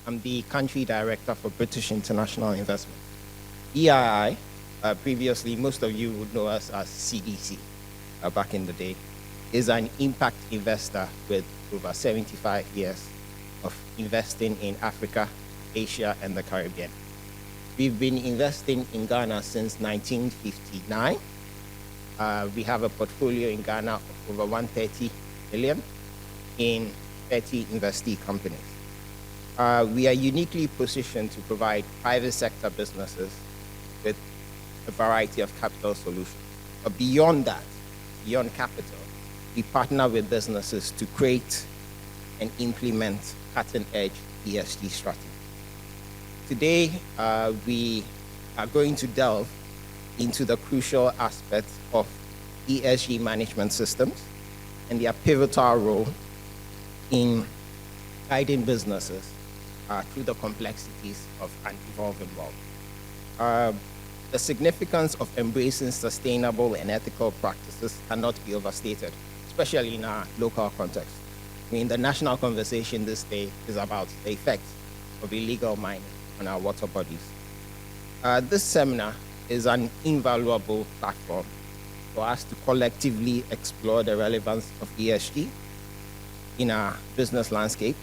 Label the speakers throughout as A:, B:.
A: I'm the country director for British International Investment. BII, previously most of you would know us as CDC back in the day, is an impact investor with over 75 years of investing in Africa, Asia, and the Caribbean. We've been investing in Ghana since 1959. We have a portfolio in Ghana of over 130 million in 30 investee companies. We are uniquely positioned to provide private sector businesses with a variety of capital solutions. But beyond that, beyond capital, we partner with businesses to create and implement cutting-edge ESG strategies. Today, we are going to delve into the crucial aspects of ESG management systems and their pivotal role in guiding businesses through the complexities of an evolving world. The significance of embracing sustainable and ethical practices cannot be overstated, especially in our local context. I mean, the national conversation this day is about the effects of illegal mining on our water bodies. This seminar is an invaluable platform for us to collectively explore the relevance of ESG in our business landscape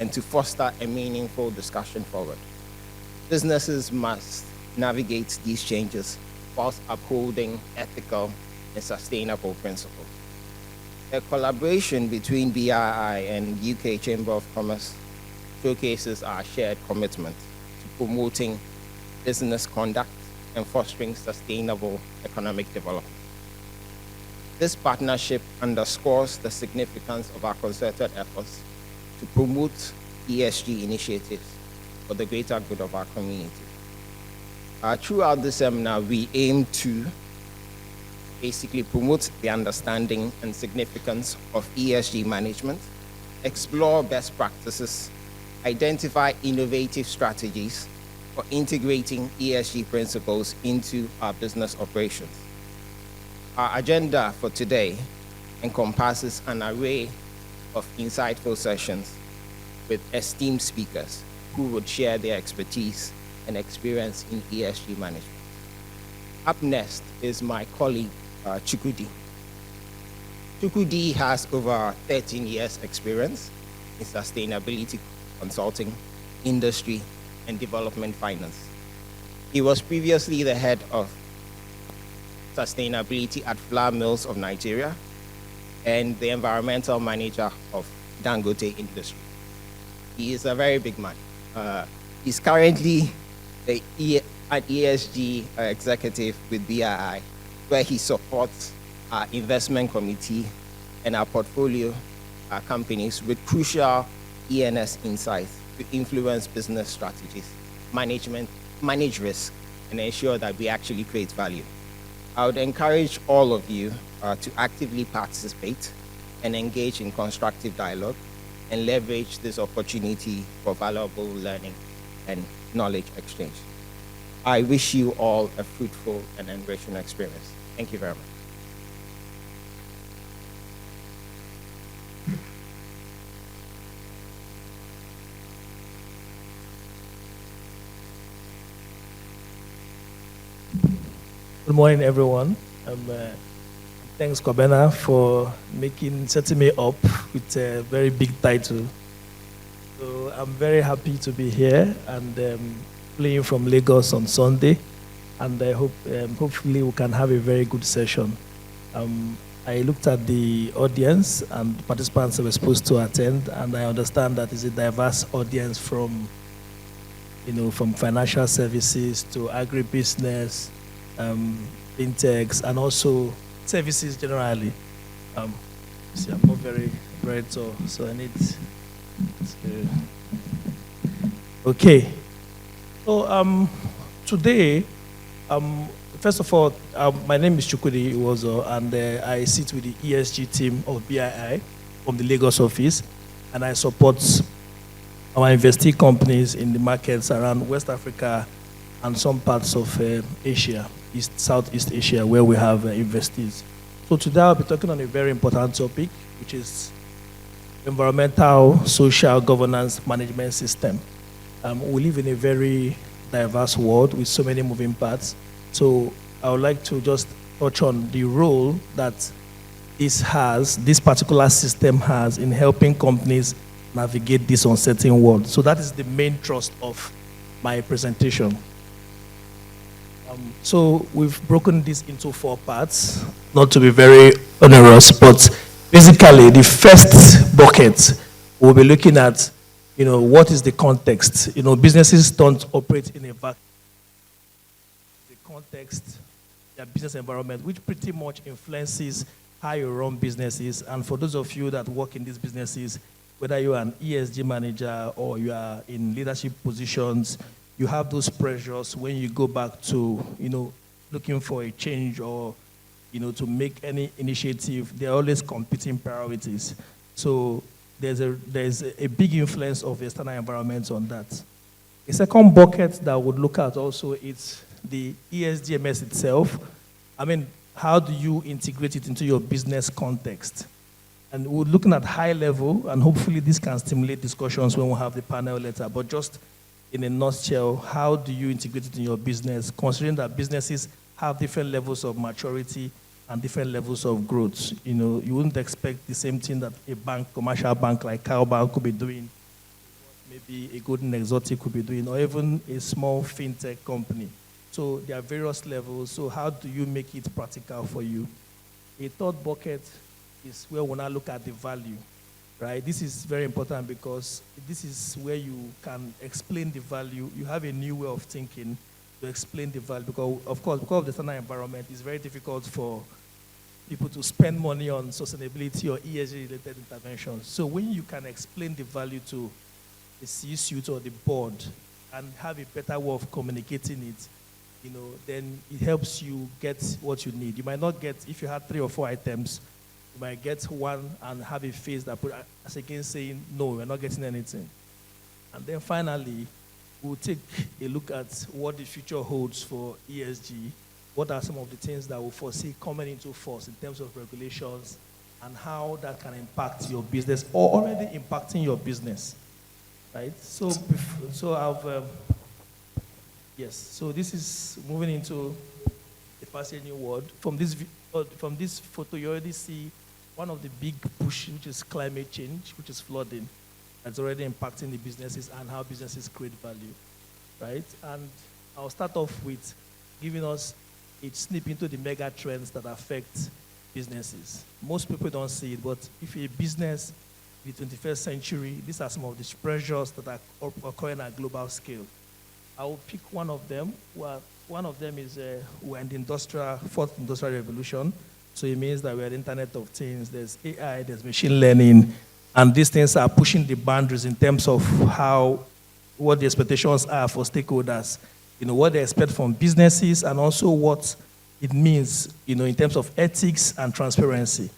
A: and to foster a meaningful discussion forward. Businesses must navigate these changes whilst upholding ethical and sustainable principles. A collaboration between BII and UK Chamber of Commerce showcases our shared commitment to promoting business conduct and fostering sustainable economic development. This partnership underscores the significance of our concerted efforts to promote ESG initiatives for the greater good of our community. Throughout the seminar, we aim to basically promote the understanding and significance of ESG management, explore best practices, identify innovative strategies for integrating ESG principles into our business operations. Our agenda for today encompasses an array of insightful sessions with esteemed speakers who would share their expertise and experience in ESG management. Up next is my colleague, Chukwudi. Chukwudi has over 13 years experience in sustainability consulting, industry, and development finance. He was previously the head of sustainability at Flour Mills of Nigeria and the environmental manager of Dangote Industry. He is a very big man. He's currently an ESG executive with BII, where he supports our investment committee and our portfolio companies with crucial E&S insights to influence business strategies, manage risk, and ensure that we actually create value. I would encourage all of you to actively participate and engage in constructive dialogue and leverage this opportunity for valuable learning and knowledge exchange. I wish you all a fruitful and enriching experience. Thank you very much.
B: Good morning, everyone. Thanks, Kobena, for setting me up with a very big title. So I'm very happy to be here and playing from Lagos on Sunday, and I hope hopefully we can have a very good session. I looked at the audience and the participants that were supposed to attend, and I understand that it's a diverse audience from financial services to agribusiness, fintechs, and also services generally. See, I'm not very tall, so I need to. Okay. So today, first of all, my name is Chukwudi Iwozo, and I sit with the ESG team of BII from the Lagos office, and I support our investee companies in the markets around West Africa and some parts of Asia, Southeast Asia, where we have investees. So today I'll be talking on a very important topic, which is environmental social governance management system. We live in a very diverse world with so many moving parts. So I would like to just touch on the role that this particular system has in helping companies navigate this uncertain world. So that is the main thrust of my presentation. So we've broken this into 4 parts, not to be very onerous, but basically the first bucket, we'll be looking at, what is the context? Businesses don't operate in a vacuum. The context, their business environment, which pretty much influences how you run businesses. And for those of you that work in these businesses, whether you're an ESG manager or you are in leadership positions, you have those pressures when you go back to, looking for a change or, to make any initiative. There are always competing priorities. So there's a big influence of the external environment on that. A second bucket that I would look at also is the ESG-MS itself. How do you integrate it into your business context? And we're looking at high level, and hopefully this can stimulate discussions when we have the panel later, but just in a nutshell, how do you integrate it in your business, considering that businesses have different levels of maturity and different levels of growth? You wouldn't expect the same thing that a bank, commercial bank like Cowbank could be doing, maybe a Golden Exotic could be doing, or even a small fintech company. So there are various levels. So how do you make it practical for you? A third bucket is where we now look at the value, right? This is very important because this is where you can explain the value. You have a new way of thinking to explain the value because, of course, because of the external environment, it's very difficult for people to spend money on sustainability or ESG-related interventions. So when you can explain the value to the C-suite or the board and have a better way of communicating it, then it helps you get what you need. You might not get, if you had 3 or 4 items, you might get one and have a face that put as against saying, no, we're not getting anything. And then finally, we'll take a look at what the future holds for ESG. What are some of the things that we'll foresee coming into force in terms of regulations and how that can impact your business or already impacting your business, right? So this is moving into a passing new world. From this photo, you already see one of the big push, which is climate change, which is flooding. That's already impacting the businesses and how businesses create value, right? And I'll start off with giving us a snip into the mega trends that affect businesses. Most people don't see it, but if you're a business in the 21st century, these are some of the pressures that are occurring at global scale. I will pick one of them. Well, one of them is we're in the fourth industrial revolution. So it means that we're at the Internet of Things. There's AI, there's machine learning, and these things are pushing the boundaries in terms of what the expectations are for stakeholders. What they expect from businesses and also what it means, in terms of ethics and transparency.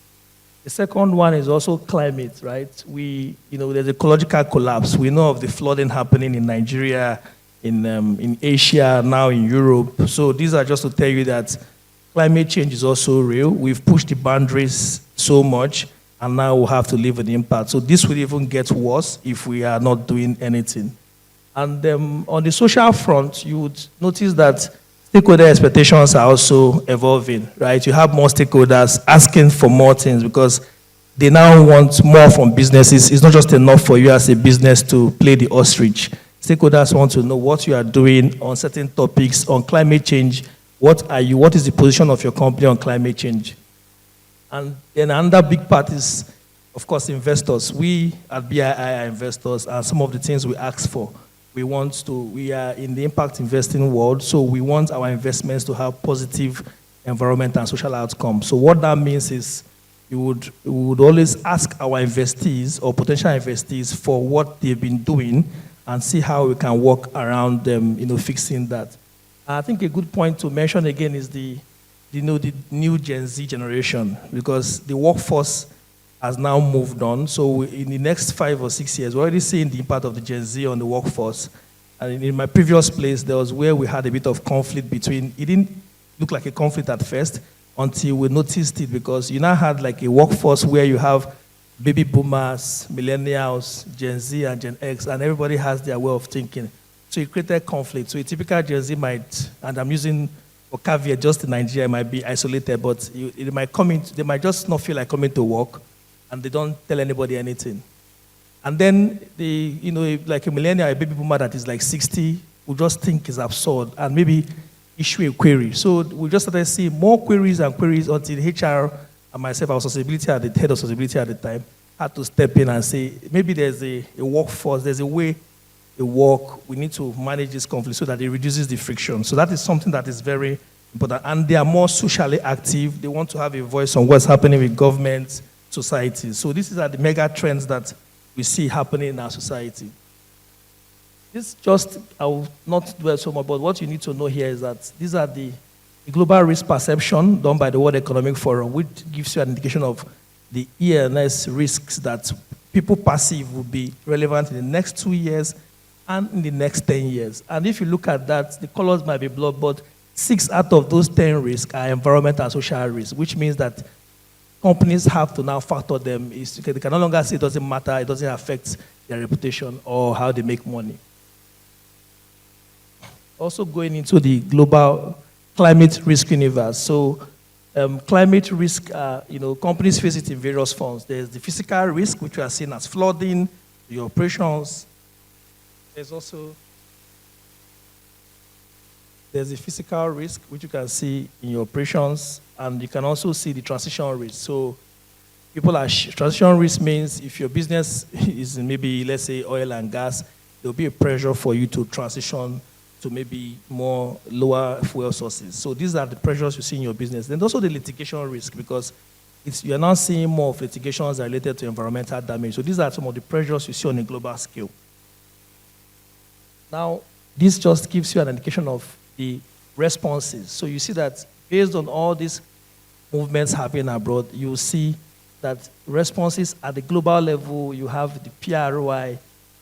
B: The second one is also climate, right? There's ecological collapse. We know of the flooding happening in Nigeria, in Asia, now in Europe. So these are just to tell you that climate change is also real. We've pushed the boundaries so much, and now we'll have to live with the impact. So this will even get worse if we are not doing anything. And on the social front, you would notice that stakeholder expectations are also evolving, right? You have more stakeholders asking for more things because they now want more from businesses. It's not just enough for you as a business to play the ostrich. Stakeholders want to know what you are doing on certain topics, on climate change. What is the position of your company on climate change? And then another big part is, of course, investors. We at BII are investors, and some of the things we ask for. We are in the impact investing world, so we want our investments to have positive environment and social outcomes. So what that means is we would always ask our investees or potential investees for what they've been doing and see how we can work around them, fixing that. I think a good point to mention again is the new Gen Z generation, because the workforce has now moved on. So in the next 5 or 6 years, we're already seeing the impact of the Gen Z on the workforce. And in my previous place, there was where we had a bit of conflict between, it didn't look like a conflict at first until we noticed it, because you now had like a workforce where you have baby boomers, millennials, Gen Z, and Gen X, and everybody has their way of thinking. So it created conflict. So a typical Gen Z might, and I'm using for caveat, just in Nigeria, might be isolated, but it might come in, they might just not feel like coming to work, and they don't tell anybody anything. And then like a millennial, a baby boomer that is like 60, will just think is absurd, and maybe issue a query. So we just started seeing more queries and queries until HR and myself, our sustainability at the head of sustainability at the time, had to step in and say, maybe there's a workforce, there's a way they work, we need to manage this conflict so that it reduces the friction. So that is something that is very important. And they are more socially active. They want to have a voice on what's happening with government, society. So these are the mega trends that we see happening in our society. I will not dwell so much, but what you need to know here is that these are the global risk perception done by the World Economic Forum, which gives you an indication of the ESG risks that people perceive will be relevant in the next 2 years and in the next 10 years. And if you look at that, the colors might be blurred, but 6 out of those 10 risks are environmental and social risks, which means that companies have to now factor them. They can no longer say it doesn't matter, it doesn't affect their reputation or how they make money. Also going into the global climate risk universe. So climate risk, companies face it in various forms. There's the physical risk, which we are seeing as flooding, your operations. There's the physical risk, which you can see in your operations, and you can also see the transition risk. So transition risk means if your business is in maybe, let's say, oil and gas, there'll be a pressure for you to transition to maybe more lower fuel sources. So these are the pressures you see in your business. Then also the litigation risk, because you're now seeing more of litigations related to environmental damage. So these are some of the pressures you see on a global scale. Now, this just gives you an indication of the responses. So you see that based on all these movements happening abroad, you see that responses at the global level, you have the PROI.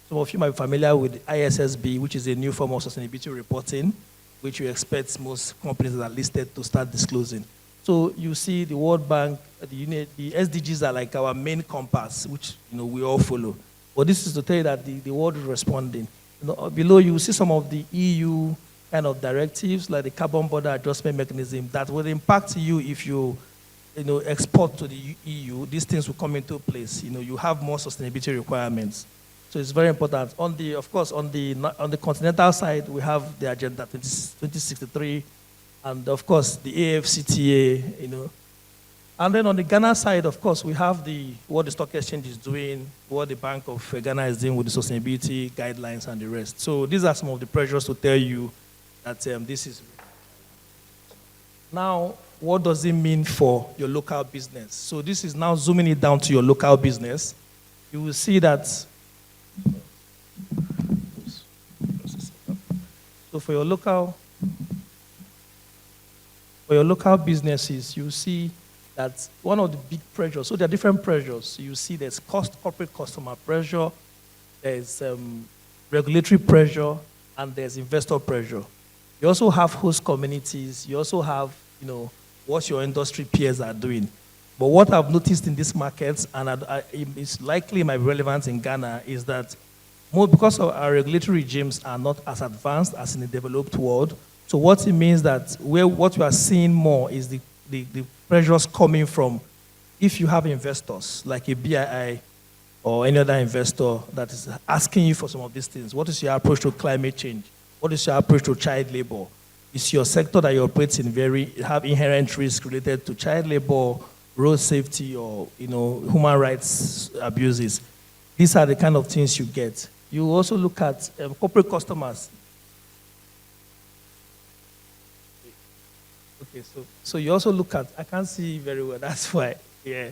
B: Some of you might be familiar with ISSB, which is a new form of sustainability reporting, which we expect most companies that are listed to start disclosing. So you see the World Bank, the SDGs are like our main compass, which we all follow. But this is to tell you that the world is responding. Below you see some of the EU kind of directives, like the carbon border adjustment mechanism, that will impact you if you export to the EU. These things will come into place. You have more sustainability requirements. So it's very important. On the continental side, we have the Agenda 2063, and of course the AFCTA, And then on the Ghana side, of course, we have what the stock exchange is doing, what the Bank of Ghana is doing with the sustainability guidelines and the rest. So these are some of the pressures to tell you that this is. Now, what does it mean for your local business? So this is now zooming it down to your local business. You will see that. So for your local businesses, you see that one of the big pressures, so there are different pressures. You see there's corporate customer pressure, there's regulatory pressure, and there's investor pressure. You also have host communities, you also have, what your industry peers are doing. But what I've noticed in these markets, and it's likely might be relevant in Ghana, is that because of our regulatory regimes are not as advanced as in the developed world, so what it means that what we are seeing more is the pressures coming from, if you have investors like a BII or any other investor that is asking you for some of these things. What is your approach to climate change? What is your approach to child labor? Is your sector that you operate in have inherent risk related to child labor, road safety, or human rights abuses? These are the kind of things you get. You also look at corporate customers. Okay, so you also look at, I can't see very well, that's why, yeah.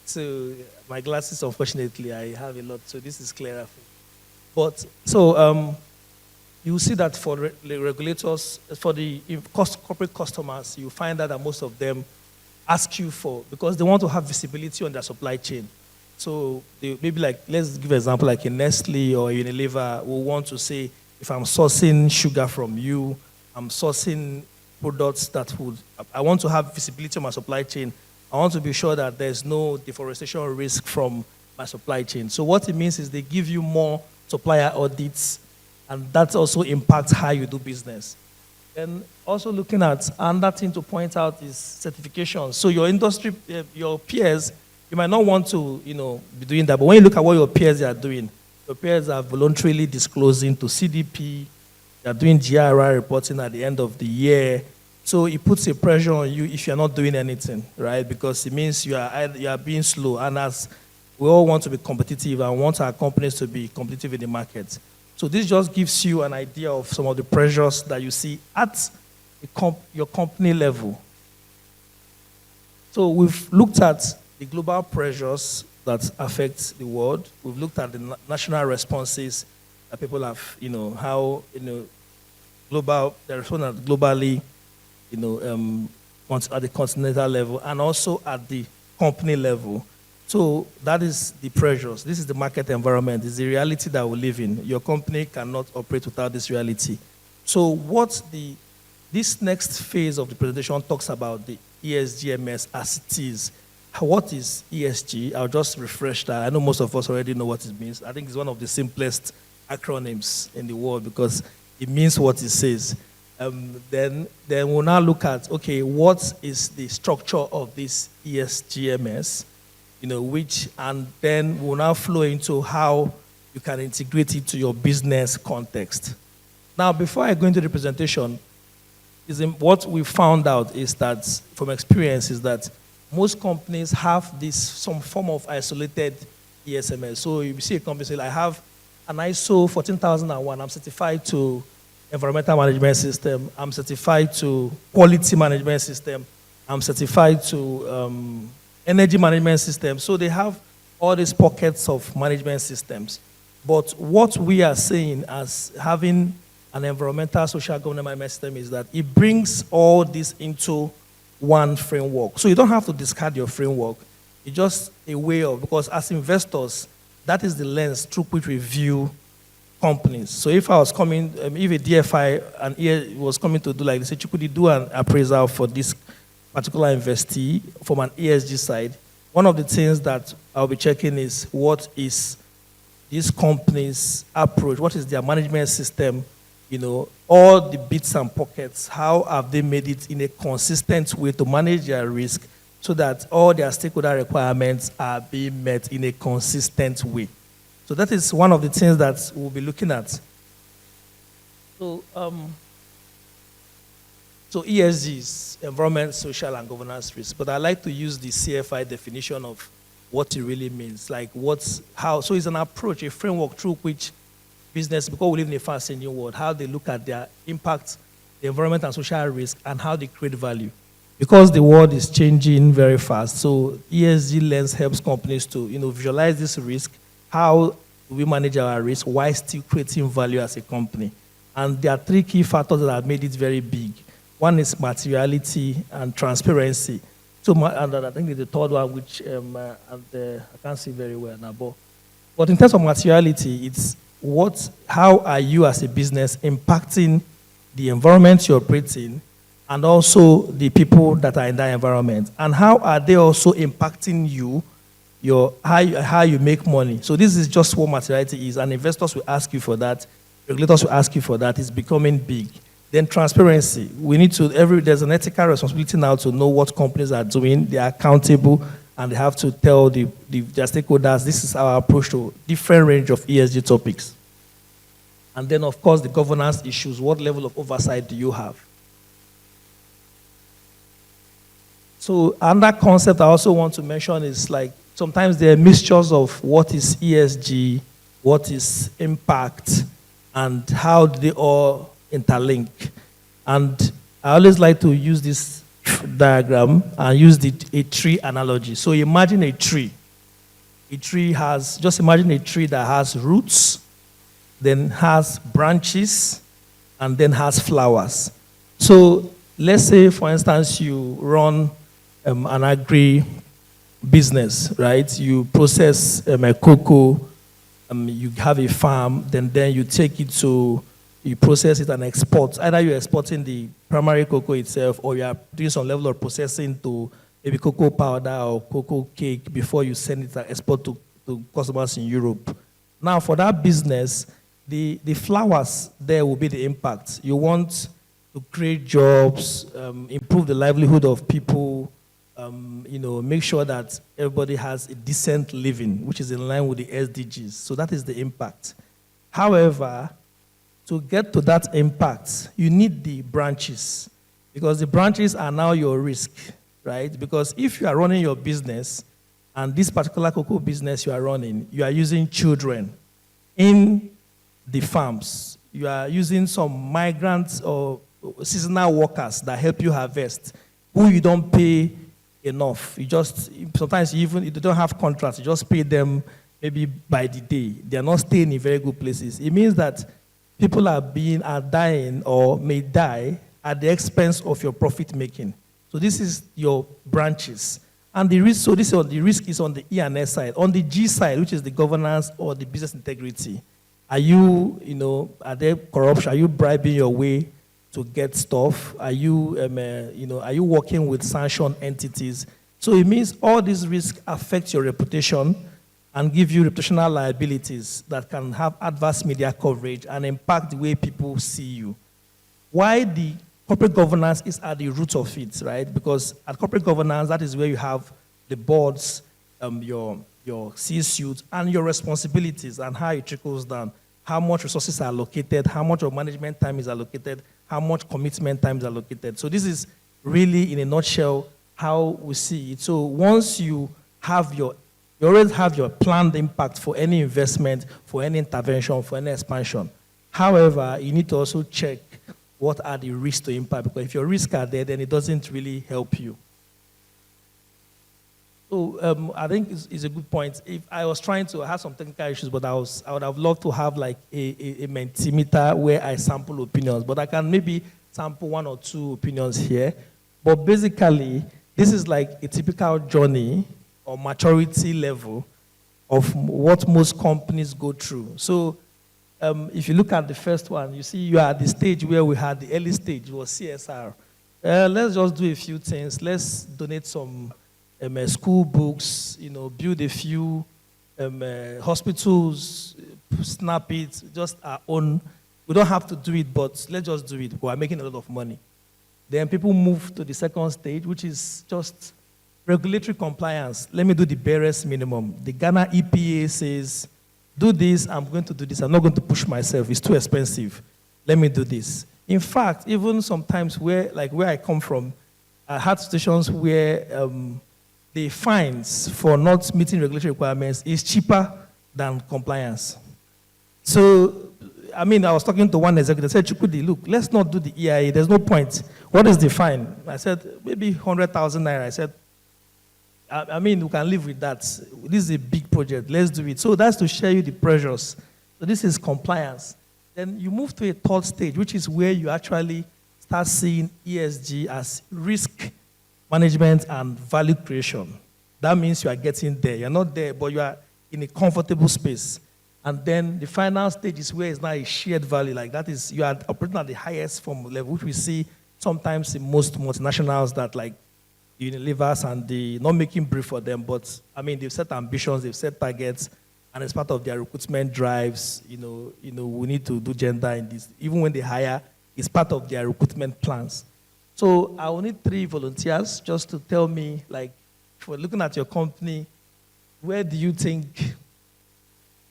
B: So my glasses, unfortunately, I have a lot, so this is clearer for me. But, so you see that for the regulators, for the corporate customers, you find that most of them ask you because they want to have visibility on their supply chain. So maybe let's give an example, like a Nestle or Unilever will want to say, if I'm sourcing sugar from you, I'm sourcing products I want to have visibility on my supply chain. I want to be sure that there's no deforestation risk from my supply chain. So what it means is they give you more supplier audits, and that also impacts how you do business. And also looking at another thing to point out is certification. So your industry, your peers, you might not want to, be doing that, but when you look at what your peers are doing, your peers are voluntarily disclosing to CDP, they are doing GRI reporting at the end of the year. So it puts a pressure on you if you're not doing anything, right? Because it means you are being slow. And as we all want to be competitive and want our companies to be competitive in the market. So this just gives you an idea of some of the pressures that you see at your company level. So we've looked at the global pressures that affect the world. We've looked at the national responses that people have, how, they're responding globally, at the continental level and also at the company level. So that is the pressures. This is the market environment. It's the reality that we live in. Your company cannot operate without this reality. So this next phase of the presentation talks about the ESG-MS as it is. What is ESG? I'll just refresh that. I know most of us already know what it means. I think it's one of the simplest acronyms in the world because it means what it says. Then we'll now look at, okay, what is the structure of this ESG-MS? And then we'll now flow into how you can integrate it to your business context. Now, before I go into the presentation, what we found out is that, from experience, is that most companies have some form of isolated ESMS. So you see a company say, I have an ISO 14001, I'm certified to environmental management system, I'm certified to quality management system, I'm certified to energy management system. So they have all these pockets of management systems. But what we are saying as having an environmental social governance management system is that it brings all this into one framework. So you don't have to discard your framework. It's just a way of, because as investors, that is the lens through which we view companies. So if I was coming, if a DFI was coming to do like this, you could do an appraisal for this particular investee from an ESG side. One of the things that I'll be checking is what is this company's approach, what is their management system, all the bits and pockets, how have they made it in a consistent way to manage their risk so that all their stakeholder requirements are being met in a consistent way. So that is one of the things that we'll be looking at. So ESG is environment, social, and governance risk. But I like to use the CFI definition of what it really means. So it's an approach, a framework through which business, because we live in a fast-changing world, how they look at their impact, the environment and social risk, and how they create value. Because the world is changing very fast, so ESG lens helps companies to visualize this risk, how do we manage our risk while still creating value as a company. And there are three key factors that have made it very big. One is materiality and transparency. And I think the third one, which I can't see very well now. But in terms of materiality, it's how are you as a business impacting the environment you operate in and also the people that are in that environment? And how are they also impacting you, how you make money? So this is just what materiality is. And investors will ask you for that. Regulators will ask you for that. It's becoming big. Then transparency. We need to, there's an ethical responsibility now to know what companies are doing. They are accountable and they have to tell their stakeholders, this is our approach to different range of ESG topics. And then, of course, the governance issues. What level of oversight do you have? So another concept I also want to mention is sometimes there are mixtures of what is ESG, what is impact, and how they all interlink. And I always like to use this diagram and use a tree analogy. So imagine a tree. Just imagine a tree that has roots, then has branches, and then has flowers. So let's say, for instance, you run an agri business, right? You process cocoa, you have a farm, then you take it to, you process it and export. Either you're exporting the primary cocoa itself or you are doing some level of processing to maybe cocoa powder or cocoa cake before you send it and export to to customers in Europe. Now, for that business, the flowers there will be the impact. You want to create jobs, improve the livelihood of people, make sure that everybody has a decent living, which is in line with the SDGs. So that is the impact. However, to get to that impact, you need the branches, because the branches are now your risk, right? Because if you are running your business, and this particular cocoa business you are running, you are using children in the farms. You are using some migrants or seasonal workers that help you harvest, who you don't pay enough. Sometimes you don't have contracts, you just pay them maybe by the day. They are not staying in very good places. It means that people are dying or may die at the expense of your profit making. So this is your branches. And the risk, the risk is on the E&S side. On the G side, which is the governance or the business integrity, are there corruption? Are you bribing your way to get stuff? Are you working with sanctioned entities? So it means all these risks affect your reputation and give you reputational liabilities that can have adverse media coverage and impact the way people see you. Why the corporate governance is at the root of it, right? Because at corporate governance, that is where you have the boards, your C-suite, and your responsibilities and how it trickles down, how much resources are allocated, how much of management time is allocated, how much commitment time is allocated. So this is really, in a nutshell, how we see it. So once you already have your planned impact for any investment, for any intervention, for any expansion. However, you need to also check what are the risks to impact, because if your risks are there, then it doesn't really help you. So I think it's a good point. If I was trying to have some technical issues, but I would have loved to have like a Mentimeter where I sample opinions, but I can maybe sample one or two opinions here. But basically, this is like a typical journey or maturity level of what most companies go through. So if you look at the first one, you see you are at the stage where we had the early stage, it was CSR. Let's just do a few things. Let's donate some school books, build a few hospitals, snap it, just our own. We don't have to do it, but let's just do it. We are making a lot of money. Then people move to the second stage, which is just regulatory compliance. Let me do the barest minimum. The Ghana EPA says, do this, I'm going to do this. I'm not going to push myself. It's too expensive. Let me do this. In fact, even sometimes where I come from, I had situations where the fines for not meeting regulatory requirements is cheaper than compliance. So, I was talking to one executive. I said, Chukudi, look, let's not do the EIA. There's no point. What is the fine? I said, maybe 100,000 naira. I said, we can live with that. This is a big project. Let's do it. So that's to share you the pressures. So this is compliance. Then you move to a third stage, which is where you actually start seeing ESG as risk management and value creation. That means you are getting there. You're not there, but you are in a comfortable space. And then the final stage is where it's now a shared value. Like that is, you are operating at the highest form level, which we see sometimes in most multinationals that like Unilevers, and the not making brief for them, but they've set ambitions, they've set targets, and as part of their recruitment drives, we need to do gender in this. Even when they hire, it's part of their recruitment plans. So I will need 3 volunteers just to tell me, like, if we're looking at your company, where do you think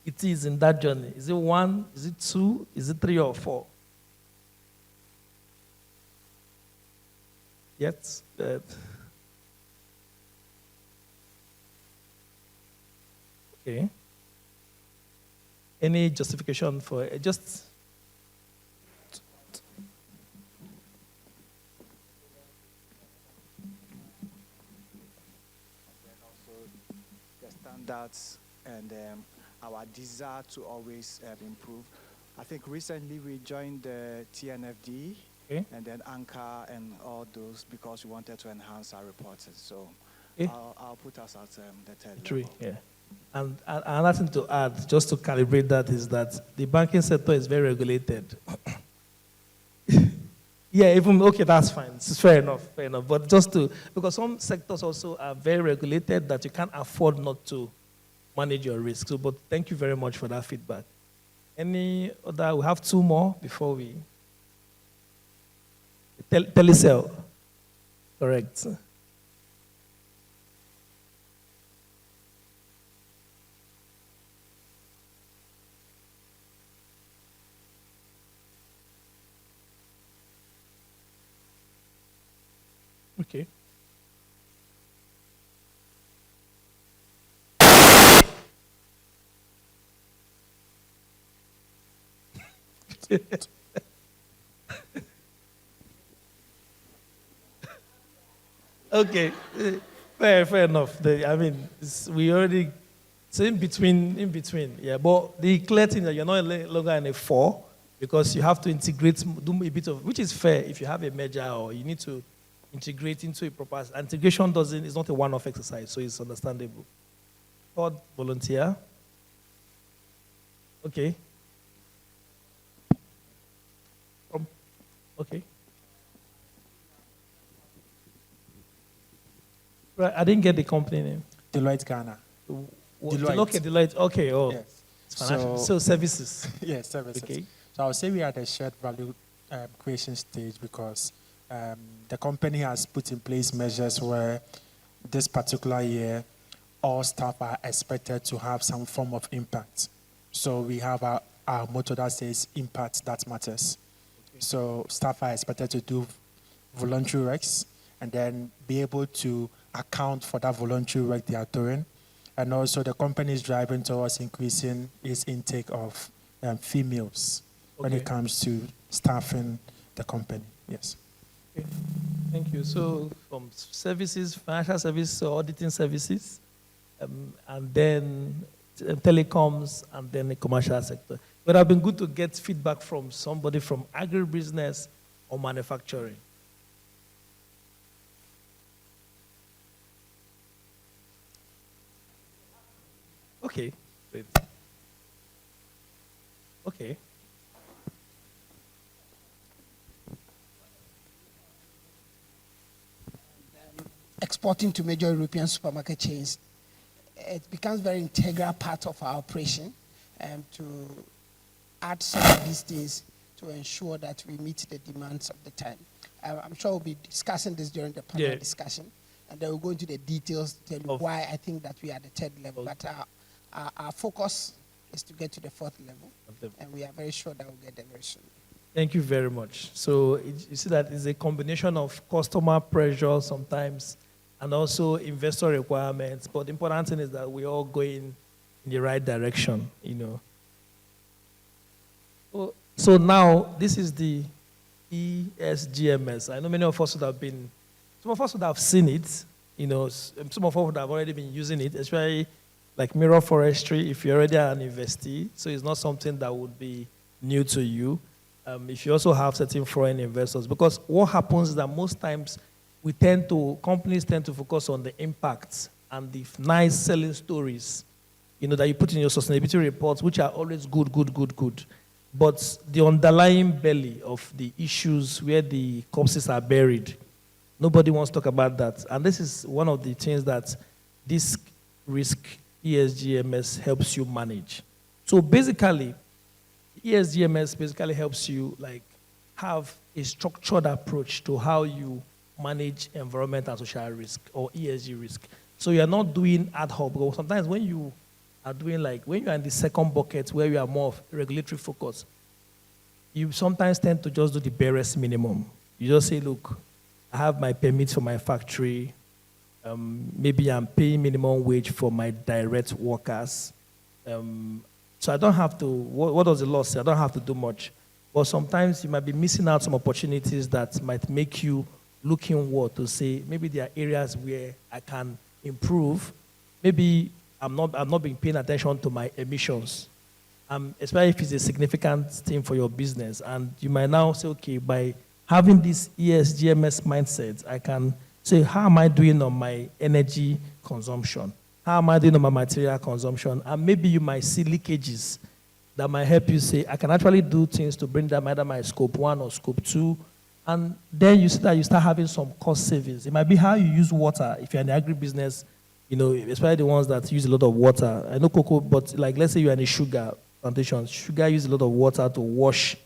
B: it is in that journey? Is it 1? Is it 2? Is it 3 or 4? Yes. Okay. Any justification for it? Just
C: the standards and our desire to always improve. I think recently we joined the TNFD,
B: okay,
C: and then Anchor and all those because we wanted to enhance our reporting. So
B: okay,
C: I'll put us at the third
B: 3,
C: level.
B: yeah. And another thing to add, just to calibrate that, is that the banking sector is very regulated. Yeah, even, okay, that's fine. It's fair enough. But just to, because some sectors also are very regulated that you can't afford not to manage your risk. So, but thank you very much for that feedback. Any other? We have two more before we. Telecell, correct. Okay. Okay, fair enough. We already, so in between, yeah. But the clear thing that you're not longer in a 4 because you have to integrate, do a bit of, which is fair if you have a merger or you need to integrate into a proper, integration is not a one-off exercise, so it's understandable. Third volunteer. Okay. Okay. Right, I didn't get the company name.
D: Deloitte Ghana.
B: Deloitte. Okay, Deloitte. Okay, oh.
D: Yes.
B: It's financial. So services.
D: Yes, services.
B: Okay.
D: So I would say we are at the shared value creation stage because the company has put in place measures where this particular year, all staff are expected to have some form of impact. So we have our motto that says impact that matters. Okay. So staff are expected to do voluntary works and then be able to account for that voluntary work they are doing. And also the company is driving towards increasing its intake of females when it comes to staffing the company. Yes.
B: Okay. Thank you. So from services, financial services, auditing services, and then telecoms, and then the commercial sector. It would have been good to get feedback from somebody from agribusiness or manufacturing. Okay, great. Okay.
E: Exporting to major European supermarket chains, it becomes very integral part of our operation to add some of these things to ensure that we meet the demands of the time. I'm sure we'll be discussing this during the panel discussion, and then we'll go into the details, tell you why I think that we are at the 3rd level. But our focus is to get to the 4th level, and we are very sure that we'll get there very soon.
B: Thank you very much. So you see that it's a combination of customer pressure sometimes and also investor requirements. But the important thing is that we're all going in the right direction, you know. So now this is the ESG-MS. I know many of us would have been, some of us would have seen it, you know, some of us would have already been using it, especially like mirror forestry if you're already an investee. So it's not something that would be new to you. If you also have certain foreign investors, because what happens is that most times companies tend to focus on the impacts and the nice selling stories, you know, that you put in your sustainability reports, which are always good. But the underlying belly of the issues where the corpses are buried, nobody wants to talk about that. And this is one of the things that this risk ESG-MS helps you manage. So basically, ESG-MS basically helps you like have a structured approach to how you manage environmental and social risk or ESG risk. So you're not doing ad hoc, because sometimes when you are doing when you're in the second bucket where you are more of regulatory focus, you sometimes tend to just do the barest minimum. You just say, look, I have my permits for my factory. Maybe I'm paying minimum wage for my direct workers. So I don't have to, what does the law say? I don't have to do much. But sometimes you might be missing out some opportunities that might make you look inward to say, maybe there are areas where I can improve. Maybe I'm not being paying attention to my emissions. Especially if it's a significant thing for your business. And you might now say, okay, by having this ESG-MS mindset, I can say, how am I doing on my energy consumption? How am I doing on my material consumption? And maybe you might see leakages that might help you say, I can actually do things to bring down either my scope 1 or scope 2. And then you see that you start having some cost savings. It might be how you use water. If you're in the agribusiness, especially the ones that use a lot of water. I know cocoa, but like let's say you're in a sugar plantation, sugar uses a lot of water to wash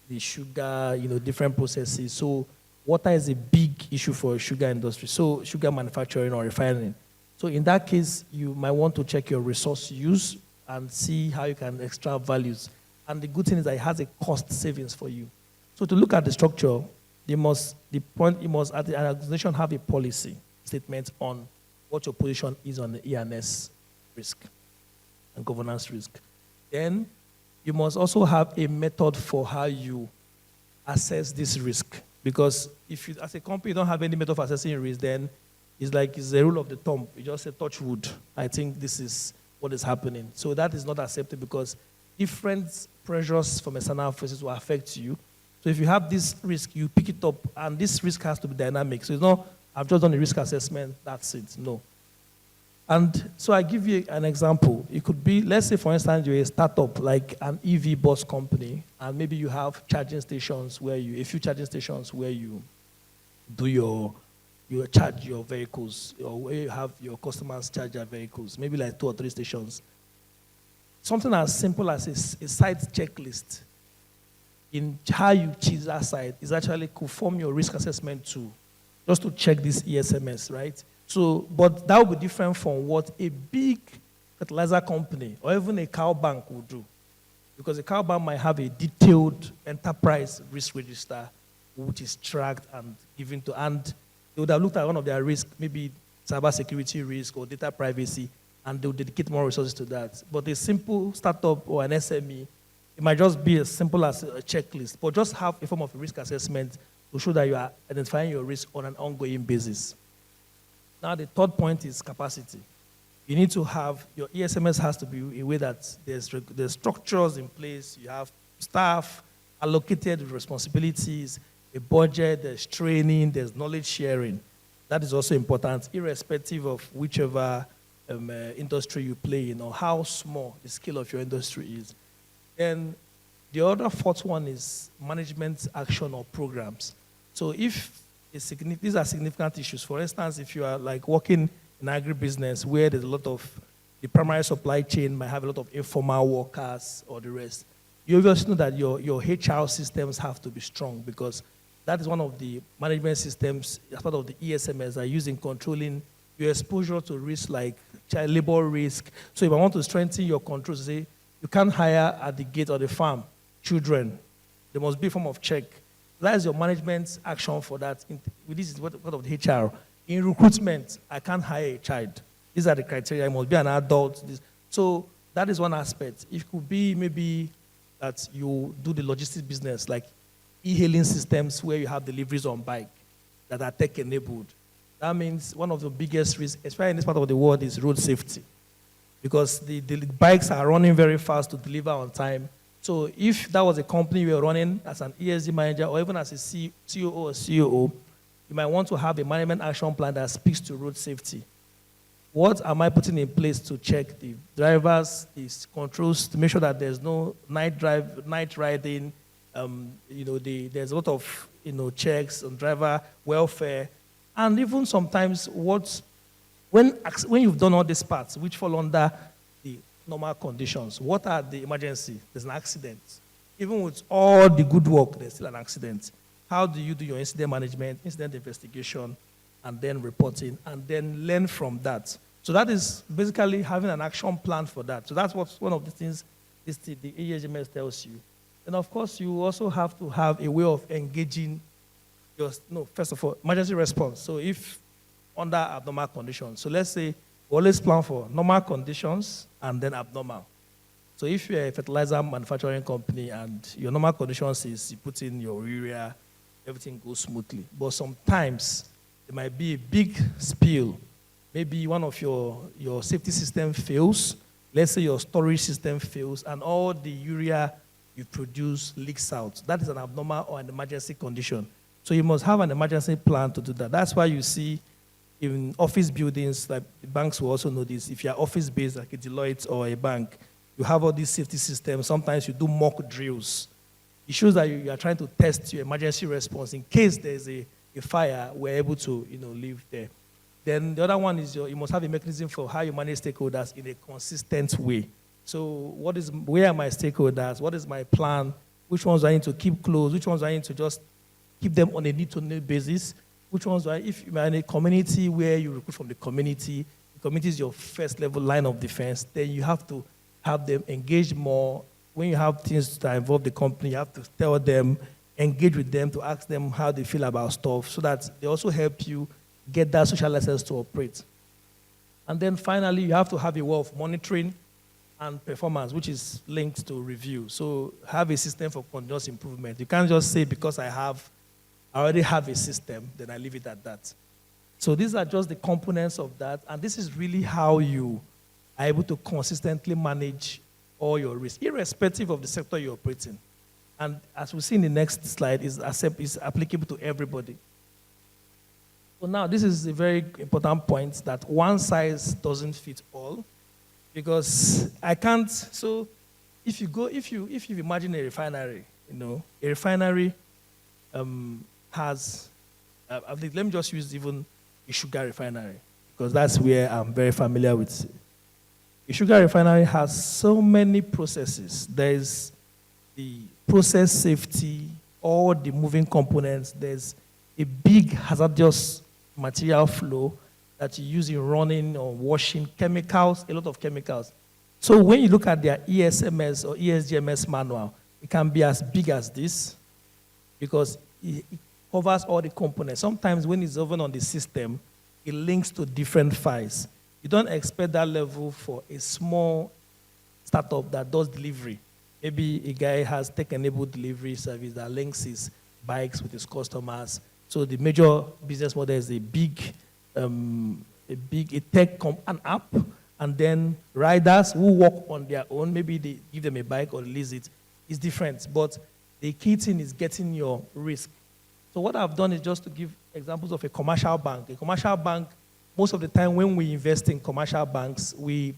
B: the sugar, different processes. So water is a big issue for sugar industry. So sugar manufacturing or refining. So in that case, you might want to check your resource use and see how you can extract values. And the good thing is that it has a cost savings for you. So to look at the structure, the organization have a policy statement on what your position is on the E&S risk and governance risk. Then you must also have a method for how you assess this risk. Because if you, as a company, you don't have any method of assessing risk, then it's like it's a rule of the thumb. You just say, touch wood. I think this is what is happening. So that is not accepted because different pressures from external forces will affect you. So if you have this risk, you pick it up, and this risk has to be dynamic. So it's not, I've just done a risk assessment, that's it. No. And so I give you an example. It could be, let's say, for instance, you're a startup like an EV bus company, and maybe you have charging stations where a few charging stations where you do you charge your vehicles, or where you have your customers charge their vehicles, maybe like 2 or 3 stations. Something as simple as a site checklist in how you choose that site is actually could form your risk assessment tool, just to check this ESG-MS, right? So, but that would be different from what a big fertilizer company or even a cow bank would do. Because a cow bank might have a detailed enterprise risk register which is tracked and given to, and they would have looked at one of their risks, maybe cybersecurity risk or data privacy, and they would dedicate more resources to that. But a simple startup or an SME, it might just be as simple as a checklist, but just have a form of risk assessment to show that you are identifying your risk on an ongoing basis. Now, the third point is capacity. You need to have, your ESG-MS has to be a way that there's structures in place, you have staff allocated with responsibilities, a budget, there's training, there's knowledge sharing. That is also important, irrespective of whichever industry you play in or how small the scale of your industry is. Then the other fourth one is management action or programs. So if these are significant issues. For instance, if you are like working in agribusiness where there's a lot of, the primary supply chain might have a lot of informal workers or the rest, you obviously know that your HR systems have to be strong because that is one of the management systems as part of the ESG-MS are used in controlling your exposure to risk like child labor risk. So if I want to strengthen your controls, say you can't hire at the gate or the farm children. There must be a form of check. That is your management action for that. This is part of the HR. In recruitment, I can't hire a child. These are the criteria. It must be an adult. So that is one aspect. It could be maybe that you do the logistics business, like e-hailing systems where you have deliveries on bike that are tech-enabled. That means one of the biggest risks, especially in this part of the world, is road safety. Because the bikes are running very fast to deliver on time. So if that was a company you were running as an ESG manager or even as a COO or COO, you might want to have a management action plan that speaks to road safety. What am I putting in place to check the drivers, the controls, to make sure that there's no night riding, there's a lot of, checks on driver welfare, and even sometimes when you've done all these parts, which fall under the normal conditions, what are the emergency? There's an accident. Even with all the good work, there's still an accident. How do you do your incident management, incident investigation, and then reporting, and then learn from that? So that is basically having an action plan for that. So that's one of the things the ESG-MS tells you. And of course, you also have to have a way of engaging first of all, emergency response. So if under abnormal conditions, so let's say we always plan for normal conditions and then abnormal. So if you're a fertilizer manufacturing company and your normal conditions is you put in your urea, everything goes smoothly. But sometimes there might be a big spill. Maybe one of your safety system fails. Let's say your storage system fails and all the urea you produce leaks out. That is an abnormal or an emergency condition. So you must have an emergency plan to do that. That's why you see in office buildings, like banks will also know this, if you're office-based like a Deloitte or a bank, you have all these safety systems. Sometimes you do mock drills. It shows that you are trying to test your emergency response. In case there's a fire, we're able to live there. Then the other one is you must have a mechanism for how you manage stakeholders in a consistent way. So where are my stakeholders? What is my plan? Which ones do I need to keep close? Which ones do I need to just keep them on a need-to-need basis? Which ones do I, if you're in a community where you recruit from the community is your first level line of defense, then you have to have them engage more. When you have things that involve the company, you have to tell them, engage with them to ask them how they feel about stuff so that they also help you get that social license to operate. And then finally, you have to have a way of monitoring and performance, which is linked to review. So have a system for continuous improvement. You can't just say because I already have a system, then I leave it at that. So these are just the components of that, and this is really how you are able to consistently manage all your risks, irrespective of the sector you operate in. And as we see in the next slide, is applicable to everybody. So now this is a very important point that one size doesn't fit all, because I can't. So if you imagine a refinery, a refinery has. Let me just use even a sugar refinery, because that's where I'm very familiar with. A sugar refinery has so many processes. There's the process safety, all the moving components. There's a big hazardous material flow that you use in running or washing, chemicals, a lot of chemicals. So when you look at their ESMS or ESG-MS manual, it can be as big as this, because it covers all the components. Sometimes when it's even on the system, it links to different files. You don't expect that level for a small startup that does delivery. Maybe a guy has tech-enabled delivery service that links his bikes with his customers. So the major business model is an app, and then riders who walk on their own, maybe they give them a bike or lease it, is different. But the key thing is getting your risk. So what I've done is just to give examples of a commercial bank. A commercial bank, most of the time when we invest in commercial banks, we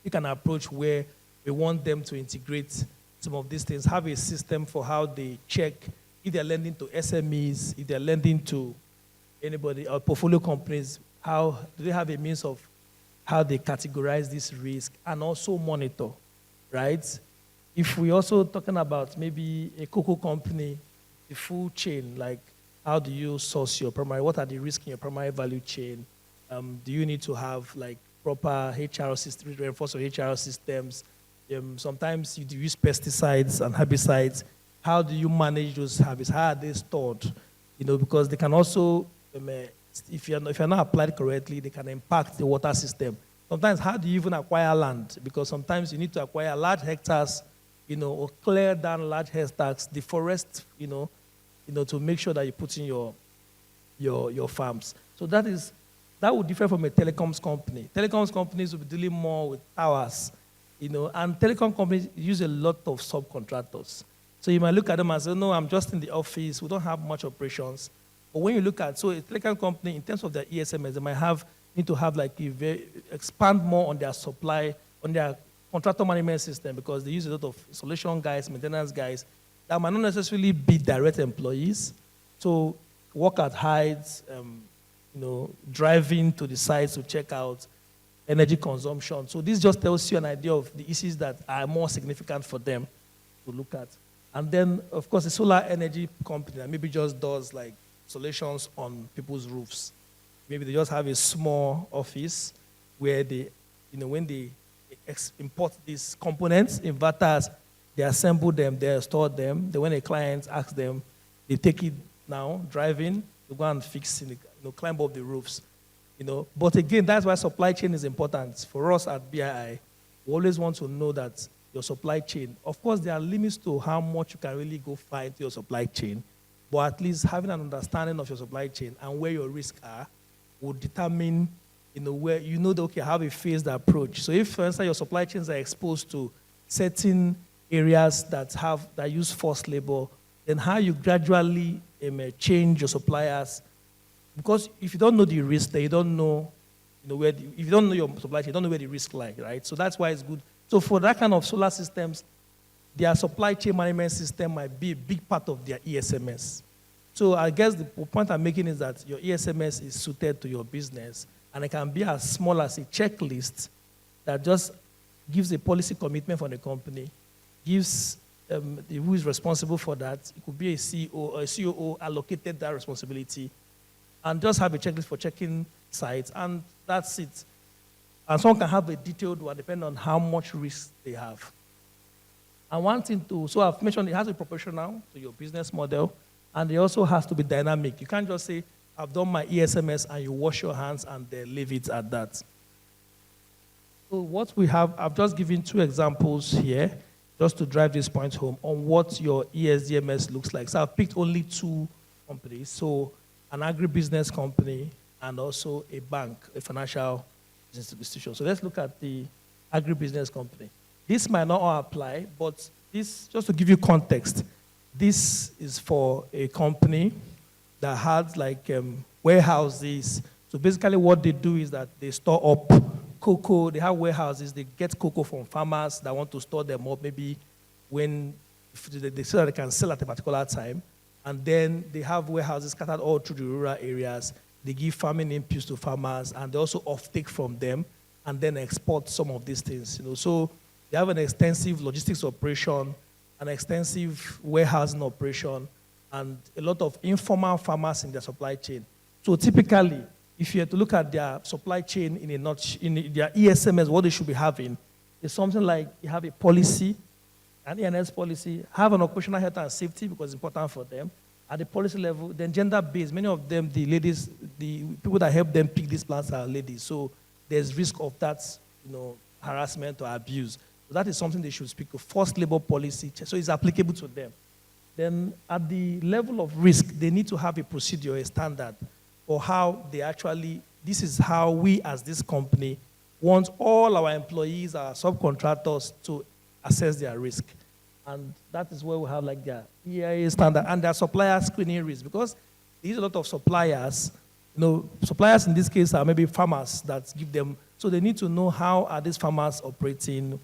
B: take an approach where we want them to integrate some of these things, have a system for how they check if they're lending to SMEs, if they're lending to anybody, or portfolio companies, how do they have a means of how they categorize this risk and also monitor, right? If we're also talking about maybe a cocoa company, the full chain, like how do you source your primary, what are the risks in your primary value chain? Do you need to have like proper HR systems, reinforce your HR systems? Sometimes you do use pesticides and herbicides. How do you manage those habits? How are they stored? Because they can also, if you're not applied correctly, they can impact the water system. Sometimes, how do you even acquire land? Because sometimes you need to acquire large hectares, or clear down large hectares, deforest, to make sure that you put in your farms. So that would differ from a telecoms company. Telecoms companies will be dealing more with towers, and telecom companies use a lot of subcontractors. So you might look at them and say, no, I'm just in the office. We don't have much operations. But when you look at, so a telecom company, in terms of their ESMS, they might need to have expand more on their supply, on their contractor management system, because they use a lot of installation guys, maintenance guys, that might not necessarily be direct employees. So work at heights, driving to the sites to check out energy consumption. So this just tells you an idea of the issues that are more significant for them to look at. And then, of course, a solar energy company that maybe just does like solutions on people's roofs. Maybe they just have a small office where they, when they import these components, inverters, they assemble them, they store them. Then when a client asks them, they take it now, driving, to go and fix, climb up the roofs. But again, that's why supply chain is important. For us at BII, we always want to know that your supply chain, of course, there are limits to how much you can really go find your supply chain, but at least having an understanding of your supply chain and where your risks are will determine, where that, okay, I have a phased approach. So if, for instance, your supply chains are exposed to certain areas that use forced labor, then how you gradually change your suppliers. Because if you don't know the risk, then you don't know, if you don't know your supply chain, you don't know where the risk lies, right? So that's why it's good. So for that kind of solar systems, their supply chain management system might be a big part of their ESMS. So I guess the point I'm making is that your ESMS is suited to your business, and it can be as small as a checklist that just gives a policy commitment for the company, gives who is responsible for that. It could be a CEO or a COO allocated that responsibility, and just have a checklist for checking sites, and that's it. And someone can have a detailed one depending on how much risk they have. And one thing too, so I've mentioned it has to be proportional to your business model, and it also has to be dynamic. You can't just say, I've done my ESMS, and you wash your hands and then leave it at that. So what we have, I've just given 2 examples here, just to drive this point home on what your ESG-MS looks like. So I've picked only 2 companies, so an agribusiness company and also a bank, a financial institution. So let's look at the agribusiness company. This might not all apply, but this, just to give you context, this is for a company that has like warehouses. So basically what they do is that they store up cocoa. They have warehouses. They get cocoa from farmers that want to store them up maybe when they so that they can sell at a particular time. And then they have warehouses scattered all through the rural areas. They give farming inputs to farmers, and they also offtake from them and then export some of these things. So they have an extensive logistics operation, an extensive warehousing operation, and a lot of informal farmers in their supply chain. So typically, if you have to look at their supply chain in their ESMS, what they should be having is something like you have a policy, an ENS policy, have an occupational health and safety because it's important for them. At the policy level, then gender-based, many of them, the ladies, the people that help them pick these plants are ladies. So there's risk of that, harassment or abuse. So that is something they should speak of. Forced labor policy, so it's applicable to them. Then at the level of risk, they need to have a procedure, a standard, for how they actually, this is how we as this company want all our employees, our subcontractors to assess their risk. And that is where we have like their EIA standard and their supplier screening risk, because there's a lot of suppliers, suppliers in this case are maybe farmers that give them, so they need to know how are these farmers operating.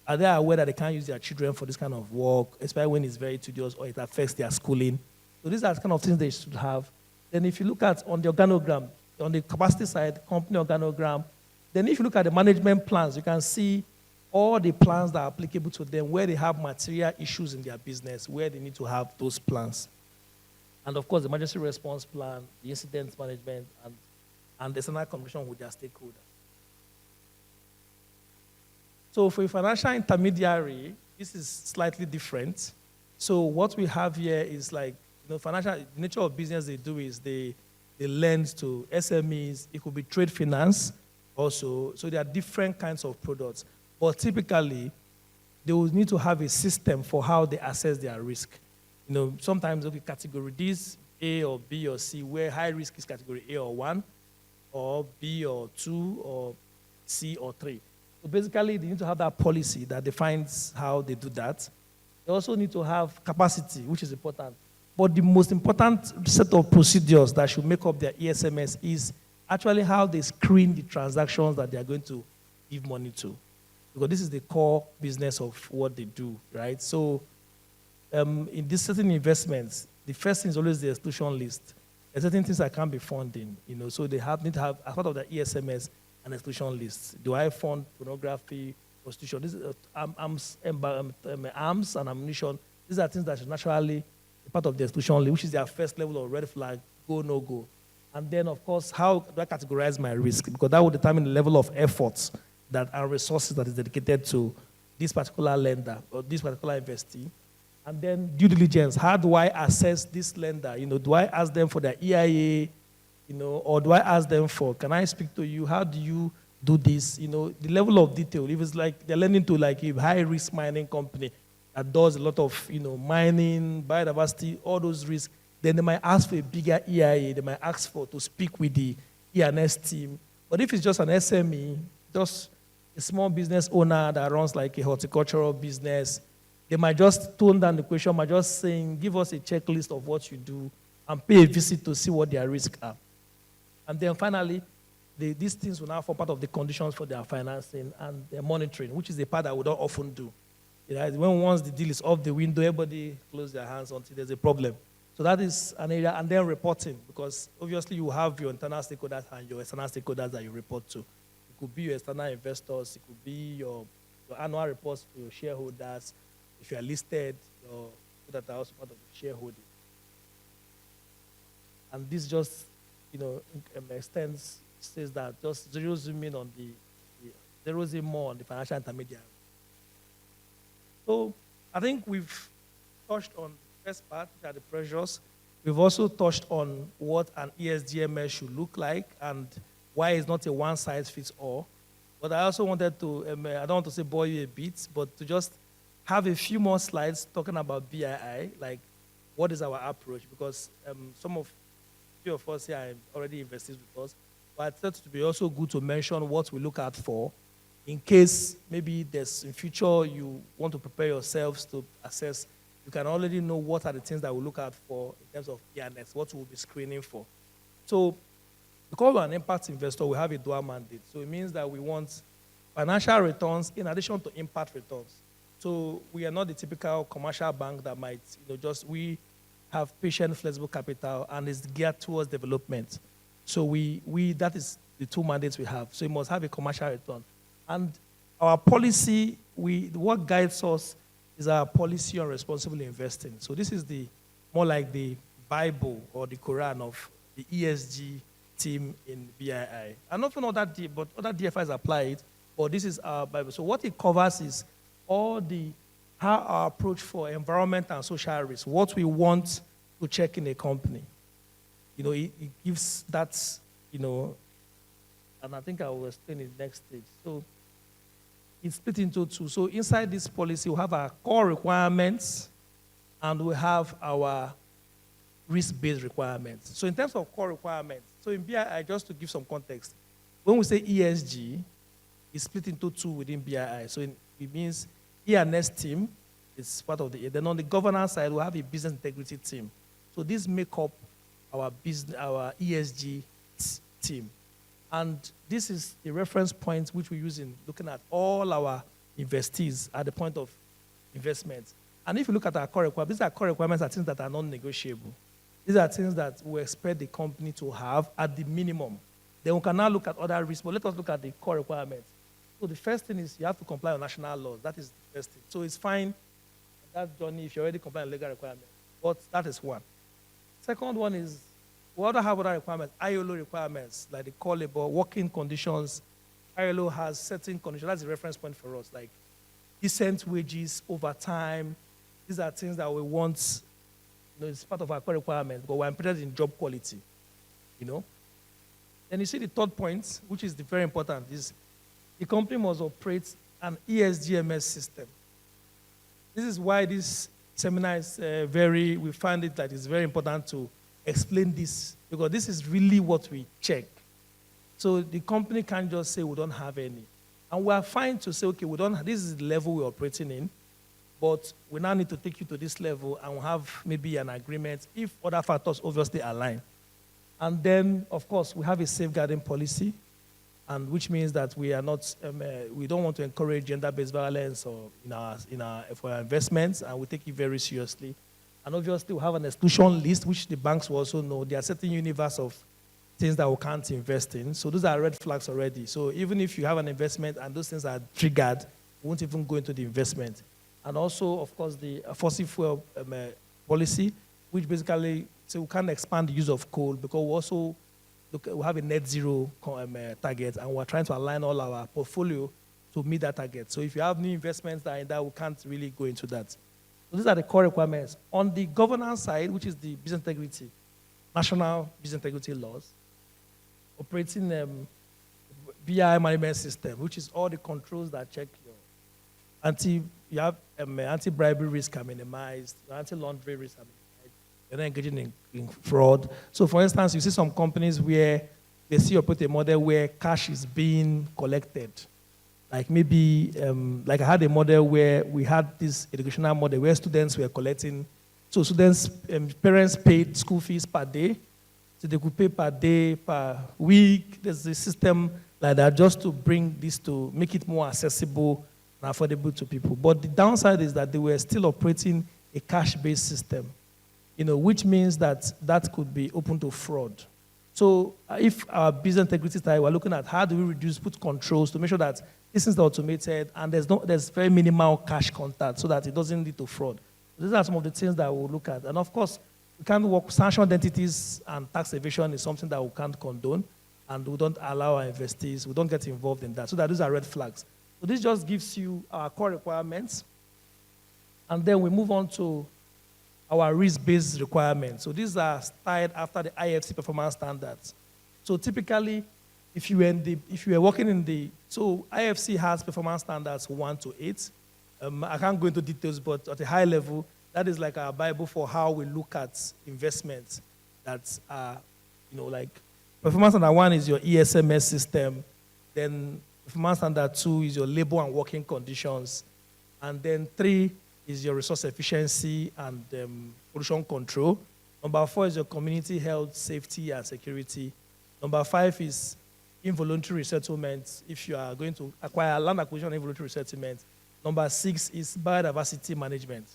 B: Are they aware that they can't use their children for this kind of work, especially when it's very tedious or it affects their schooling? So these are the kind of things they should have. Then if you look at on the organogram, on the capacity side, company organogram, then if you look at the management plans, you can see all the plans that are applicable to them, where they have material issues in their business, where they need to have those plans. And of course, the emergency response plan, the incident management, and the external communication with their stakeholders. So for a financial intermediary, this is slightly different. So what we have here is like, financial, the nature of business they do is they lend to SMEs. It could be trade finance also. So there are different kinds of products. But typically, they will need to have a system for how they assess their risk. Sometimes okay, category D's, A or B or C, where high risk is category A or 1, or B or 2, or C or 3. So basically, they need to have that policy that defines how they do that. They also need to have capacity, which is important. But the most important set of procedures that should make up their ESMS is actually how they screen the transactions that they are going to give money to. Because this is the core business of what they do, right? So in these certain investments, the first thing is always the exclusion list. There are certain things that can't be funding, so they need to have, as part of the ESMS, an exclusion list. Do I fund pornography, prostitution? This is, arms and ammunition. These are things that should naturally be part of the exclusion list, which is their first level of red flag, go, no go. And then, of course, how do I categorize my risk? Because that will determine the level of efforts that are resources that is dedicated to this particular lender or this particular investee. And then due diligence, how do I assess this lender? Do I ask them for their EIA, or do I ask them for, can I speak to you? How do you do this? The level of detail. If it's like they're lending to like a high-risk mining company that does a lot of, mining, biodiversity, all those risks, then they might ask for a bigger EIA. They might ask to speak with the ENS team. But if it's just an SME, just a small business owner that runs like a horticultural business, they might just tone down the question by just saying, give us a checklist of what you do and pay a visit to see what their risks are. And then finally, these things will now form part of the conditions for their financing and their monitoring, which is the part that we don't often do. When once the deal is off the window, everybody closes their hands until there's a problem. So that is an area, and then reporting, because obviously you have your internal stakeholders and your external stakeholders that you report to. It could be your external investors, it could be your annual reports to your shareholders, if you are listed, your that are also part of the shareholding. And this just, extends, says that just zero zoom in on zero zoom more on the financial intermediary. So I think we've touched on the first part, which are the pressures. We've also touched on what an ESG-MS should look like and why it's not a one-size-fits-all. But I also wanted to, I don't want to say bore you a bit, but to just have a few more slides talking about BII, like what is our approach, because few of us here are already investors with us, but I thought it would be also good to mention what we look out for in case maybe there's in future you want to prepare yourselves to assess. You can already know what are the things that we look out for in terms of ESG, what we'll be screening for. So because we're an impact investor, we have a dual mandate. So it means that we want financial returns in addition to impact returns. So we are not the typical commercial bank that might, we have patient, flexible capital, and is geared towards development. So that is the two mandates we have. So it must have a commercial return. And our policy, what guides us is our policy on responsible investing. So this is more like the Bible or the Quran of the ESG team in BII. And not for that, but other DFIs apply it, but this is our Bible. So what it covers is how our approach for environment and social risk, what we want to check in a company. It gives that, and I think I will explain it next stage. So it's split into two. So inside this policy, we have our core requirements and we have our risk-based requirements. So in terms of core requirements, so in BII, just to give some context, when we say ESG, it's split into two within BII. So it means E&S team is part of the, then on the governance side, we have a business integrity team. So these make up our ESG team. And this is the reference point which we use in looking at all our investees at the point of investment. And if you look at our core requirements, these are core requirements are things that are non-negotiable. These are things that we expect the company to have at the minimum. Then we can now look at other risks, but let us look at the core requirements. So the first thing is you have to comply with national laws. That is the first thing. So it's fine, that journey, if you already comply with legal requirements. But that is one. Second one is, we also have other requirements, ILO requirements, like the core labor, working conditions. ILO has certain conditions. That's the reference point for us, like decent wages, overtime. These are things that we want, it's part of our core requirements, but we're interested in job quality, Then you see the third point, which is very important, is the company must operate an ESG-MS system. This is why this seminar is we find it that it's very important to explain this, because this is really what we check. So the company can't just say we don't have any. And we are fine to say, okay, this is the level we're operating in, but we now need to take you to this level and we'll have maybe an agreement if other factors obviously align. And then, of course, we have a safeguarding policy, and which means that we are not, we don't want to encourage gender-based violence or for our investments, and we take it very seriously. And obviously, we have an exclusion list, which the banks will also know. There are certain universe of things that we can't invest in. So those are red flags already. So even if you have an investment and those things are triggered, we won't even go into the investment. And also, of course, the fossil fuel policy, which basically, so we can't expand the use of coal because we also we have a net zero target, and we're trying to align all our portfolio to meet that target. So if you have new investments that are in that, we can't really go into that. So these are the core requirements. On the governance side, which is the business integrity, national business integrity laws, operating BII management system, which is all the controls that check your anti-bribery risk are minimized, your anti-laundering risk are minimized. You're not engaging in fraud. So, for instance, you see some companies where they see operate a model where cash is being collected. Like maybe, like I had a model where we had this educational model where students were collecting. So students, parents paid school fees per day. So they could pay per day, per week. There's a system like that just to bring this to make it more accessible and affordable to people. But the downside is that they were still operating a cash-based system. which means that that could be open to fraud. So if our business integrity style, we're looking at how do we put controls to make sure that this is automated and there's very minimal cash contact so that it doesn't lead to fraud. These are some of the things that we'll look at. And of course, we can't work, sanctioned entities and tax evasion is something that we can't condone, and we don't allow our investees, we don't get involved in that. So that these are red flags. So this just gives you our core requirements. And then we move on to our risk-based requirements. So these are styled after the IFC performance standards. So typically, if you were working in so IFC has performance standards 1 to 8. I can't go into details, but at a high level, that is like our Bible for how we look at investments that are, like performance standard 1 is your ESG-MS system. Then performance standard 2 is your labor and working conditions. And then 3 is your resource efficiency and pollution control. Number 4 is your community health, safety, and security. Number 5 is involuntary resettlement, if you are going to acquire land acquisition and involuntary resettlement. Number 6 is biodiversity management.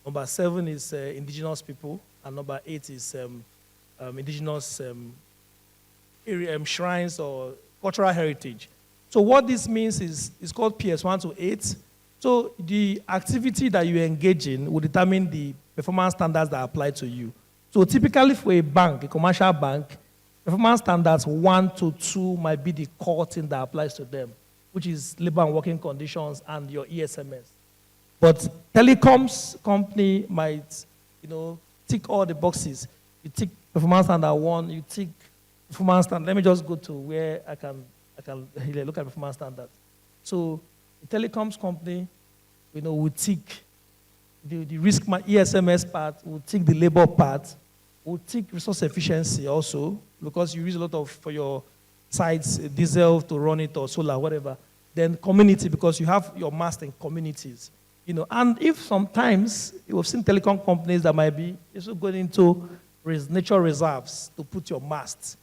B: Number 7 is indigenous people. And number 8 is indigenous shrines or cultural heritage. So what this means is it's called PS1 to 8. So the activity that you engage in will determine the performance standards that apply to you. So typically for a bank, a commercial bank, performance standards 1 to 2 might be the core thing that applies to them, which is labor and working conditions and your ESG-MS. But telecoms company might, tick all the boxes. You tick performance standard 1, you tick performance standard. Let me just go to where I can look at performance standards. So the telecoms company, will tick the risk ESG-MS part, will tick the labor part, will tick resource efficiency also, because you use a lot for your sites, diesel to run it or solar, whatever. Then community, because you have your mast in communities. And if sometimes you've seen telecom companies that might be also going into nature reserves to put your masts.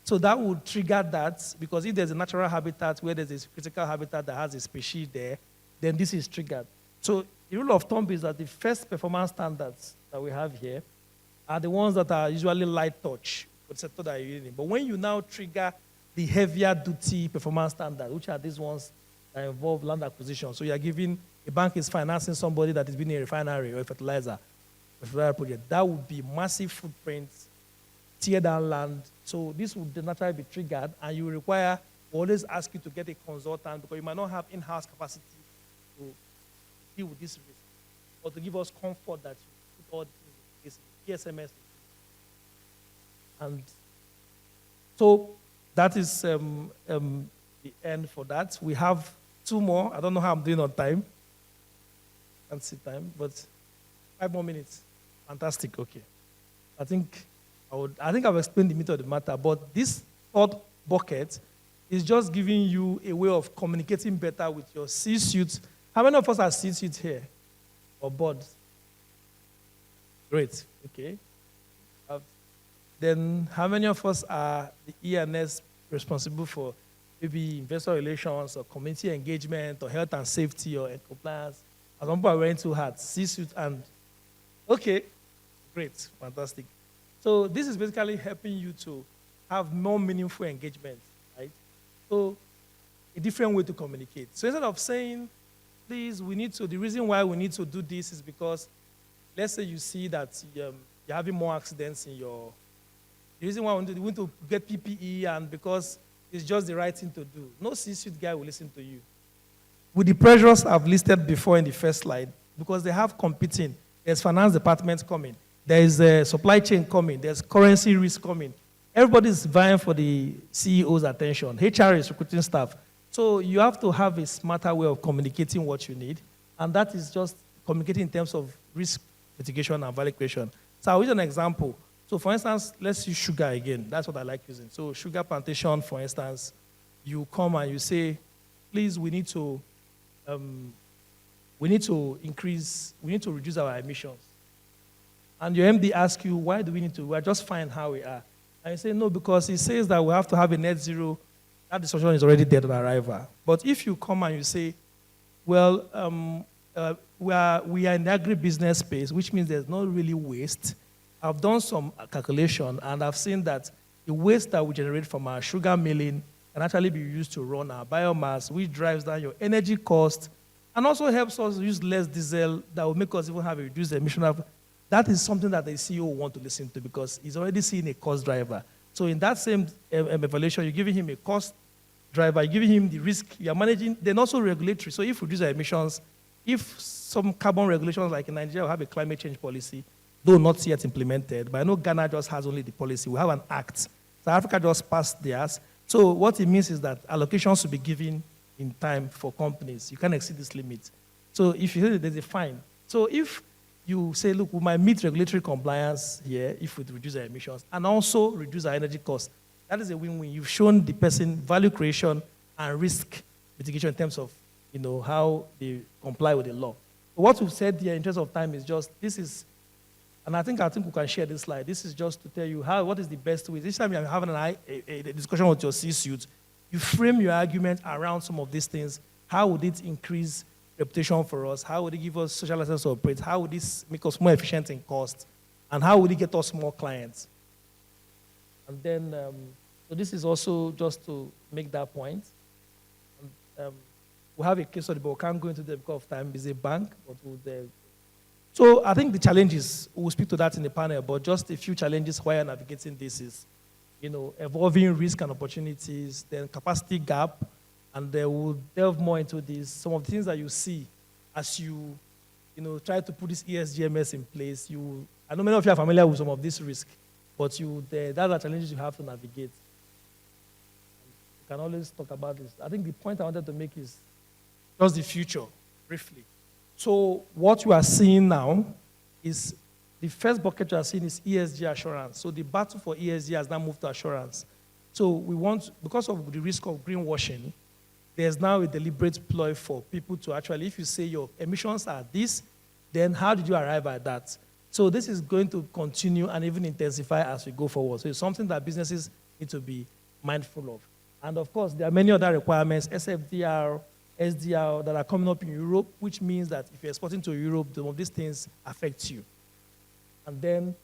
B: So that would trigger that, because if there's a natural habitat where there's a critical habitat that has a species there, then this is triggered. So the rule of thumb is that the first performance standards that we have here are the ones that are usually light touch for the sector that you're in. But when you now trigger the heavier duty performance standard, which are these ones that involve land acquisition. So you're giving, a bank is financing somebody that is building a refinery or a fertilizer project. That would be massive footprints, tear down land. So this would naturally be triggered, and you require, always ask you to get a consultant, because you might not have in-house capacity to deal with this risk, or to give us comfort that you put all this ESG-MS. And so that is the end for that. We have 2 more. I don't know how I'm doing on time. Can't see time, but 5 more minutes. Fantastic. Okay. I think I've explained the meat of the matter, but this third bucket is just giving you a way of communicating better with your C-suite. How many of us are C-suite here or boards? Great. Okay. Then how many of us are the E&S responsible for maybe investor relations or community engagement or health and safety or compliance? As some people are wearing 2 hats, C-suite and, okay, great, fantastic. So this is basically helping you to have more meaningful engagement, right? So a different way to communicate. So instead of saying, please, the reason why we need to do this is because, let's say you see that you're having more accidents the reason why we want to get PPE and because it's just the right thing to do. No C-suite guy will listen to you. With the pressures I've listed before in the first slide, because they have competing, there's finance departments coming, there's a supply chain coming, there's currency risk coming. Everybody's vying for the CEO's attention. HR is recruiting staff. So you have to have a smarter way of communicating what you need, and that is just communicating in terms of risk mitigation and value creation. So I'll use an example. So for instance, let's use sugar again. That's what I like using. So sugar plantation, for instance, you come and you say, please, we need to reduce our emissions. And your MD asks you, why do we need to? We're just fine how we are. And you say, no, because it says that we have to have a net zero. That discussion is already dead on arrival. But if you come and you say, well, we are in the agribusiness space, which means there's not really waste. I've done some calculation, and I've seen that the waste that we generate from our sugar milling can actually be used to run our biomass, which drives down your energy cost and also helps us use less diesel that will make us even have a reduced emission. That is something that the CEO will want to listen to because he's already seeing a cost driver. So in that same evaluation, you're giving him a cost driver, you're giving him the risk, you're managing, then also regulatory. So if we reduce our emissions, if some carbon regulations like in Nigeria will have a climate change policy, though not yet implemented, but I know Ghana just has only the policy. We have an act. South Africa just passed theirs. So what it means is that allocations will be given in time for companies. You can't exceed this limit. So if you say there's a fine. So if you say, look, we might meet regulatory compliance here if we reduce our emissions and also reduce our energy costs, that is a win-win. You've shown the person value creation and risk mitigation in terms of how they comply with the law. But what we've said here in terms of time is just, this is, and I think we can share this slide. This is just to tell you what is the best way. This time you're having a discussion with your C-suite, you frame your argument around some of these things. How would it increase reputation for us? How would it give us social license to operate? How would this make us more efficient in cost? And how would it get us more clients? And then, so this is also just to make that point. And, we have a case study, but we can't go into the because of time. It's a bank, but so I think the challenges, we'll speak to that in the panel, but just a few challenges while navigating this is, evolving risk and opportunities, then capacity gap, and we'll delve more into this. Some of the things that you see as you, try to put this ESG-MS in place. I know many of you are familiar with some of this risk, but that are challenges you have to navigate. You can always talk about this. I think the point I wanted to make is just the future, briefly. So what you are seeing now is the first bucket you are seeing is ESG assurance. So the battle for ESG has now moved to assurance. So we want, because of the risk of greenwashing, there's now a deliberate ploy for people to actually, if you say your emissions are this, then how did you arrive at that? So this is going to continue and even intensify as we go forward. So it's something that businesses need to be mindful of. And of course, there are many other requirements, SFDR, SDR, that are coming up in Europe, which means that if you're exporting to Europe, some of these things affect you. And then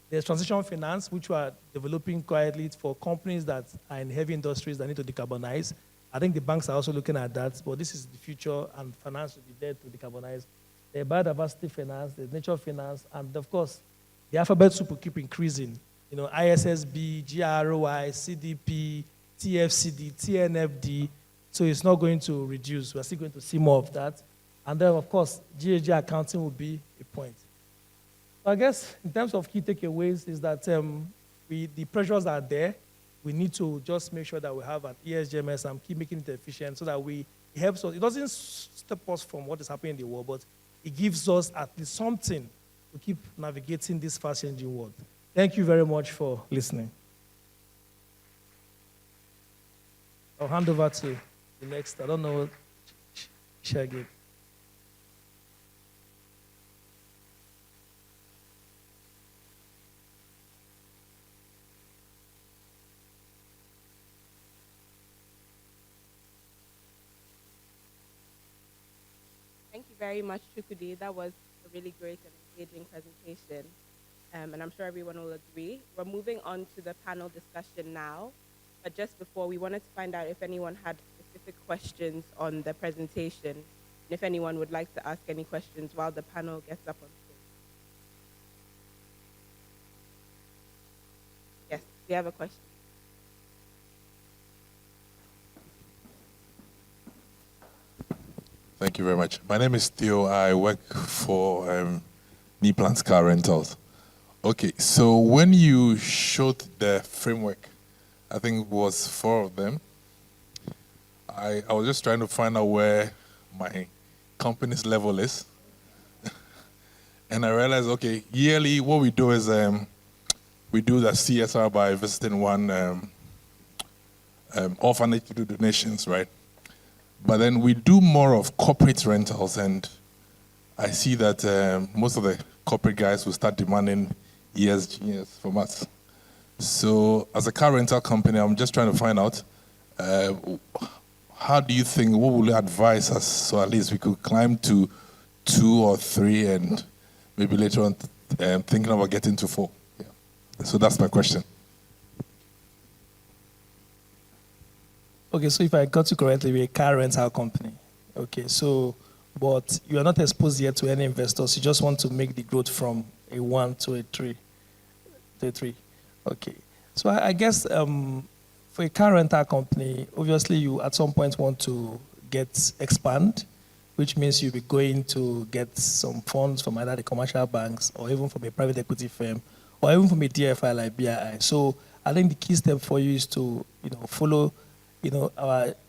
B: there's transition finance, which we are developing quietly for companies that are in heavy industries that need to decarbonize. I think the banks are also looking at that, but this is the future, and finance will be there to decarbonize. There's biodiversity finance, there's nature finance, and of course, the alphabet soup will keep increasing. ISSB, GROI, CDP, TFCD, TNFD, so it's not going to reduce. We're still going to see more of that. And then, of course, GHG accounting will be a point. So I guess in terms of key takeaways is that the pressures are there. We need to just make sure that we have an ESG-MS and keep making it efficient so that it helps us. It doesn't stop us from what is happening in the world, but it gives us at least something to keep navigating this fast-changing world. Thank you very much for listening. I'll hand over to the next. I don't know what Shaggy.
F: Thank you very much, Chukwudi. That was a really great and engaging presentation, and I'm sure everyone will agree. We're moving on to the panel discussion now, but just before, we wanted to find out if anyone had specific questions on the presentation, and if anyone would like to ask any questions while the panel gets up on stage. Yes, we have a question.
G: Thank you very much. My name is Theo. I work for Niplans Car Rentals. Okay, so when you showed the framework, I think it was 4 of them, I was just trying to find out where my company's level is. And I realized, okay, yearly what we do is we do the CSR by visiting one orphanage to do donations, right? But then we do more of corporate rentals, and I see that most of the corporate guys will start demanding ESG from us. So as a car rental company, I'm just trying to find out, how do you think, what will you advise us so at least we could climb to 2 or 3 and maybe later on thinking about getting to 4? So that's my question.
B: Okay, so if I got you correctly, we're a car rental company. Okay, so, but you are not exposed yet to any investors. You just want to make the growth from a 1 to a 3. To a 3. Okay. So I guess for a car rental company, obviously you at some point want to expand, which means you'll be going to get some funds from either the commercial banks or even from a private equity firm or even from a DFI like BII. So I think the key step for you is to follow,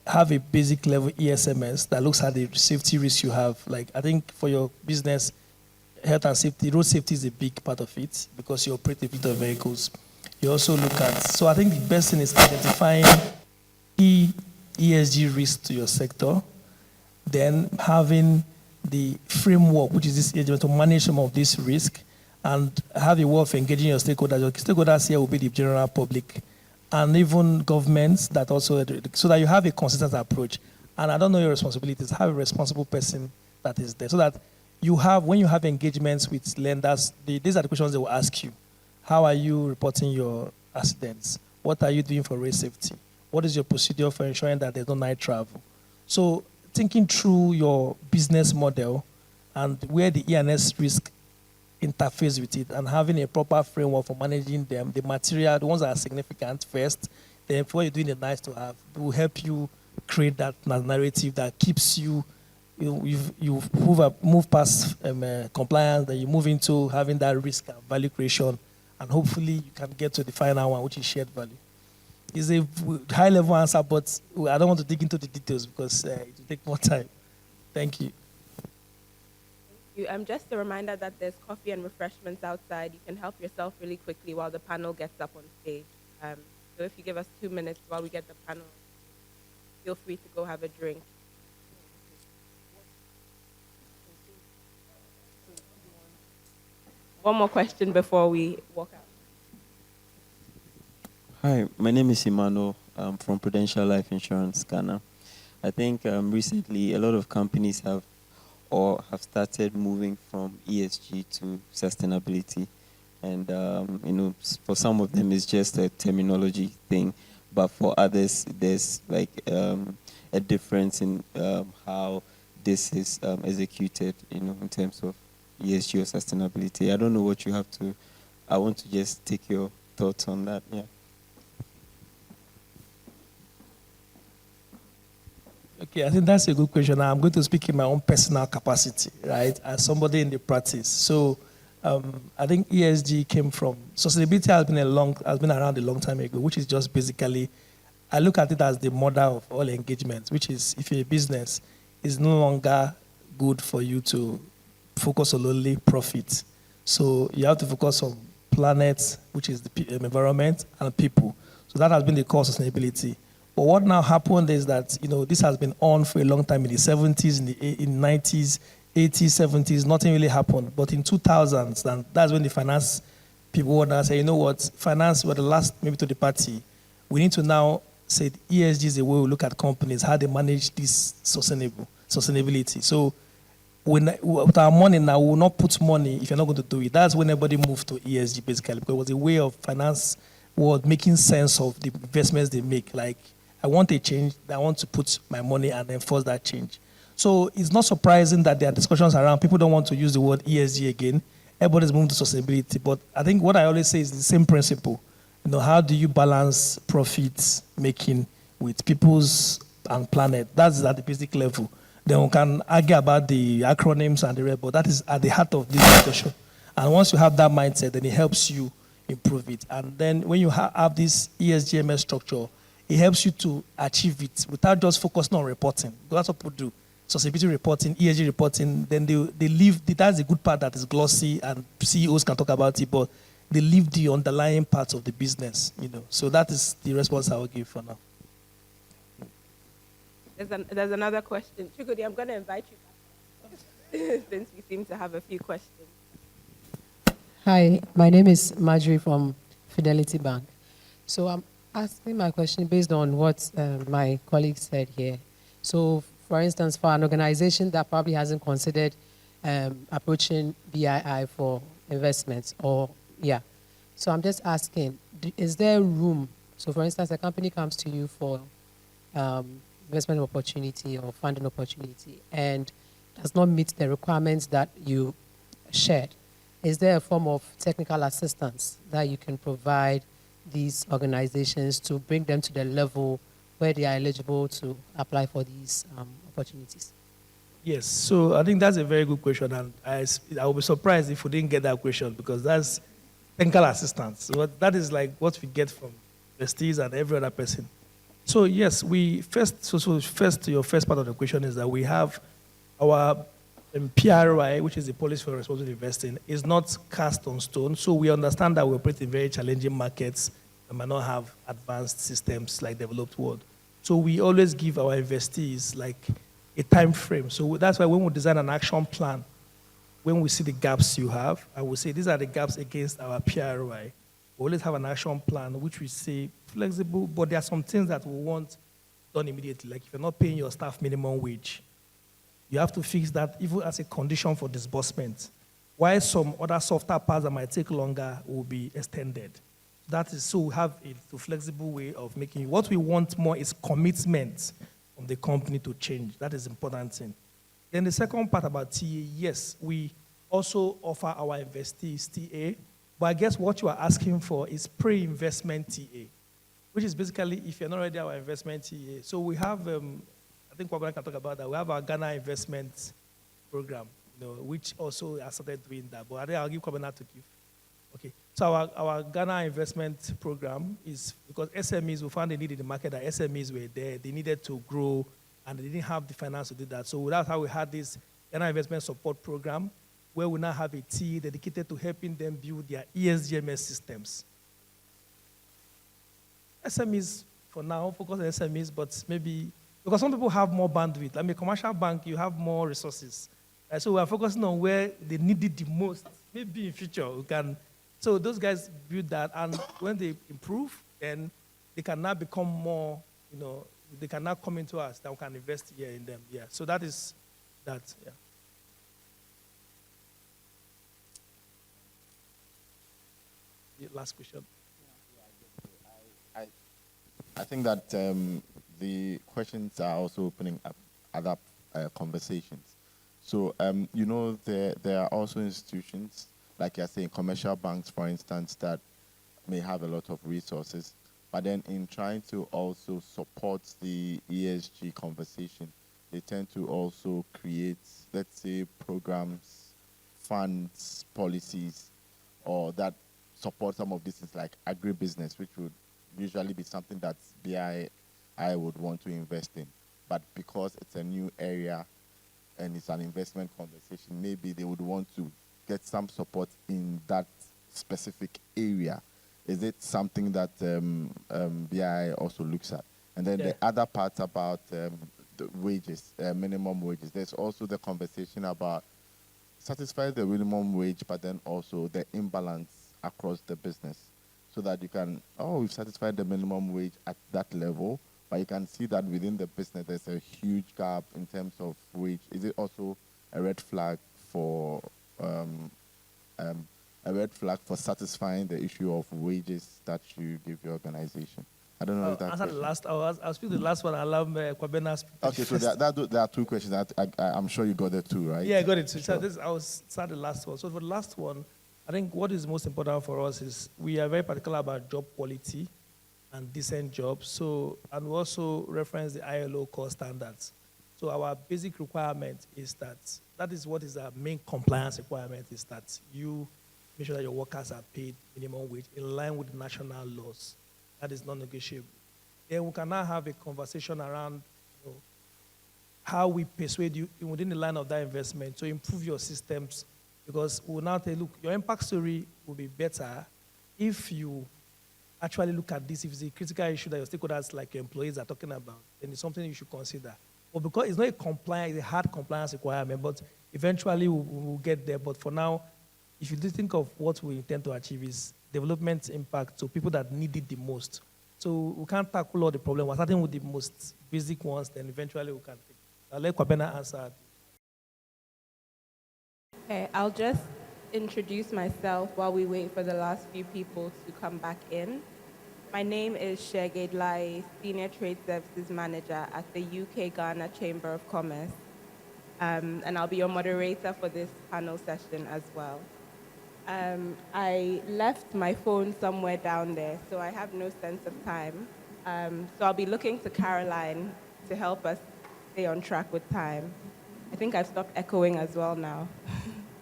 B: have a basic level ESG-MS that looks at the safety risks you have. Like I think for your business, health and safety, road safety is a big part of it because you operate a fleet of vehicles. You also look at, so I think the best thing is identifying key ESG risks to your sector, then having the framework, which is this engagement to manage some of this risk, and have a way of engaging your stakeholders. Your stakeholders here will be the general public and even governments that also, so that you have a consistent approach. And I don't know your responsibilities, have a responsible person that is there so that you have, when you have engagements with lenders, these are the questions they will ask you. How are you reporting your accidents? What are you doing for road safety? What is your procedure for ensuring that there's no night travel? So thinking through your business model and where the ENS risk interface with it and having a proper framework for managing them, the material, the ones that are significant first, then before you're doing the nice to have, will help you create that narrative that keeps you, you move past compliance, then you move into having that risk and value creation, and hopefully you can get to the final one, which is shared value. It's a high-level answer, but I don't want to dig into the details because it will take more time. Thank you.
F: Just a reminder that there's coffee and refreshments outside. You can help yourself really quickly while the panel gets up on stage. So if you give us 2 minutes while we get the panel, feel free to go have a drink. One more question before we walk out.
H: Hi, my name is Emmanuel. I'm from Prudential Life Insurance, Ghana. I think recently a lot of companies have started moving from ESG to sustainability. And, for some of them it's just a terminology thing, but for others there's like a difference in how this is executed, in terms of ESG or sustainability. I don't know what you have to, I want to just take your thoughts on that, yeah.
B: Okay, I think that's a good question. I'm going to speak in my own personal capacity, right, as somebody in the practice. So I think ESG came from, sustainability has been around a long time ago, which is just basically, I look at it as the mother of all engagements, which is if you're a business, it's no longer good for you to focus on only profit. So you have to focus on planet, which is the environment, and people. So that has been the core of sustainability. But what now happened is that, this has been on for a long time in the 70s, in the 90s, 80s, 70s, nothing really happened. But in 2000s, and that's when the finance people would now say, you know what, finance were the last maybe to the party. We need to now say ESG is the way we look at companies, how they manage this sustainability. So with our money now, we will not put money if you're not going to do it. That's when everybody moved to ESG basically, because it was a way of finance world making sense of the investments they make. Like, I want a change, I want to put my money and enforce that change. So it's not surprising that there are discussions around, people don't want to use the word ESG again. Everybody's moving to sustainability. But I think what I always say is the same principle. How do you balance profits making with people's and planet? That's at the basic level. Then we can argue about the acronyms and the rest, but that is at the heart of this discussion. And once you have that mindset, then it helps you improve it. And then when you have this ESG-MS structure, it helps you to achieve it without just focusing on reporting. That's what people do. Sustainability reporting, ESG reporting, then they leave, that's the good part that is glossy and CEOs can talk about it, but they leave the underlying parts of the business, So that is the response I will give for now.
F: There's another question. Chukudi, I'm going to invite you back since we seem to have a few questions.
I: Hi, my name is Marjorie from Fidelity Bank. So I'm asking my question based on what my colleague said here. So, for instance, for an organization that probably hasn't considered approaching BII for investments, So I'm just asking, is there room? So for instance, a company comes to you for investment opportunity or funding opportunity and does not meet the requirements that you shared. Is there a form of technical assistance that you can provide these organizations to bring them to the level where they are eligible to apply for these opportunities?
B: Yes, so I think that's a very good question, and I will be surprised if we didn't get that question because that's technical assistance. So that is like what we get from trustees and every other person. So yes, first, your first part of the question is that we have our PRI, which is the Policy for Responsible Investing, is not cast on stone. So we understand that we operate in very challenging markets and might not have advanced systems like developed world. So we always give our investees like a time frame. So that's why when we design an action plan, when we see the gaps you have, I will say these are the gaps against our PRI. We always have an action plan which we say flexible, but there are some things that we want done immediately. Like if you're not paying your staff minimum wage, you have to fix that even as a condition for disbursement. While some other softer parts that might take longer will be extended. That is so we have a flexible way of making it. What we want more is commitment from the company to change. That is the important thing. Then the second part about TA, yes, we also offer our investees TA, but I guess what you are asking for is pre-investment TA, which is basically if you're not already our investment TA. So we have, I think Kwabena can talk about that. We have our Ghana investment program, which also has started doing that. But I think I'll give Kwabena to give. Okay. So our Ghana investment program is because SMEs, we found a need in the market that SMEs were there. They needed to grow, and they didn't have the finance to do that. So that's how we had this Ghana investment support program, where we now have a team dedicated to helping them build their ESG-MS systems. SMEs, for now, focus on SMEs, but maybe, because some people have more bandwidth. Like a commercial bank, you have more resources. So we are focusing on where they need it the most. Maybe in future, we can. So those guys build that, and when they improve, then they can now become more, they can now come into us, then we can invest here in them. Yeah, so that is that, yeah. The last question.
J: I think that the questions are also opening up other conversations. So, there are also institutions, like you're saying, commercial banks, for instance, that may have a lot of resources, but then in trying to also support the ESG conversation, they tend to also create, let's say, programs, funds, policies, or that support some of these things like agribusiness, which would usually be something that BII would want to invest in. But because it's a new area and it's an investment conversation, maybe they would want to get some support in that specific area. Is it something that BII also looks at? And then the other part about the wages, minimum wages. There's also the conversation about satisfy the minimum wage, but then also the imbalance across the business, so that you can, we've satisfied the minimum wage at that level, but you can see that within the business there's a huge gap in terms of wage. Is it also a red flag for satisfying the issue of wages that you give your organization? I don't know if that's
B: the last. I'll speak the last one. I'll allow Kwabena speak.
J: Okay, so there are two questions. I'm sure you got the two, right?
B: Yeah, I got it. So
J: sure.
B: I will start the last one. So for the last one, I think what is most important for us is we are very particular about job quality and decent jobs. So, and we also reference the ILO core standards. So our basic requirement is that is what is our main compliance requirement, is that you make sure that your workers are paid minimum wage in line with national laws. That is non-negotiable. Then we can now have a conversation around how we persuade you within the line of that investment to improve your systems, because we'll now say, look, your impact story will be better if you actually look at this. If it's a critical issue that your stakeholders, like your employees, are talking about, then it's something you should consider. But because it's not it's a hard compliance requirement, but eventually we'll get there. But for now, if you do think of what we intend to achieve is development impact to people that need it the most. So we can't tackle all the problems. We're starting with the most basic ones, then eventually we can take. I'll let Kwabena answer.
F: Okay, I'll just introduce myself while we wait for the last few people to come back in. My name is Sheged Lai, Senior Trade Services Manager at the UK Ghana Chamber of Commerce. And I'll be your moderator for this panel session as well. I left my phone somewhere down there, so I have no sense of time. So I'll be looking to Caroline to help us stay on track with time. I think I've stopped echoing as well now,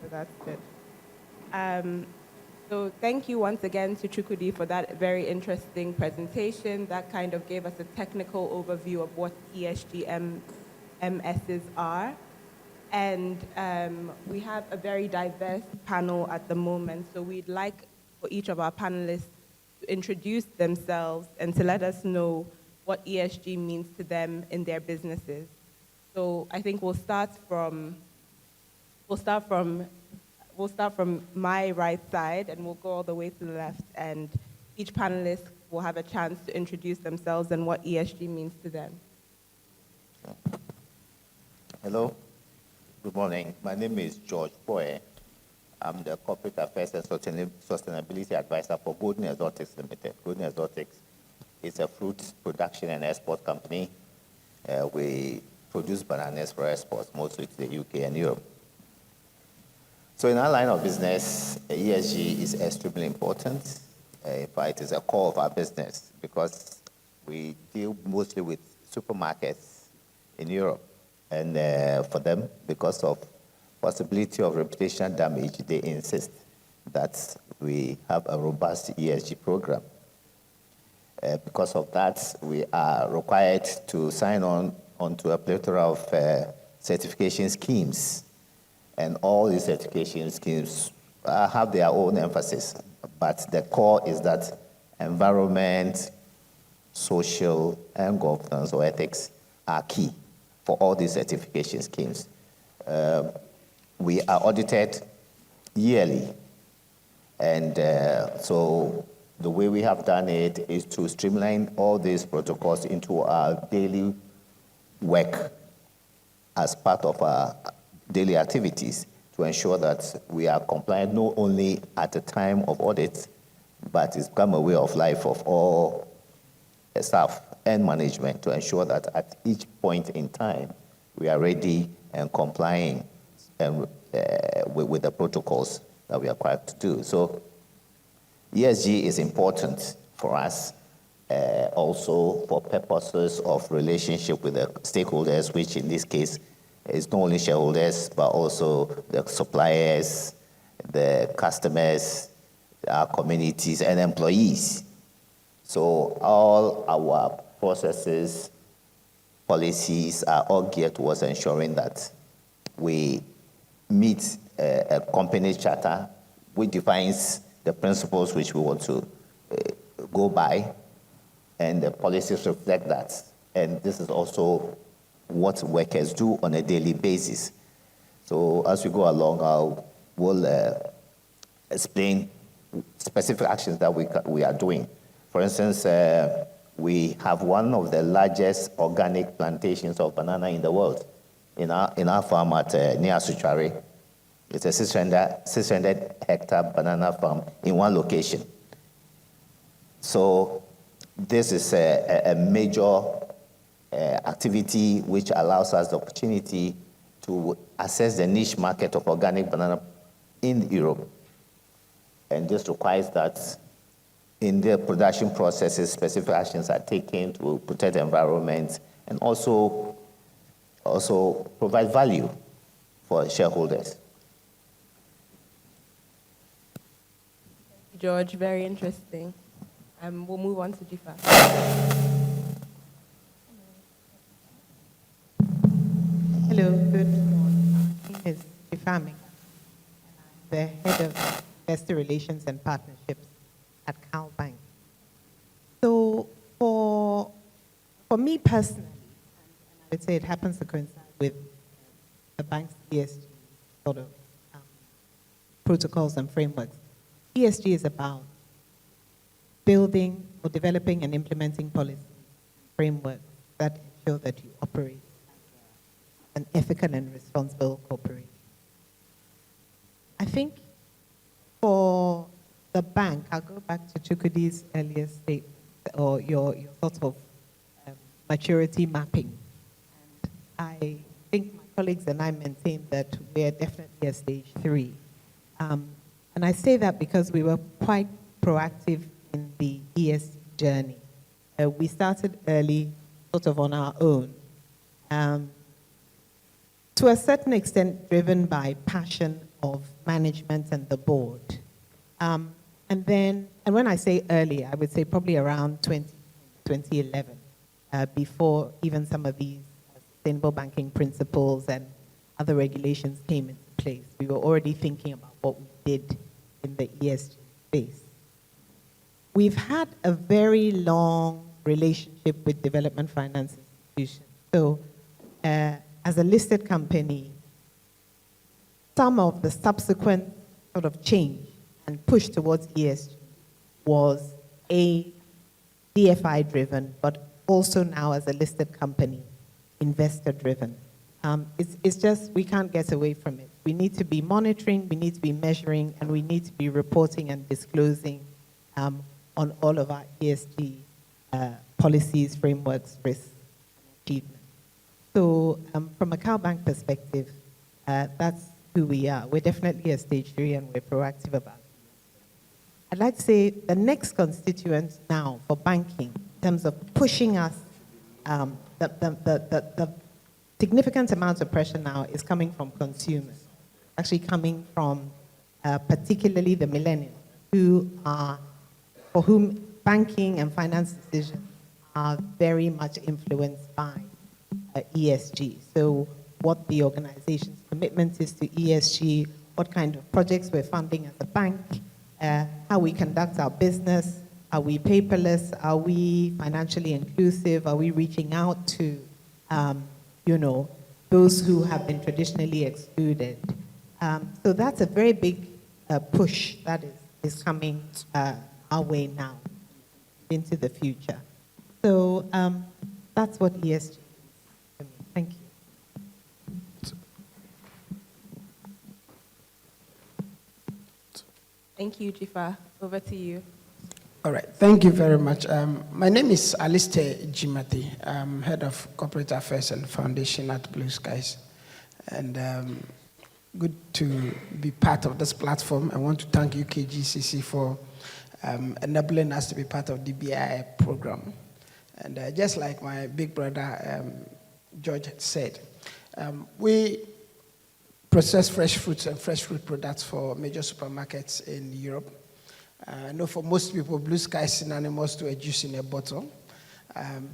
F: so that's good. So thank you once again to Chukudi for that very interesting presentation. That kind of gave us a technical overview of what ESG-MSs are. And we have a very diverse panel at the moment, so we'd like for each of our panelists to introduce themselves and to let us know what ESG means to them in their businesses. So I think we'll start from my right side, and we'll go all the way to the left, and each panelist will have a chance to introduce themselves and what ESG means to them.
K: Hello. Good morning. My name is George Boye. I'm the Corporate Affairs and Sustainability Advisor for Golden Exotics Limited. Golden Exotics is a fruit production and export company. We produce bananas for export, mostly to the UK and Europe. So in our line of business, ESG is extremely important. In fact, it's a core of our business because we deal mostly with supermarkets in Europe. And for them, because of possibility of reputational damage, they insist that we have a robust ESG program. Because of that, we are required to sign on to a plethora of certification schemes. And all these certification schemes have their own emphasis. But the core is that environment, social, and governance or ethics are key for all these certification schemes. We are audited yearly. And so the way we have done it is to streamline all these protocols into our daily work as part of our daily activities to ensure that we are compliant not only at the time of audit, but it's become a way of life of all staff and management to ensure that at each point in time, we are ready and complying and, with the protocols that we are required to do. So ESG is important for us, also for purposes of relationship with the stakeholders, which in this case is not only shareholders, but also the suppliers, the customers, our communities, and employees. So all our processes, policies are all geared towards ensuring that we meet a company charter which defines the principles which we want to go by, and the policies reflect that. And this is also what workers do on a daily basis. So as we go along, we'll explain specific actions that we are doing. For instance, we have one of the largest organic plantations of banana in the world in our farm at near Suchari. It's a 600 hectare banana farm in one location. So this is a major activity which allows us the opportunity to assess the niche market of organic banana in Europe. And this requires that in the production processes, specific actions are taken to protect the environment and also provide value for shareholders.
F: George, very interesting. We'll move on to Jifa.
L: Hello, good morning. My name is Jifa Ming, and I'm the head of investor relations and partnerships at Cal Bank. So for me personally, and I would say it happens to coincide with the bank's ESG sort of protocols and frameworks. ESG is about building or developing and implementing policies and frameworks that ensure that you operate as an ethical and responsible corporation. I think the bank, I'll go back to Chukwudi's earlier statement, or your sort of maturity mapping. And I think my colleagues and I maintain that we're definitely at stage 3. And I say that because we were quite proactive in the ESG journey. We started early, sort of on our own, to a certain extent driven by passion of management and the board. And when I say early, I would say probably around 2011, before even some of these sustainable banking principles and other regulations came into place. We were already thinking about what we did in the ESG space. We've had a very long relationship with development finance institutions. So as a listed company, some of the subsequent sort of change and push towards ESG was DFI driven, but also now as a listed company, investor driven. It's just, we can't get away from it. We need to be monitoring, we need to be measuring, and we need to be reporting and disclosing on all of our ESG policies, frameworks, risks, and achievements. So from a CalBank perspective, that's who we are. We're definitely at stage 3 and we're proactive about it. I'd like to say the next constituent now for banking, in terms of pushing us, the significant amount of pressure now is coming from consumers, actually coming from particularly the millennials, for whom banking and finance decisions are very much influenced by ESG. So what the organization's commitment is to ESG, what kind of projects we're funding as a bank, how we conduct our business, are we paperless, are we financially inclusive, are we reaching out to those who have been traditionally excluded. So that's a very big push that is coming our way now into the future. So that's what ESG is for me. Thank you.
F: Thank you, Jifa. Over to you.
E: All right, thank you very much. My name is Alistair Jimati. I'm Head of Corporate Affairs and Foundation at Blue Skies. And good to be part of this platform. I want to thank UKGCC for enabling us to be part of the BII program. And just like my big brother, George said, we process fresh fruits and fresh fruit products for major supermarkets in Europe. I know for most people, Blue Sky is synonymous to a juice in a bottle.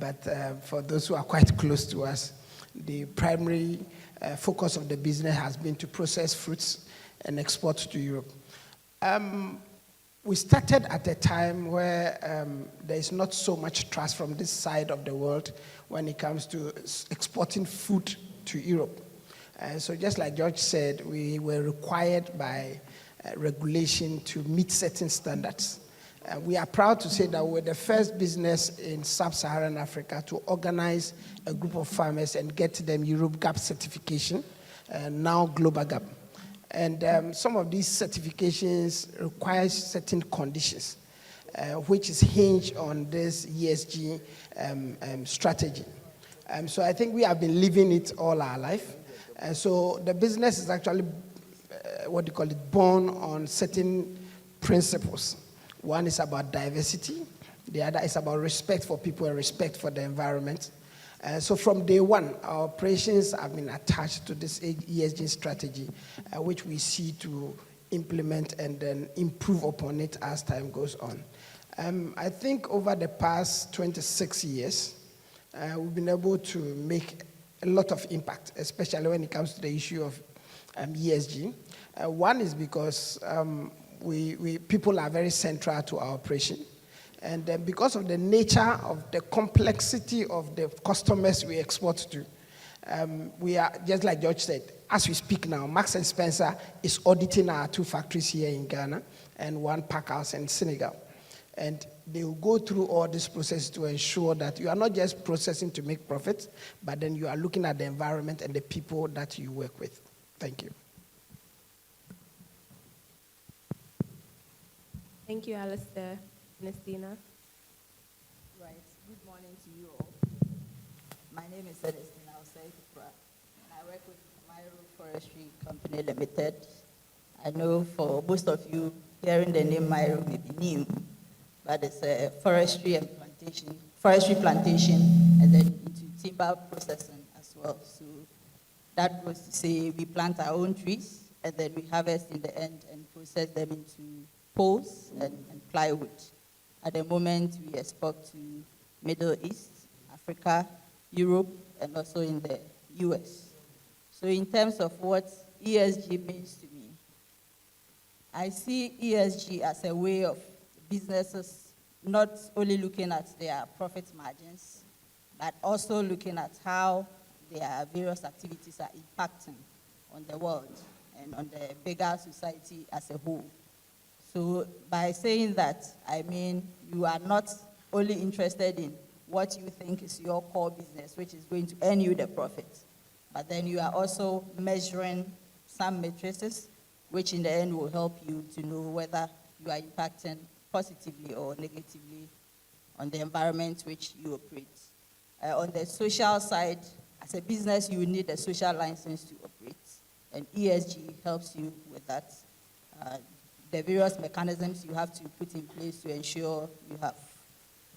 E: But for those who are quite close to us, the primary focus of the business has been to process fruits and export to Europe. We started at a time where there is not so much trust from this side of the world when it comes to exporting food to Europe. So just like George said, we were required by regulation to meet certain standards. We are proud to say that we're the first business in sub-Saharan Africa to organize a group of farmers and get them Europe GAP certification, now Global GAP. And some of these certifications require certain conditions, which is hinged on this ESG strategy. So I think we have been living it all our life. So the business is actually, born on certain principles. One is about diversity. The other is about respect for people and respect for the environment. So from day one, our operations have been attached to this ESG strategy, which we see to implement and then improve upon it as time goes on. I think over the past 26 years, we've been able to make a lot of impact, especially when it comes to the issue of ESG. One is because people are very central to our operation. And then because of the nature of the complexity of the customers we export to, we are, just like George said, as we speak now, Marks & Spencer is auditing our 2 factories here in Ghana and 1 pack house in Senegal. And they will go through all this process to ensure that you are not just processing to make profits, but then you are looking at the environment and the people that you work with. Thank you.
F: Thank you, Alistair. Ernestina.
M: Right. Good morning to you all. My name is Ernestina Osei-Kufra, and I work with Myro Forestry Company Limited. I know for most of you, hearing the name Myro may be new, but it's a forestry plantation, and then into timber processing as well. So that was to say we plant our own trees, and then we harvest in the end and process them into poles and plywood. At the moment, we export to Middle East, Africa, Europe, and also in the US. So in terms of what ESG means to me, I see ESG as a way of businesses not only looking at their profit margins, but also looking at how their various activities are impacting on the world and on the bigger society as a whole. So by saying that, I mean you are not only interested in what you think is your core business, which is going to earn you the profit, but then you are also measuring some matrices, which in the end will help you to know whether you are impacting positively or negatively on the environment which you operate. On the social side, as a business, you need a social license to operate, and ESG helps you with that. The various mechanisms you have to put in place to ensure you have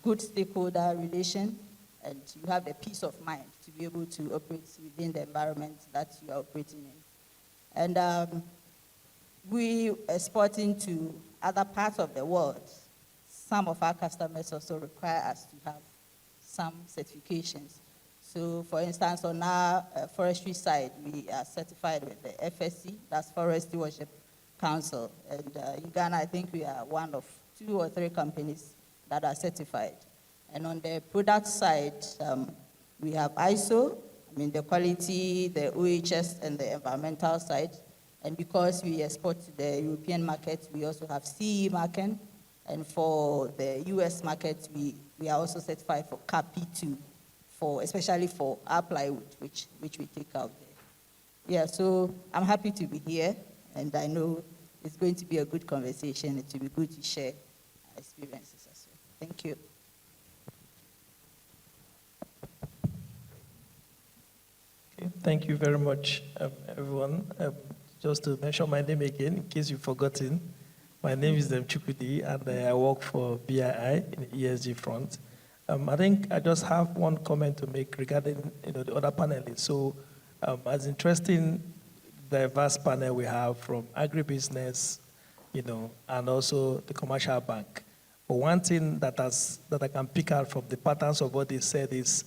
M: good stakeholder relation and you have the peace of mind to be able to operate within the environment that you are operating in. And we exporting to other parts of the world. Some of our customers also require us to have some certifications. So for instance, on our forestry side, we are certified with the FSC, that's Forest Stewardship Council. And in Ghana, I think we are one of 2 or 3 companies that are certified. And on the product side, we have ISO, the quality, the OHS, and the environmental side. And because we export to the European market, we also have CE marking. And for the US market, we are also certified for CAP-P2, especially for our plywood, which we take out there. Yeah, so I'm happy to be here. And I know it's going to be a good conversation. It will be good to share our experiences as well. Thank you.
B: Okay, thank you very much, everyone. Just to mention my name again, in case you've forgotten, my name is Chukudi, and I work for BII in the ESG front. I think I just have one comment to make regarding the other panelists. So, as interesting, diverse panel we have from agribusiness, and also the commercial bank. But one thing that I can pick out from the patterns of what they said is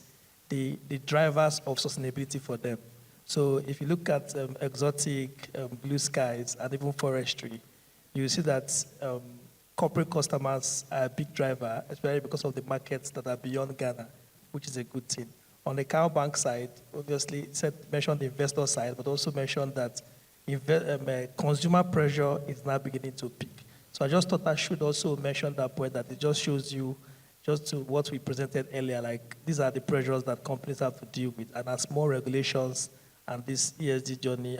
B: the drivers of sustainability for them. So if you look at exotic, blue skies, and even forestry, you see that corporate customers are a big driver, especially because of the markets that are beyond Ghana, which is a good thing. On the cow bank side, obviously, mentioned the investor side, but also mentioned that consumer pressure is now beginning to peak. So I just thought I should also mention that point, that it just shows you, just to what we presented earlier, like these are the pressures that companies have to deal with. And as more regulations and this ESG journey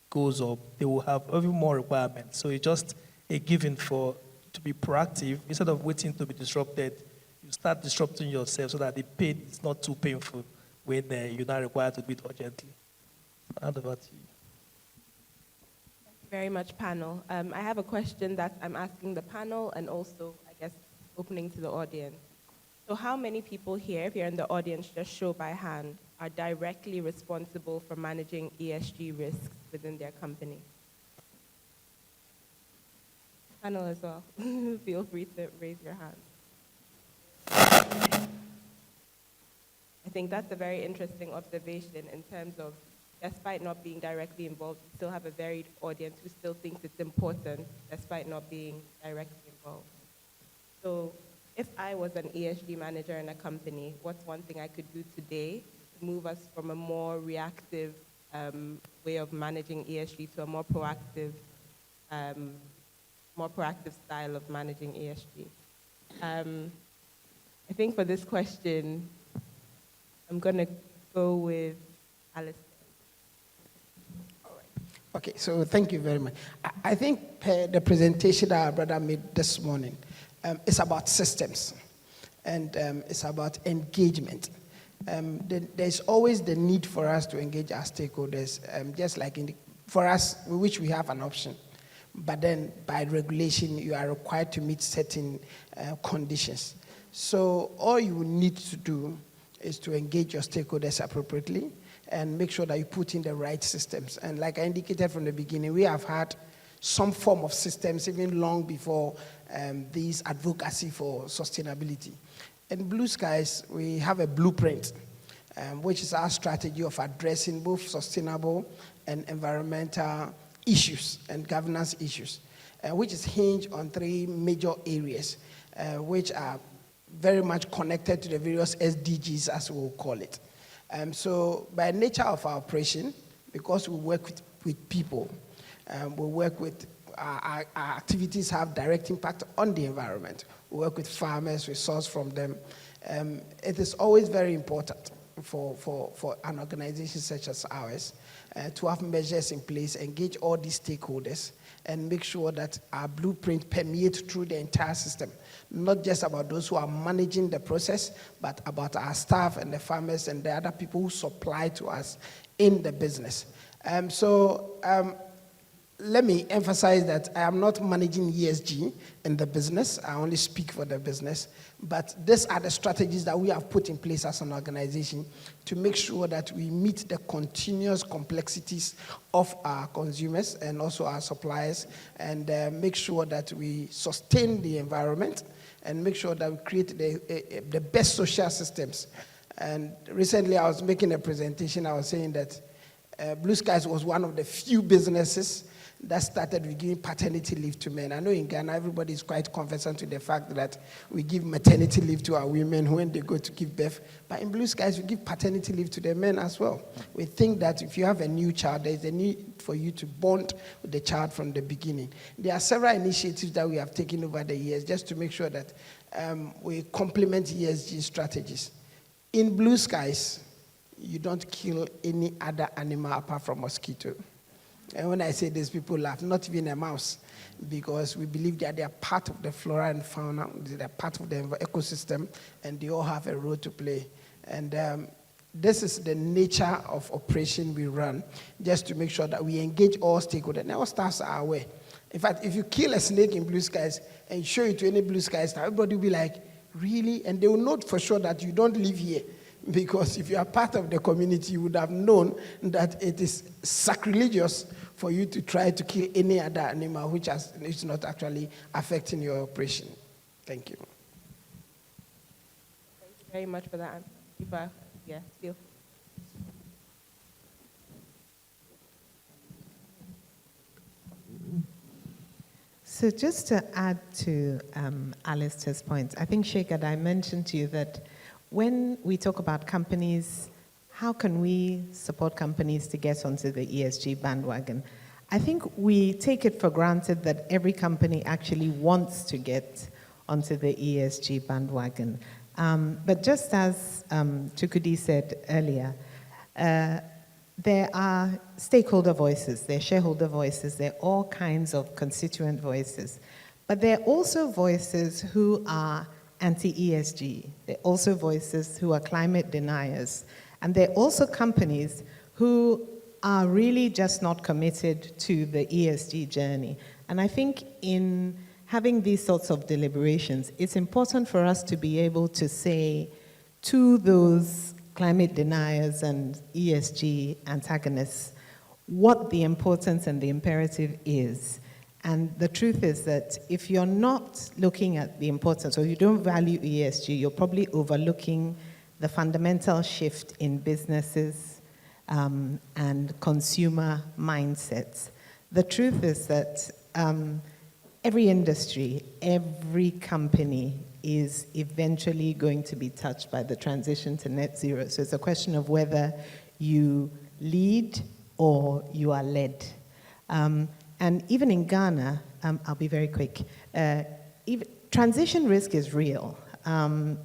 B: goes up, they will have even more requirements. So it's just a given to be proactive instead of waiting to be disrupted. You start disrupting yourself so that the pain is not too painful when you're not required to do it urgently. Hand over to you.
F: Thank you very much, panel. I have a question that I'm asking the panel and also, I guess, opening to the audience. So how many people here, if you're in the audience, just show by hand, are directly responsible for managing ESG risks within their company? Panel as well. Feel free to raise your hand. I think that's a very interesting observation in terms of, despite not being directly involved, we still have a varied audience who still thinks it's important despite not being directly involved. So if I was an ESG manager in a company, what's one thing I could do today to move us from a more reactive way of managing ESG to a more proactive style of managing ESG? I think for this question, I'm going to go with Alice.
E: Okay, so thank you very much. I think the presentation that our brother made this morning is about systems, and it's about engagement. There's always the need for us to engage our stakeholders, just like for us, which we have an option. But then by regulation, you are required to meet certain conditions. So all you need to do is to engage your stakeholders appropriately and make sure that you put in the right systems. And like I indicated from the beginning, we have had some form of systems even long before this advocacy for sustainability. In Blue Skies, we have a blueprint, which is our strategy of addressing both sustainable and environmental issues and governance issues, which is hinged on 3 major areas, which are very much connected to the various SDGs, as we'll call it. So by nature of our operation, because we work with people, we work with, our activities have direct impact on the environment. We work with farmers, we source from them. It is always very important for an organization such as ours to have measures in place, engage all these stakeholders, and make sure that our blueprint permeates through the entire system. Not just about those who are managing the process, but about our staff and the farmers and the other people who supply to us in the business. Let me emphasize that I am not managing ESG in the business. I only speak for the business. But these are the strategies that we have put in place as an organization to make sure that we meet the continuous complexities of our consumers and also our suppliers, and make sure that we sustain the environment and make sure that we create the best social systems. And recently I was making a presentation, I was saying that Blue Skies was one of the few businesses that started with giving paternity leave to men. I know in Ghana, everybody is quite conversant with the fact that we give maternity leave to our women when they go to give birth. But in Blue Skies, we give paternity leave to the men as well. We think that if you have a new child, there's a need for you to bond with the child from the beginning. There are several initiatives that we have taken over the years just to make sure that we complement ESG strategies. In Blue Skies, you don't kill any other animal apart from mosquito. And when I say this, people laugh, not even a mouse, because we believe that they are part of the flora and fauna, they are part of the ecosystem, and they all have a role to play. And this is the nature of operation we run, just to make sure that we engage all stakeholders, and all staffs are aware. In fact, if you kill a snake in Blue Skies and show it to any Blue Skies staff, everybody will be like, really? And they will know for sure that you don't live here. Because if you are part of the community, you would have known that it is sacrilegious for you to try to kill any other animal which is not actually affecting your operation. Thank you.
F: Thank you very much for that answer. Yeah, still.
L: So just to add to Alistair's point, I think, Shekhar, I mentioned to you that when we talk about companies, how can we support companies to get onto the ESG bandwagon? I think we take it for granted that every company actually wants to get onto the ESG bandwagon. But just as Chukudi said earlier, there are stakeholder voices, there are shareholder voices, there are all kinds of constituent voices. But there are also voices who are anti-ESG. There are also voices who are climate deniers. And there are also companies who are really just not committed to the ESG journey. And I think in having these sorts of deliberations, it's important for us to be able to say to those climate deniers and ESG antagonists what the importance and the imperative is. And the truth is that if you're not looking at the importance or you don't value ESG, you're probably overlooking the fundamental shift in businesses and consumer mindsets. The truth is that every industry, every company is eventually going to be touched by the transition to net zero. So it's a question of whether you lead or you are led. And even in Ghana, I'll be very quick, transition risk is real.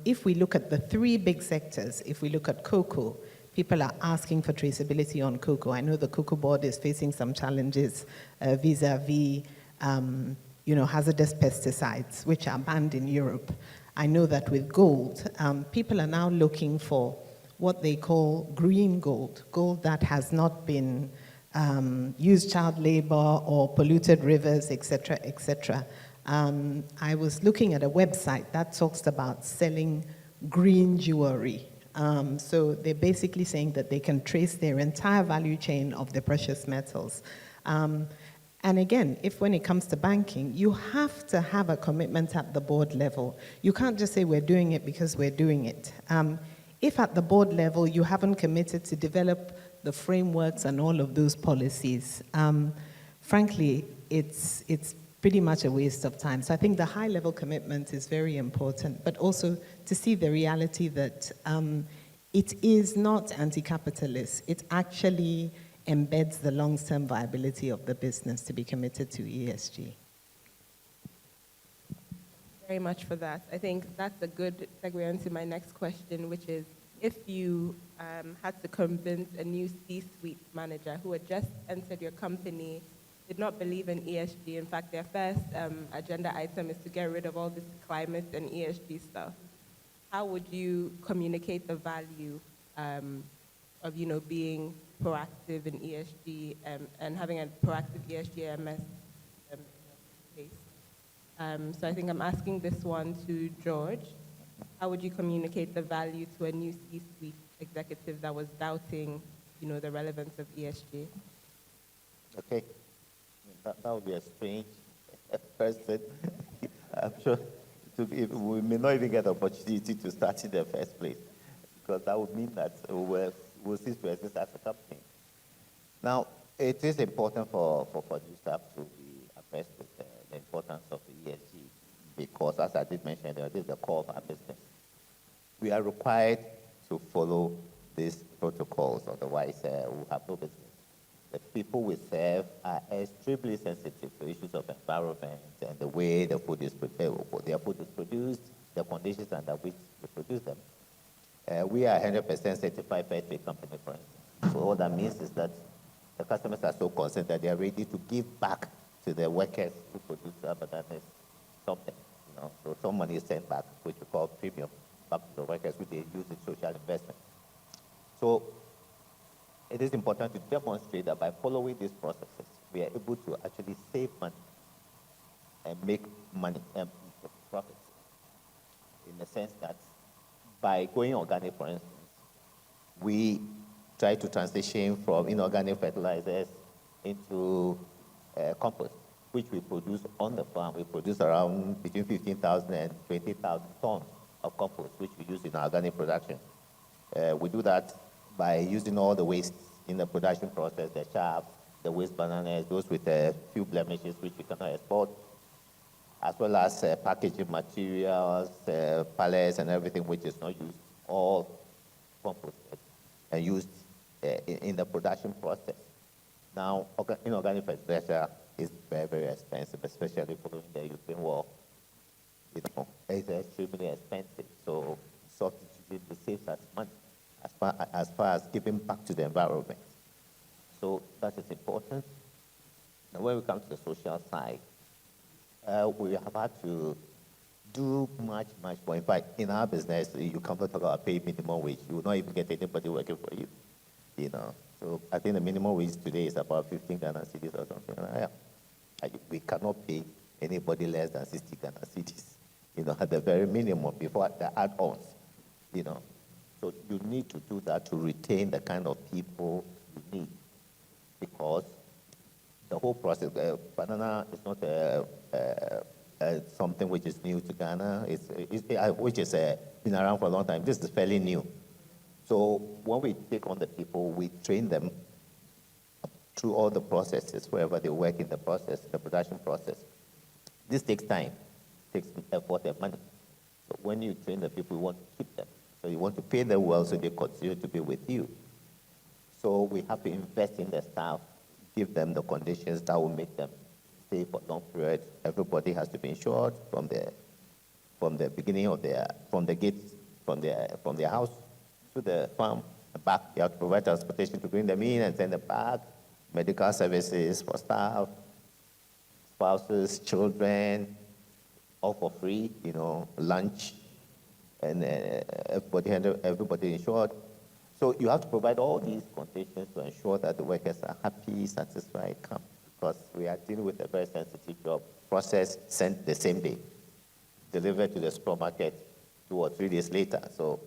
L: If we look at the 3 big sectors, if we look at cocoa, people are asking for traceability on cocoa. I know the cocoa board is facing some challenges vis-a-vis hazardous pesticides, which are banned in Europe. I know that with gold, people are now looking for what they call green gold, gold that has not been used child labor or polluted rivers, etc., etc. I was looking at a website that talks about selling green jewelry. So they're basically saying that they can trace their entire value chain of the precious metals. And again, if when it comes to banking, you have to have a commitment at the board level. You can't just say we're doing it because we're doing it. If at the board level you haven't committed to develop the frameworks and all of those policies, frankly, it's pretty much a waste of time. So I think the high-level commitment is very important, but also to see the reality that it is not anti-capitalist. It actually embeds the long-term viability of the business to be committed to ESG.
F: Very much for that. I think that's a good segue into my next question, which is if you had to convince a new C-suite manager who had just entered your company, did not believe in ESG, in fact, their first agenda item is to get rid of all this climate and ESG stuff, how would you communicate the value of being proactive in ESG and having a proactive ESG-MS case? So I think I'm asking this one to George. How would you communicate the value to a new C-suite executive that was doubting, the relevance of ESG?
K: Okay, that would be a strange person. I'm sure we may not even get the opportunity to start in the first place, because that would mean that we'll cease to exist as a company. Now, it is important for new staff to be abreast with the importance of the ESG, because, as I did mention, this is the core of our business. We are required to follow these protocols, otherwise we'll have no business. The people we serve are extremely sensitive to issues of environment and the way the food is their food is produced, the conditions under which we produce them. We are 100% certified fair trade company, for instance. So what that means is that the customers are so concerned that they are ready to give back to the workers who produce bananas something. So some money is sent back, which we call premium, back to the workers, which they use in social investment. So it is important to demonstrate that by following these processes, we are able to actually save money and make money and profits. In the sense that by going organic, for instance, we try to transition from inorganic fertilizers into compost, which we produce on the farm. We produce around between 15,000 and 20,000 tons of compost, which we use in our organic production. We do that by using all the waste in the production process, the chaff, the waste bananas, those with a few blemishes which we cannot export, as well as packaging materials, pallets and everything which is not used, all composted and used in the production process. Now, inorganic fertilizer is very, very expensive, especially following the Ukraine war. It's extremely expensive, so substituting it saves us money as far as giving back to the environment. So that is important. Now, when we come to the social side, we have had to do much, much more. In fact, in our business, you can't talk about pay minimum wage. You will not even get anybody working for you. So I think the minimum wage today is about 15 Ghana cedis or something. We cannot pay anybody less than 60 Ghana cedis, at the very minimum before the add-ons, So you need to do that to retain the kind of people you need, because the whole process, banana is not something which is new to Ghana, which has been around for a long time. This is fairly new. So when we take on the people, we train them through all the processes, wherever they work in the process, the production process. This takes time, takes effort and money. So when you train the people, you want to keep them. So you want to pay them well so they continue to be with you. So we have to invest in the staff, give them the conditions that will make them stay for long periods. Everybody has to be insured from the beginning of from the gates, from their house to the farm, back. You have to provide transportation to bring them in and send them back, medical services for staff, spouses, children, all for free, lunch, and everybody insured. So you have to provide all these conditions to ensure that the workers are happy, satisfied, calm, because we are dealing with a very sensitive job. Process sent the same day, delivered to the supermarket 2 or 3 days later. So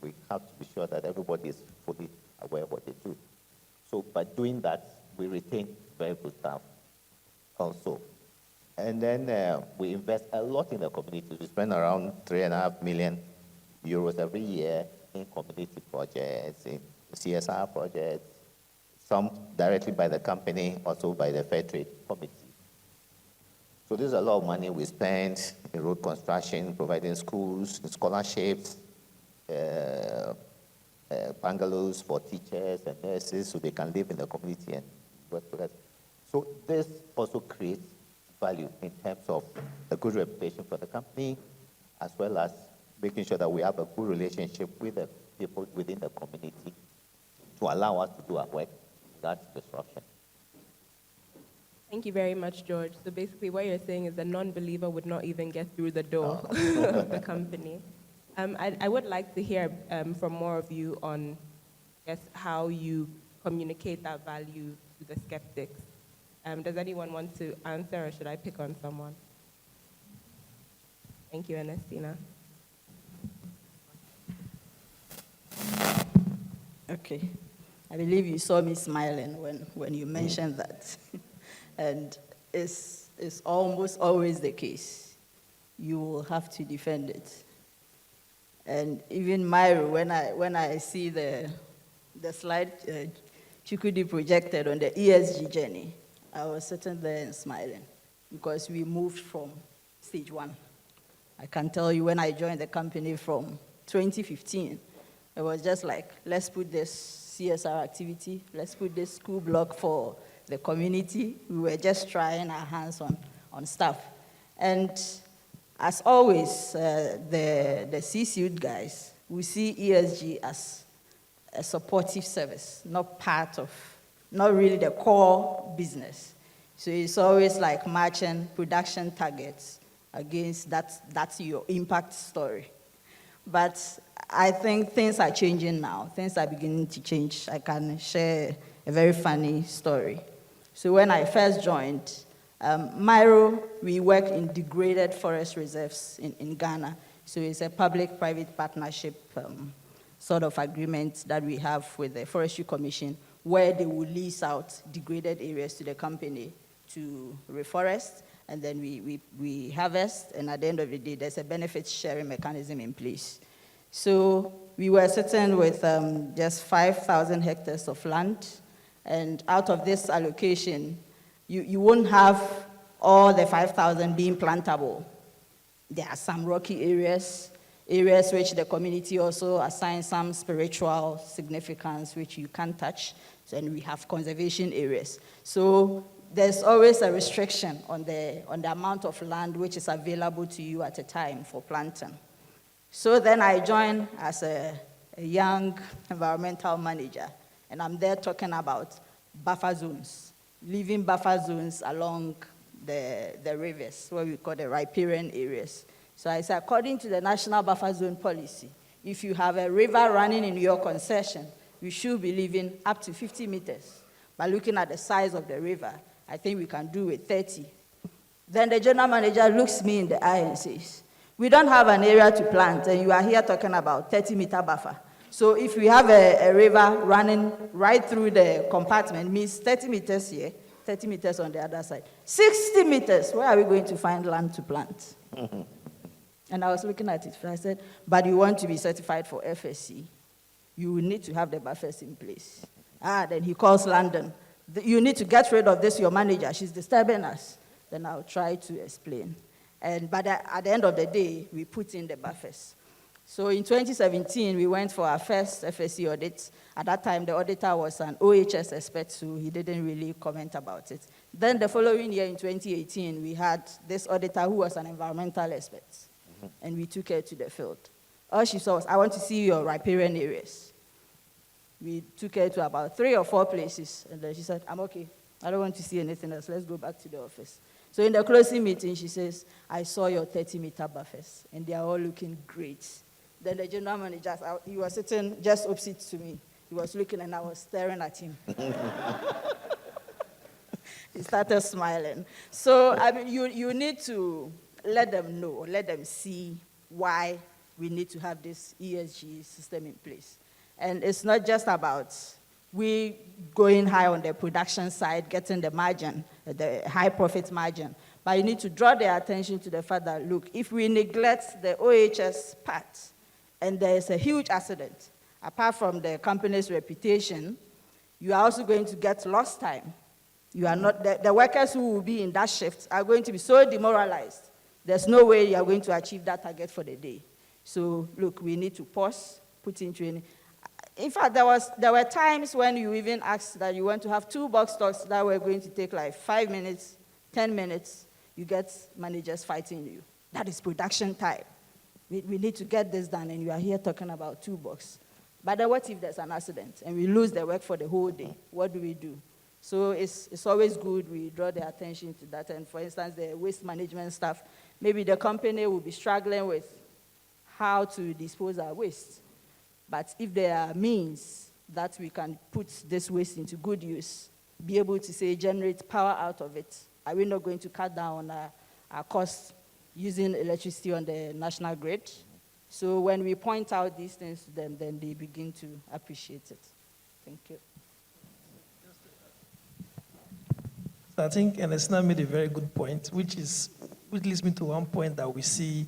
K: we have to be sure that everybody is fully aware of what they do. So by doing that, we retain very good staff also. And then we invest a lot in the community. We spend around 3.5 million euros every year in community projects, in CSR projects, some directly by the company, also by the Fair Trade Committee. So there's a lot of money we spend in road construction, providing schools, scholarships, bungalows for teachers and nurses so they can live in the community and work with us. So this also creates value in terms of a good reputation for the company, as well as making sure that we have a good relationship with the people within the community to allow us to do our work without disruption.
F: Thank you very much, George. So basically what you're saying is a non-believer would not even get through the door of the company. I would like to hear from more of you on, I guess, how you communicate that value to the skeptics. Does anyone want to answer, or should I pick on someone? Thank you, Ernestina.
M: Okay. I believe you saw me smiling when you mentioned that. And it's almost always the case. You will have to defend it. And even Myro, when I see the slide Chukudi projected on the ESG journey, I was sitting there and smiling because we moved from stage 1. I can tell you when I joined the company from 2015, it was just like, let's put this CSR activity, let's put this school block for the community. We were just trying our hands on stuff. And as always, the C-suite guys, we see ESG as a supportive service, not really the core business. So it's always like matching production targets against that's your impact story. But I think things are changing now. Things are beginning to change. I can share a very funny story. So when I first joined, Myro, we work in degraded forest reserves in Ghana. So it's a public-private partnership sort of agreement that we have with the Forestry Commission, where they will lease out degraded areas to the company to reforest, and then we harvest, and at the end of the day, there's a benefit sharing mechanism in place. So we were sitting with just 5,000 hectares of land, and out of this allocation, you won't have all the 5,000 being plantable. There are some rocky areas which the community also assigns some spiritual significance which you can't touch, and we have conservation areas. So there's always a restriction on the amount of land which is available to you at a time for planting. So then I joined as a young environmental manager, and I'm there talking about buffer zones, leaving buffer zones along the rivers, what we call the riparian areas. So I said, according to the National Buffer Zone Policy, if you have a river running in your concession, you should be leaving up to 50 meters. By looking at the size of the river, I think we can do with 30. Then the general manager looks me in the eye and says, we don't have an area to plant, and you are here talking about 30-meter buffer. So if we have a river running right through the compartment, means 30 meters here, 30 meters on the other side. 60 meters, where are we going to find land to plant? And I was looking at it, and I said, but you want to be certified for FSC, you will need to have the buffers in place. Then he calls London. You need to get rid of this, your manager, she's disturbing us. Then I'll try to explain. But at the end of the day, we put in the buffers. So in 2017, we went for our first FSC audit. At that time, the auditor was an OHS expert, so he didn't really comment about it. Then the following year, in 2018, we had this auditor who was an environmental expert, and we took her to the field. All she saw was, I want to see your riparian areas. We took her to about 3 or 4 places, and then she said, I'm okay. I don't want to see anything else. Let's go back to the office. So in the closing meeting, she says, I saw your 30-meter buffers, and they are all looking great. Then the general manager, he was sitting just opposite to me. He was looking, and I was staring at him. He started smiling. So, I mean, you need to let them know, or let them see why we need to have this ESG system in place. And it's not just about we going high on the production side, getting the margin, the high profit margin, but you need to draw their attention to the fact that, look, if we neglect the OHS part, and there is a huge accident, apart from the company's reputation, you are also going to get lost time. You are not, the workers who will be in that shift are going to be so demoralized. There's no way you are going to achieve that target for the day. So, look, we need to pause, put in training. In fact, there were times when you even asked that you want to have 2 box stocks that were going to take like 5 minutes, 10 minutes. You get managers fighting you. That is production time. We need to get this done, and you are here talking about 2 box. But then what if there's an accident and we lose the work for the whole day? What do we do? So it's always good we draw their attention to that. And for instance, the waste management staff, maybe the company will be struggling with how to dispose our waste. But if there are means that we can put this waste into good use, be able to say generate power out of it, are we not going to cut down on our costs using electricity on the national grid? So when we point out these things to them, then they begin to appreciate it. Thank you.
B: I think Ernestina made a very good point, which leads me to one point that we see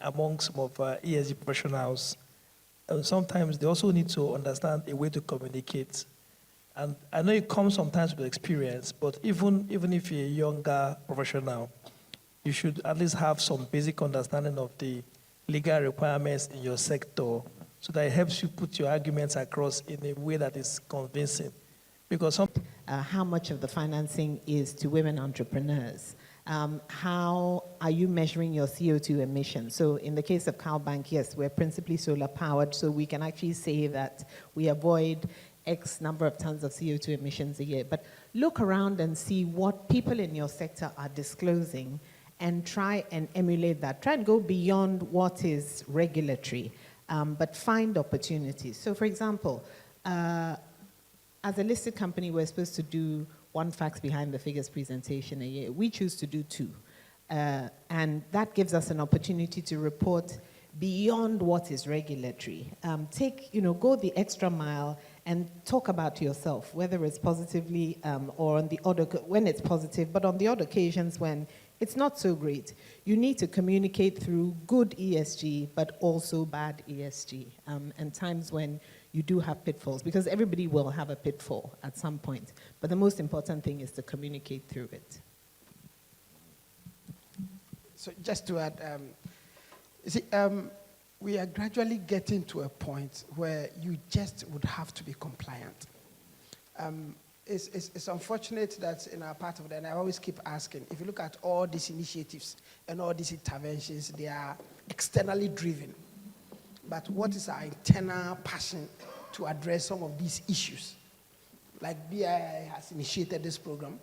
B: among some of our ESG professionals. And sometimes they also need to understand a way to communicate. And I know it comes sometimes with experience, but even if you're a younger professional, you should at least have some basic understanding of the legal requirements in your sector so that it helps you put your arguments across in a way that is convincing. Because
L: how much of the financing is to women entrepreneurs? How are you measuring your CO2 emissions? So in the case of CalBank, yes, we're principally solar powered, so we can actually say that we avoid X number of tons of CO2 emissions a year. But look around and see what people in your sector are disclosing and try and emulate that. Try and go beyond what is regulatory, but find opportunities. So for example, as a listed company, we're supposed to do 1 facts behind the figures presentation a year. We choose to do 2. And that gives us an opportunity to report beyond what is regulatory. Go the extra mile and talk about yourself, whether it's positively or on the other, when it's positive, but on the other occasions when it's not so great. You need to communicate through good ESG, but also bad ESG, and times when you do have pitfalls, because everybody will have a pitfall at some point. But the most important thing is to communicate through it.
E: So just to add, we are gradually getting to a point where you just would have to be compliant. It's unfortunate that in our part of it, and I always keep asking, if you look at all these initiatives and all these interventions, they are externally driven. But what is our internal passion to address some of these issues? Like BII has initiated this program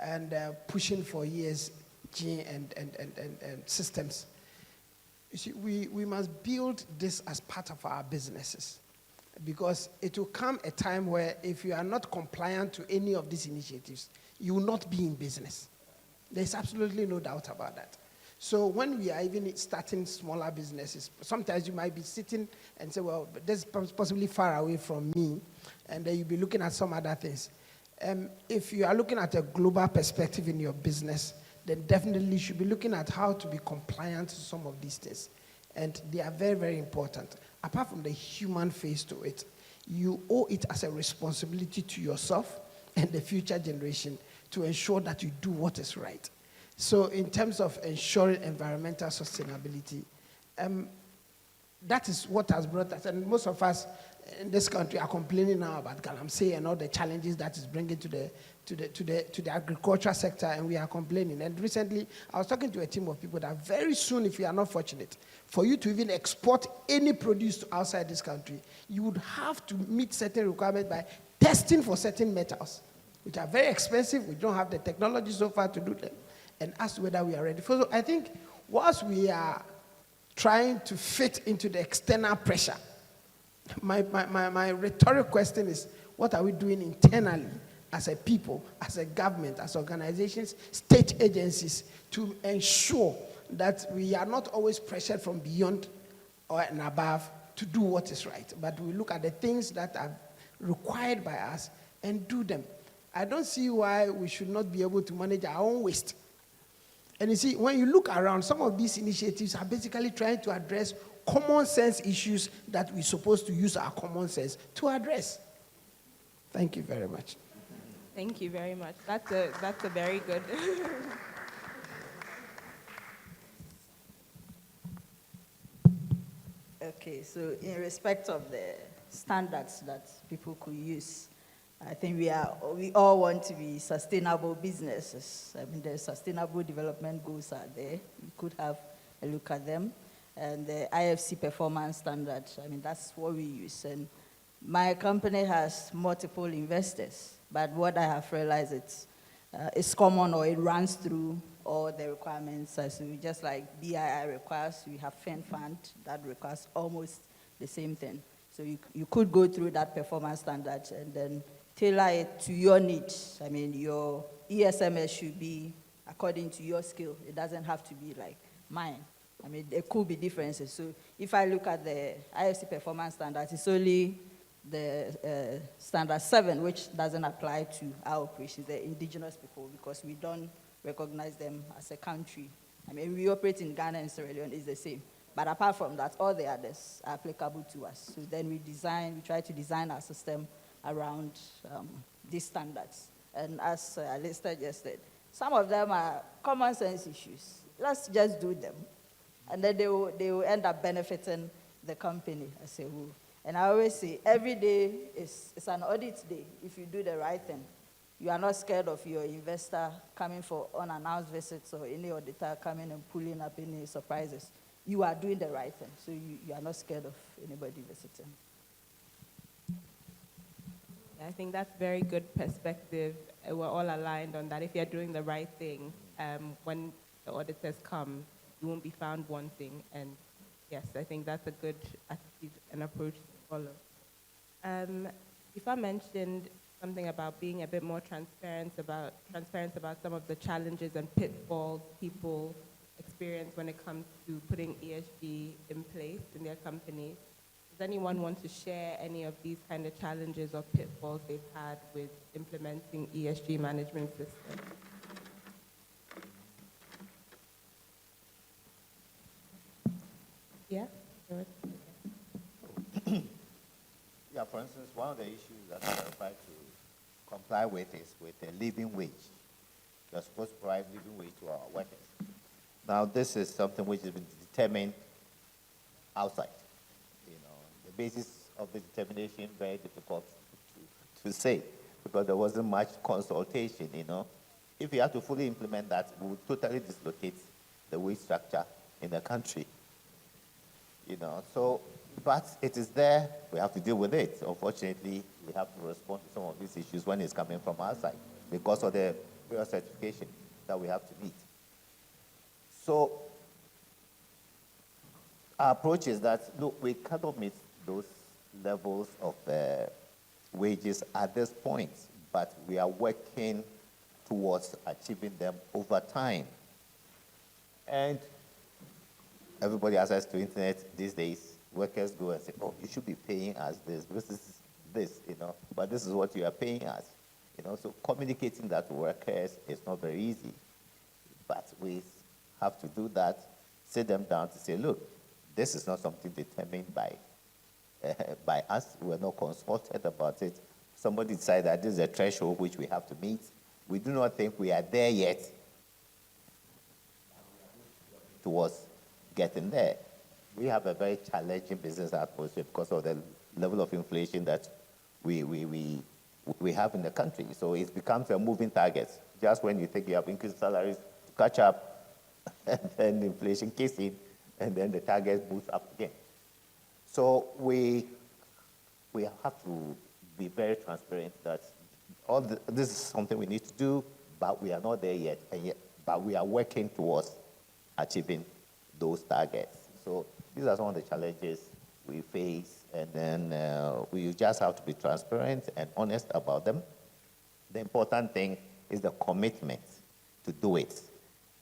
E: and pushing for ESG and systems. You see, we must build this as part of our businesses, because it will come a time where if you are not compliant to any of these initiatives, you will not be in business. There's absolutely no doubt about that. So when we are even starting smaller businesses, sometimes you might be sitting and say, well, this is possibly far away from me, and then you'll be looking at some other things. If you are looking at a global perspective in your business, then definitely you should be looking at how to be compliant to some of these things. And they are very, very important. Apart from the human face to it, you owe it as a responsibility to yourself and the future generation to ensure that you do what is right. So in terms of ensuring environmental sustainability, that is what has brought us. And most of us in this country are complaining now about Galamsey and all the challenges that is bringing to the to the agricultural sector, and we are complaining. And recently, I was talking to a team of people that very soon, if you are not fortunate, for you to even export any produce to outside this country, you would have to meet certain requirements by testing for certain metals, which are very expensive. We don't have the technology so far to do them, and ask whether we are ready. So I think whilst we are trying to fit into the external pressure, my rhetorical question is, what are we doing internally as a people, as a government, as organizations, state agencies, to ensure that we are not always pressured from beyond or and above to do what is right, but we look at the things that are required by us and do them. I don't see why we should not be able to manage our own waste. And you see, when you look around, some of these initiatives are basically trying to address common sense issues that we're supposed to use our common sense to address. Thank you very much.
F: Thank you very much. That's a very good.
M: Okay, so in respect of the standards that people could use, I think we all want to be sustainable businesses. I mean, the sustainable development goals are there. You could have a look at them. And the IFC performance standards, I mean, that's what we use. And my company has multiple investors, but what I have realized it's common, or it runs through all the requirements. As we, just like BII requires, we have fund that requires almost the same thing. So you could go through that performance standard and then tailor it to your needs. I mean, your ESG-MS should be according to your skill. It doesn't have to be like mine. I mean, there could be differences. So if I look at the IFC performance standards, it's only the standard 7, which doesn't apply to our operations, the indigenous people, because we don't recognize them as a country. I mean, we operate in Ghana and Sierra Leone, it's the same. But apart from that, all the others are applicable to us. So then we try to design our system around these standards. And as Alistair just said, some of them are common sense issues. Let's just do them. And then they will end up benefiting the company as a whole. And I always say, every day is an audit day if you do the right thing. You are not scared of your investor coming for unannounced visits or any auditor coming and pulling up any surprises. You are doing the right thing, so you are not scared of anybody visiting.
F: I think that's very good perspective. We're all aligned on that. If you're doing the right thing, when the auditors come, you won't be found wanting. And yes, I think that's a good attitude and approach to follow. Ifa mentioned something about being a bit more transparent about some of the challenges and pitfalls people experience when it comes to putting ESG in place in their companies. Does anyone want to share any of these kind of challenges or pitfalls they've had with implementing ESG management systems? Yeah?
K: Yeah, for instance, one of the issues that we are required to comply with is with the living wage. You're supposed to provide living wage to our workers. Now, this is something which has been determined outside. You know, the basis of the determination, very difficult to say, because there wasn't much consultation, you know. If we have to fully implement that, we would totally dislocate the wage structure in the country. You know, so, but it is there, we have to deal with it. Unfortunately, we have to respond to some of these issues when it's coming from our side, because of the various certification that we have to meet. So, our approach is that, look, we cannot meet those levels of wages at this point, but we are working towards achieving them over time. And everybody has access to internet these days. Workers go and say, oh, you should be paying us this. This is this, you know, but this is what you are paying us. You know, so communicating that to workers is not very easy. But we have to do that, sit them down to say, look, this is not something determined by us. We're not consulted about it. Somebody decided that this is a threshold which we have to meet. We do not think we are there yet towards getting there. We have a very challenging business atmosphere because of the level of inflation that we we have in the country. So it becomes a moving target. Just when you think you have increased salaries to catch up, and then inflation kicks in, and then the target boosts up again. So we have to be very transparent that this is something we need to do, but we are not there yet, but we are working towards achieving those targets. So these are some of the challenges we face, and then we just have to be transparent and honest about them. The important thing is the commitment to do it.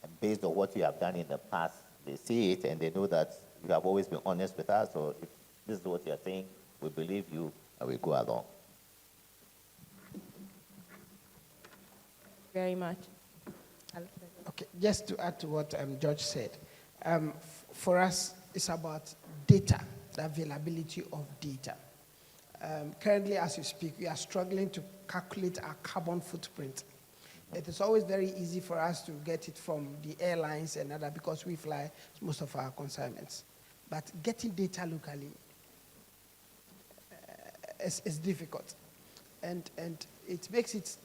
K: And based on what you have done in the past, they see it and they know that you have always been honest with us. So if this is what you are saying, we believe you and we go along.
F: Very much.
E: Okay, just to add to what George said, for us, it's about data, the availability of data. Currently, as you speak, we are struggling to calculate our carbon footprint. It is always very easy for us to get it from the airlines and other because we fly most of our consignments. But getting data locally is difficult. And it makes it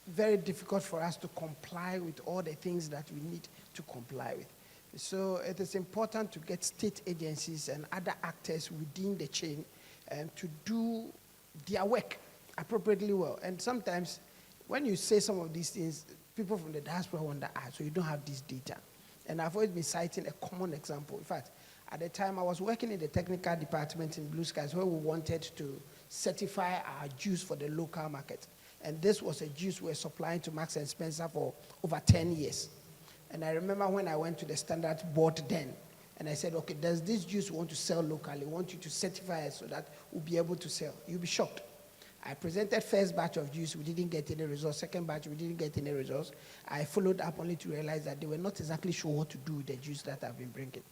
E: very difficult for us to comply with all the things that we need to comply with. So it is important to get state agencies and other actors within the chain to do their work appropriately well. And sometimes when you say some of these things, people from the diaspora wonder, so you don't have this data. And I've always been citing a common example. In fact, at the time I was working in the technical department in Blue Skies where we wanted to certify our juice for the local market. And this was a juice we were supplying to Marks and Spencer for over 10 years. And I remember when I went to the standard board then, and I said, okay, there's this juice we want to sell locally. We want you to certify it so that we'll be able to sell. You'll be shocked. I presented first batch of juice, we didn't get any results. Second batch, we didn't get any results. I followed up only to realize that they were not exactly sure what to do with the juice that I've been bringing.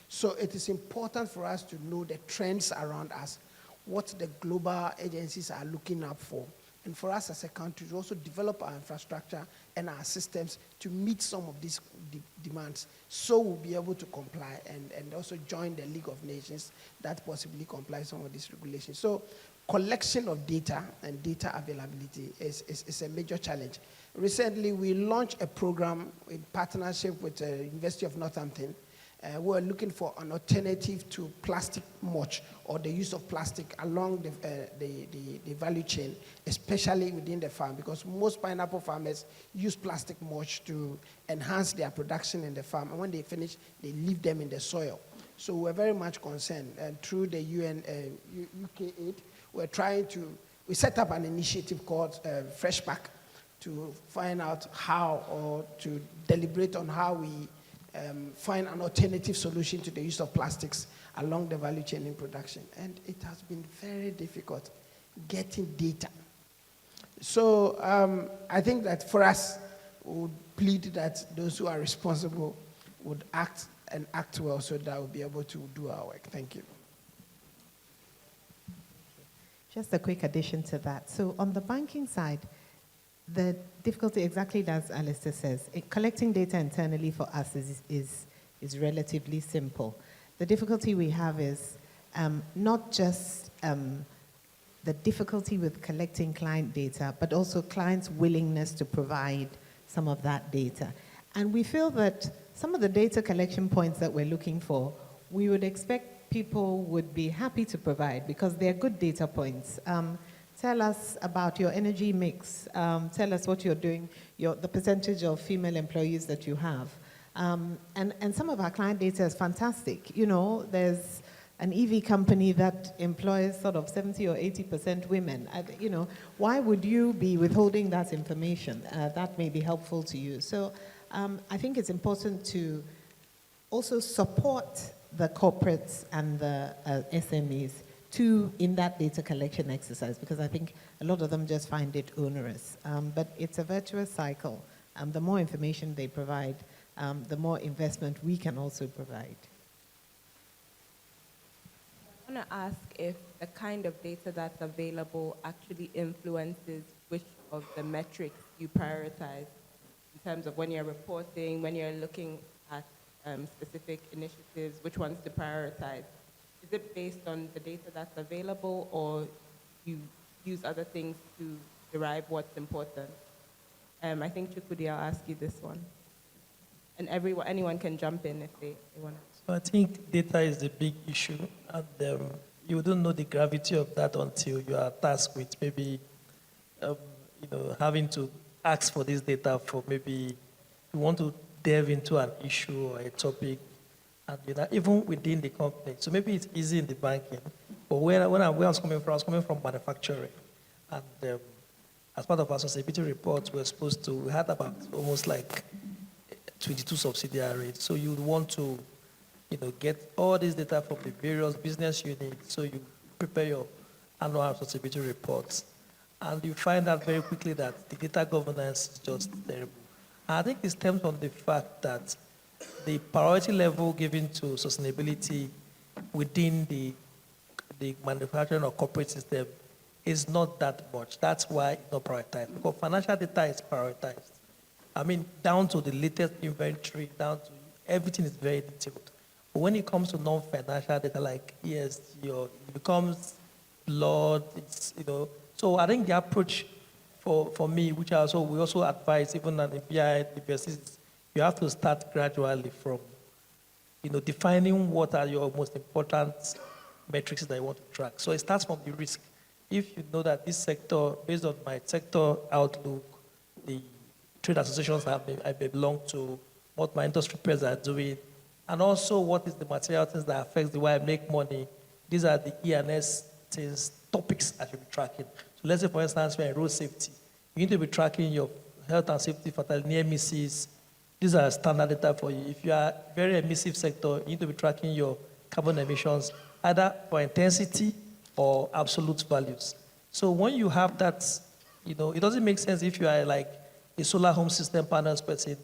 E: So it is important for us to know the trends around us, what the global agencies are looking up for, and for us as a country to also develop our infrastructure and our systems to meet some of these demands so we'll be able to comply and also join the League of Nations that possibly comply some of these regulations. So collection of data and data availability is a major challenge. Recently, we launched a program in partnership with the University of Northampton. We're looking for an alternative to plastic mulch or the use of plastic along the value chain, especially within the farm, because most pineapple farmers use plastic mulch to enhance their production in the farm, and when they finish, they leave them in the soil. So we're very much concerned, and through the UK aid, we set up an initiative called Fresh Pack to find out how, or to deliberate on how we find an alternative solution to the use of plastics along the value chain in production. And it has been very difficult getting data. So I think that for us, we would plead that those who are responsible would act and act well so that we'll be able to do our work. Thank you.
L: Just a quick addition to that. So on the banking side, the difficulty, exactly as Alistair says, collecting data internally for us is relatively simple. The difficulty we have is not just the difficulty with collecting client data, but also clients' willingness to provide some of that data. And we feel that some of the data collection points that we're looking for, we would expect people would be happy to provide because they're good data points. Tell us about your energy mix. Tell us what you're doing, the percentage of female employees that you have. And some of our client data is fantastic. You know, there's an EV company that employs sort of 70 or 80% women. You know, why would you be withholding that information? That may be helpful to you. So I think it's important to also support the corporates and the SMEs in that data collection exercise, because I think a lot of them just find it onerous. But it's a virtuous cycle. The more information they provide, the more investment we can also provide.
F: I want to ask if the kind of data that's available actually influences which of the metrics you prioritize in terms of when you're reporting, when you're looking at specific initiatives, which ones to prioritize. Is it based on the data that's available, or you use other things to derive what's important. I think Chukudi, I'll ask you this one. And anyone can jump in if they want to.
B: So I think data is the big issue, and you don't know the gravity of that until you are tasked with maybe, having to ask for this data for maybe you want to delve into an issue or a topic, and even within the company. So maybe it's easy in the banking, but where I was coming from manufacturing, and as part of our sustainability report, we had about almost like 22 subsidiaries. So you would want to, get all this data from the various business units. So you prepare your annual sustainability reports, and you find out very quickly that the data governance is just terrible. And I think it stems from the fact that the priority level given to sustainability within the manufacturing or corporate system is not that much. That's why it's not prioritized. Because financial data is prioritized. I mean, down to the latest inventory, down to everything is very detailed. But when it comes to non-financial data like ESG, it becomes blood, So I think the approach for me, which we also advise, even at the BII universities, you have to start gradually from, defining what are your most important metrics that you want to track. So it starts from the risk. If you know that this sector, based on my sector outlook, the trade associations I belong to, what my industry peers are doing, and also what is the material things that affects the way I make money, these are the E&S things, topics I should be tracking. So let's say, for instance, you're in road safety. You need to be tracking your health and safety, fatality, near misses. These are standard data for you. If you are a very emissive sector, you need to be tracking your carbon emissions, either for intensity or absolute values. So when you have that, it doesn't make sense if you are like a solar home system panels person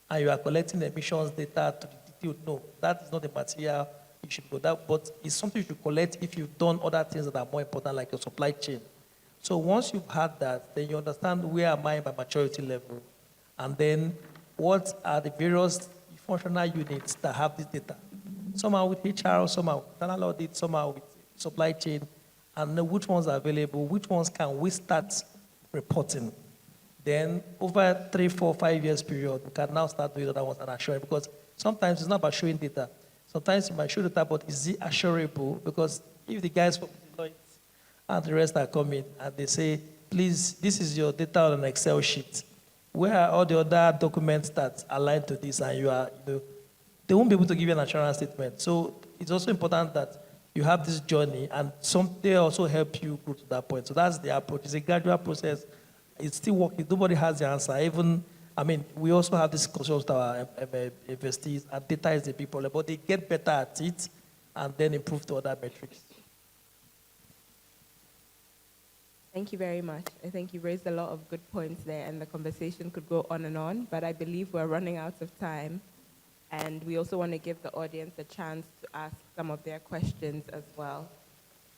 B: and you are collecting emissions data to the detail. No, that is not the material you should go that, but it's something you should collect if you've done other things that are more important, like your supply chain. So once you've had that, then you understand where am I in my maturity level, and then what are the various functional units that have this data. Some are with HR, some are with internal audit, some are with supply chain, and know which ones are available, which ones can we start reporting. Then over 3, 4, 5 years period, we can now start doing other ones and assuring, because sometimes it's not about showing data. Sometimes you might show data, but is it assurable? Because if the guys from Deloitte and the rest are coming and they say, please, this is your data on an Excel sheet, where are all the other documents that align to this, and they won't be able to give you an assurance statement. So it's also important that you have this journey, and they also help you go to that point. So that's the approach. It's a gradual process. It's still working. Nobody has the answer. We also have this discussion with our investees, and data is a big problem, but they get better at it and then improve to other metrics.
F: Thank you very much. I think you raised a lot of good points there, and the conversation could go on and on, but I believe we're running out of time. And we also want to give the audience a chance to ask some of their questions as well.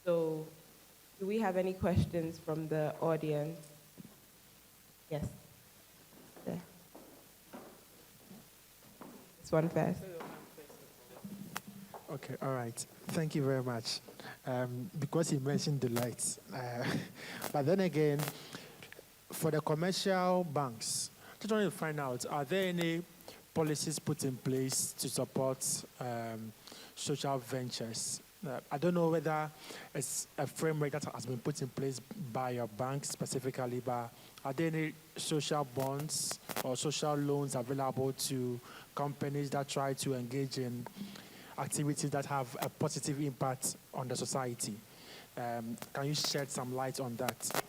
F: So do we have any questions from the audience? Yes. There. This one first.
D: Okay, all right. Thank you very much. Because you mentioned the lights. But then again, for the commercial banks, just trying to find out, are there any policies put in place to support social ventures? I don't know whether it's a framework that has been put in place by your bank specifically, but are there any social bonds or social loans available to companies that try to engage in activities that have a positive impact on the society? Can you shed some light on that?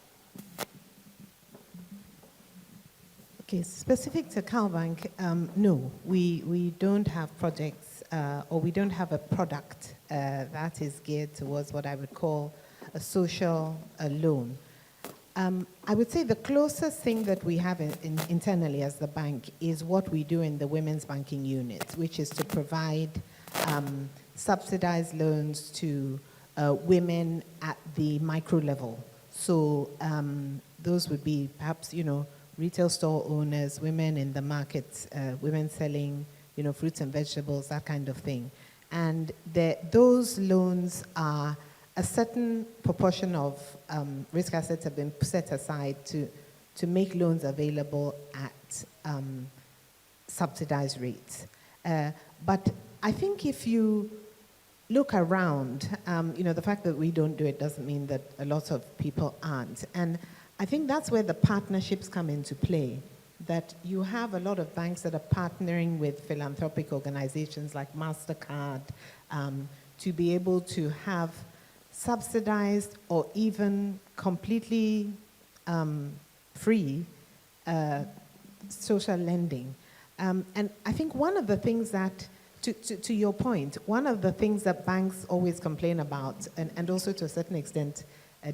L: Okay, specific to CalBank, no, we don't have projects or we don't have a product that is geared towards what I would call a social loan. I would say the closest thing that we have internally as the bank is what we do in the women's banking unit, which is to provide subsidized loans to women at the micro level. So those would be perhaps, retail store owners, women in the markets, women selling, fruits and vegetables, that kind of thing. And those loans are a certain proportion of risk assets have been set aside to make loans available at subsidized rates. But I think if you look around, the fact that we don't do it doesn't mean that a lot of people aren't. And I think that's where the partnerships come into play, that you have a lot of banks that are partnering with philanthropic organizations like MasterCard to be able to have subsidized or even completely free social lending. And I think one of the things that, to your point, one of the things that banks always complain about, and also to a certain extent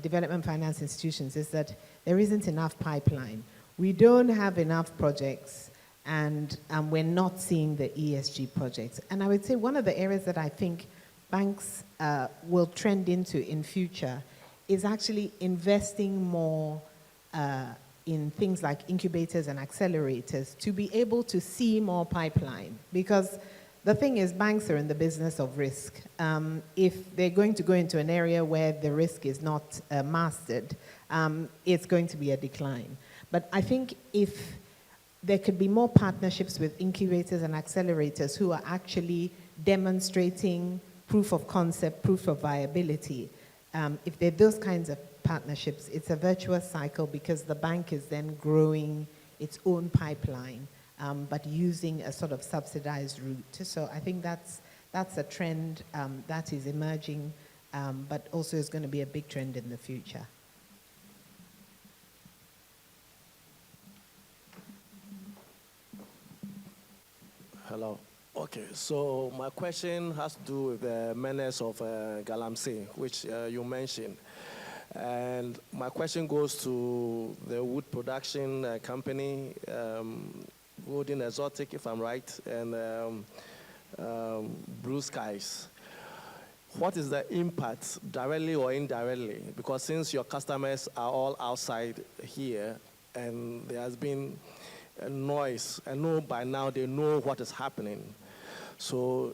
L: development finance institutions, is that there isn't enough pipeline. We don't have enough projects, and we're not seeing the ESG projects. And I would say one of the areas that I think banks will trend into in future is actually investing more in things like incubators and accelerators to be able to see more pipeline. Because the thing is, banks are in the business of risk. If they're going to go into an area where the risk is not mastered, it's going to be a decline. But I think if there could be more partnerships with incubators and accelerators who are actually demonstrating proof of concept, proof of viability, if there are those kinds of partnerships, it's a virtuous cycle because the bank is then growing its own pipeline, but using a sort of subsidized route. So I think that's a trend that is emerging, but also is going to be a big trend in the future.
N: Hello. Okay, so my question has to do with the menace of Galamsey, which you mentioned. And my question goes to the wood production company, Golden Exotic, if I'm right, and Blue Skies. What is the impact, directly or indirectly? Because since your customers are all outside here, and there has been a noise, I know by now they know what is happening. So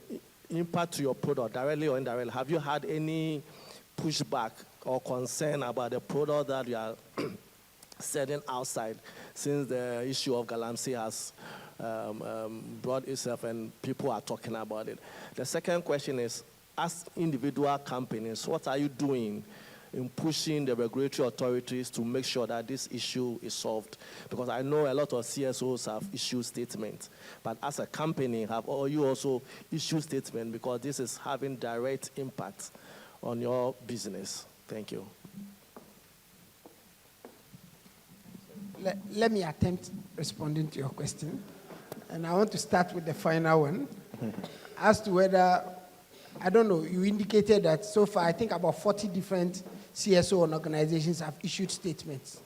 N: impact to your product, directly or indirectly, have you had any pushback or concern about the product that you are selling outside since the issue of Galamsey has brought itself and people are talking about it? The second question is, as individual companies, what are you doing in pushing the regulatory authorities to make sure that this issue is solved? Because I know a lot of CSOs have issued statements, but as a company, have you also issued statements because this is having direct impact on your business? Thank you.
E: Let me attempt responding to your question. And I want to start with the final one. As to whether, I don't know, you indicated that so far, I think about 40 different CSO and organizations have issued statements.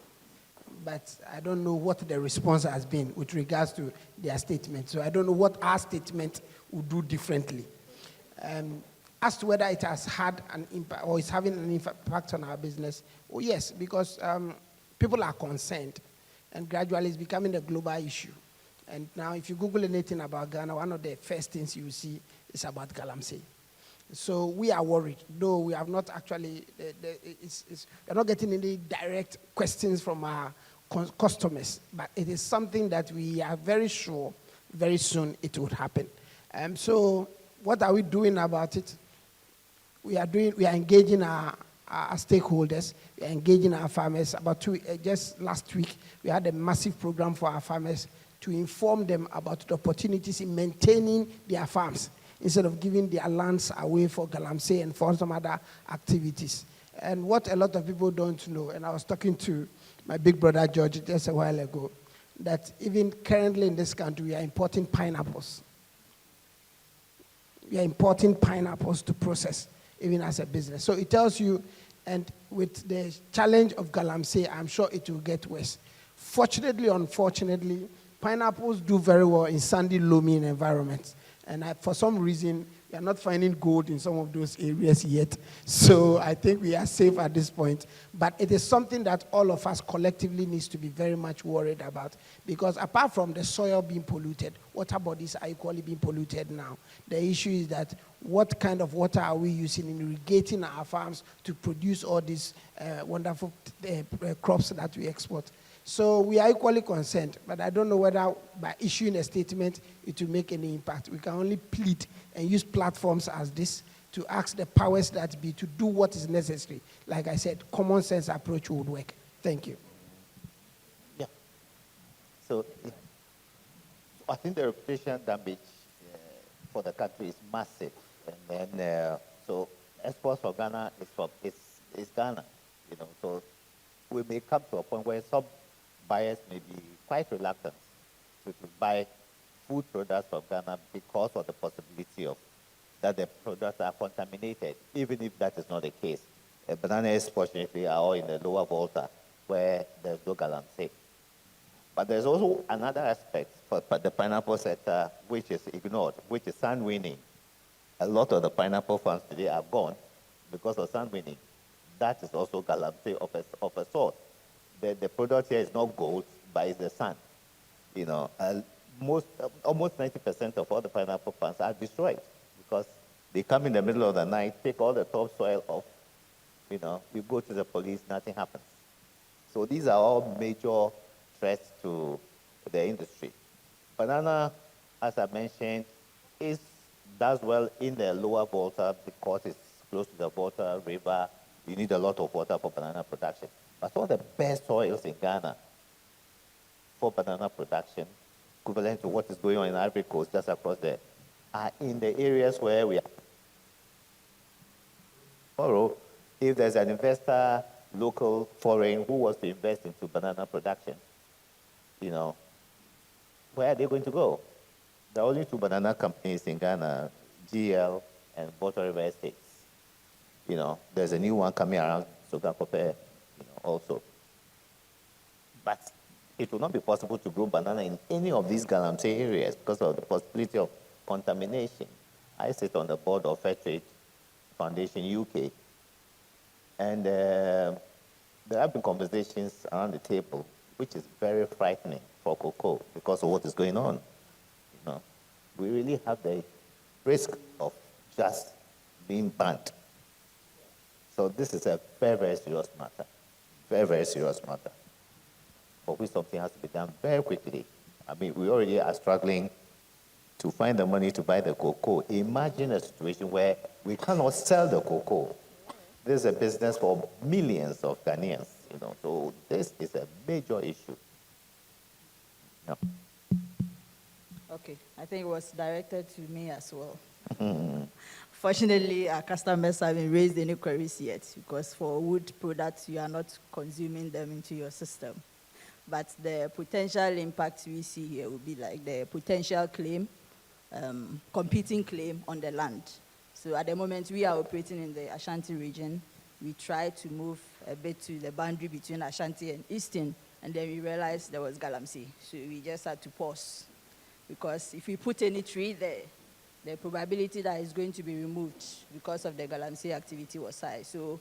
E: But I don't know what the response has been with regards to their statement. So I don't know what our statement would do differently. As to whether it has had an impact or is having an impact on our business, oh yes, because people are concerned, and gradually it's becoming a global issue. And now if you Google anything about Ghana, one of the first things you see is about Galamsey. So we are worried, though we have not actually, we're not getting any direct questions from our customers, but it is something that we are very sure very soon it would happen. So what are we doing about it? We are engaging our stakeholders, we are engaging our farmers. Just last week, we had a massive program for our farmers to inform them about the opportunities in maintaining their farms instead of giving their lands away for Galamsey and for some other activities. And what a lot of people don't know, and I was talking to my big brother George just a while ago, that even currently in this country, we are importing pineapples. We are importing pineapples to process, even as a business. So it tells you, and with the challenge of Galamsey, I'm sure it will get worse. Fortunately, unfortunately, pineapples do very well in sandy, loamy environments. And for some reason, we are not finding gold in some of those areas yet. So I think we are safe at this point. But it is something that all of us collectively needs to be very much worried about. Because apart from the soil being polluted, water bodies are equally being polluted now. The issue is that what kind of water are we using in irrigating our farms to produce all these wonderful crops that we export. So we are equally concerned, but I don't know whether by issuing a statement it will make any impact. We can only plead and use platforms as this to ask the powers that be to do what is necessary. Like I said, common sense approach would work. Thank you.
K: Yeah. So I think the reputation damage for the country is massive. And then, so exports from Ghana is Ghana, you know. So we may come to a point where some buyers may be quite reluctant to buy food products from Ghana because of the possibility of that the products are contaminated, even if that is not the case. Bananas, fortunately, are all in the lower Volta, where there's no galamsey. But there's also another aspect for the pineapple sector which is ignored, which is sand winning. A lot of the pineapple farms today are gone because of sand winning. That is also galamsey of a sort. The product here is not gold, but it's the sand. You know, almost 90% of all the pineapple plants are destroyed because they come in the middle of the night, take all the topsoil off. You know, you go to the police, nothing happens. So these are all major threats to the industry. Banana, as I mentioned, does well in the lower Volta because it's close to the Volta River. You need a lot of water for banana production. But all the best soils in Ghana for banana production, equivalent to what is going on in Ivory Coast, just across there, are in the areas where we are. Tomorrow, if there's an investor, local, foreign, who wants to invest into banana production, you know, where are they going to go? There are only 2 banana companies in Ghana, GL and Volta River Estates. You know, there's a new one coming around, Sogakope, you know, also. But it will not be possible to grow banana in any of these galamsey areas because of the possibility of contamination. I sit on the board of Fair Trade Foundation UK, and there have been conversations around the table, which is very frightening for cocoa because of what is going on. You know, we really have the risk of just being banned. So this is a very, very serious matter. Very, very serious matter. For which something has to be done very quickly. I mean, we already are struggling to find the money to buy the cocoa. Imagine a situation where we cannot sell the cocoa. This is a business for millions of Ghanaians, you know. So this is a major issue. Yeah.
M: Okay, I think it was directed to me as well. Fortunately, our customers haven't raised any queries yet because for wood products, you are not consuming them into your system. But the potential impact we see here would be like the potential claim, competing claim on the land. So at the moment, we are operating in the Ashanti region. We tried to move a bit to the boundary between Ashanti and Eastern, and then we realized there was galamsey. So we just had to pause. Because if we put any tree there, the probability that it's going to be removed because of the galamsey activity was high. So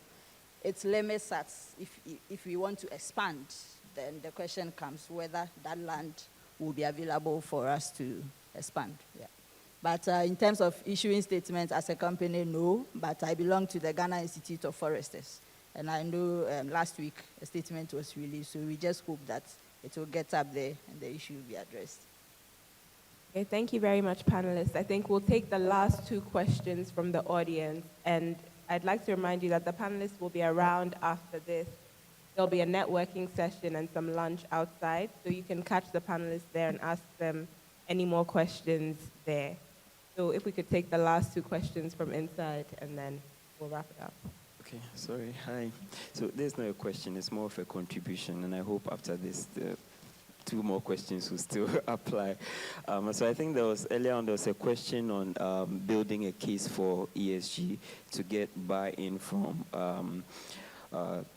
M: it limits us. If we want to expand, then the question comes whether that land will be available for us to expand. Yeah. But in terms of issuing statements as a company, no. But I belong to the Ghana Institute of Foresters. And I know last week a statement was released. So we just hope that it will get up there and the issue will be addressed.
F: Okay, thank you very much, panelists. I think we'll take the last 2 questions from the audience. And I'd like to remind you that the panelists will be around after this. There'll be a networking session and some lunch outside. So you can catch the panelists there and ask them any more questions there. So if we could take the last 2 questions from inside, and then we'll wrap it up.
H: Okay, sorry. Hi. So there's not a question, it's more of a contribution, and I hope after this, the 2 more questions will still apply. So I think earlier on there was a question on building a case for ESG to get buy-in from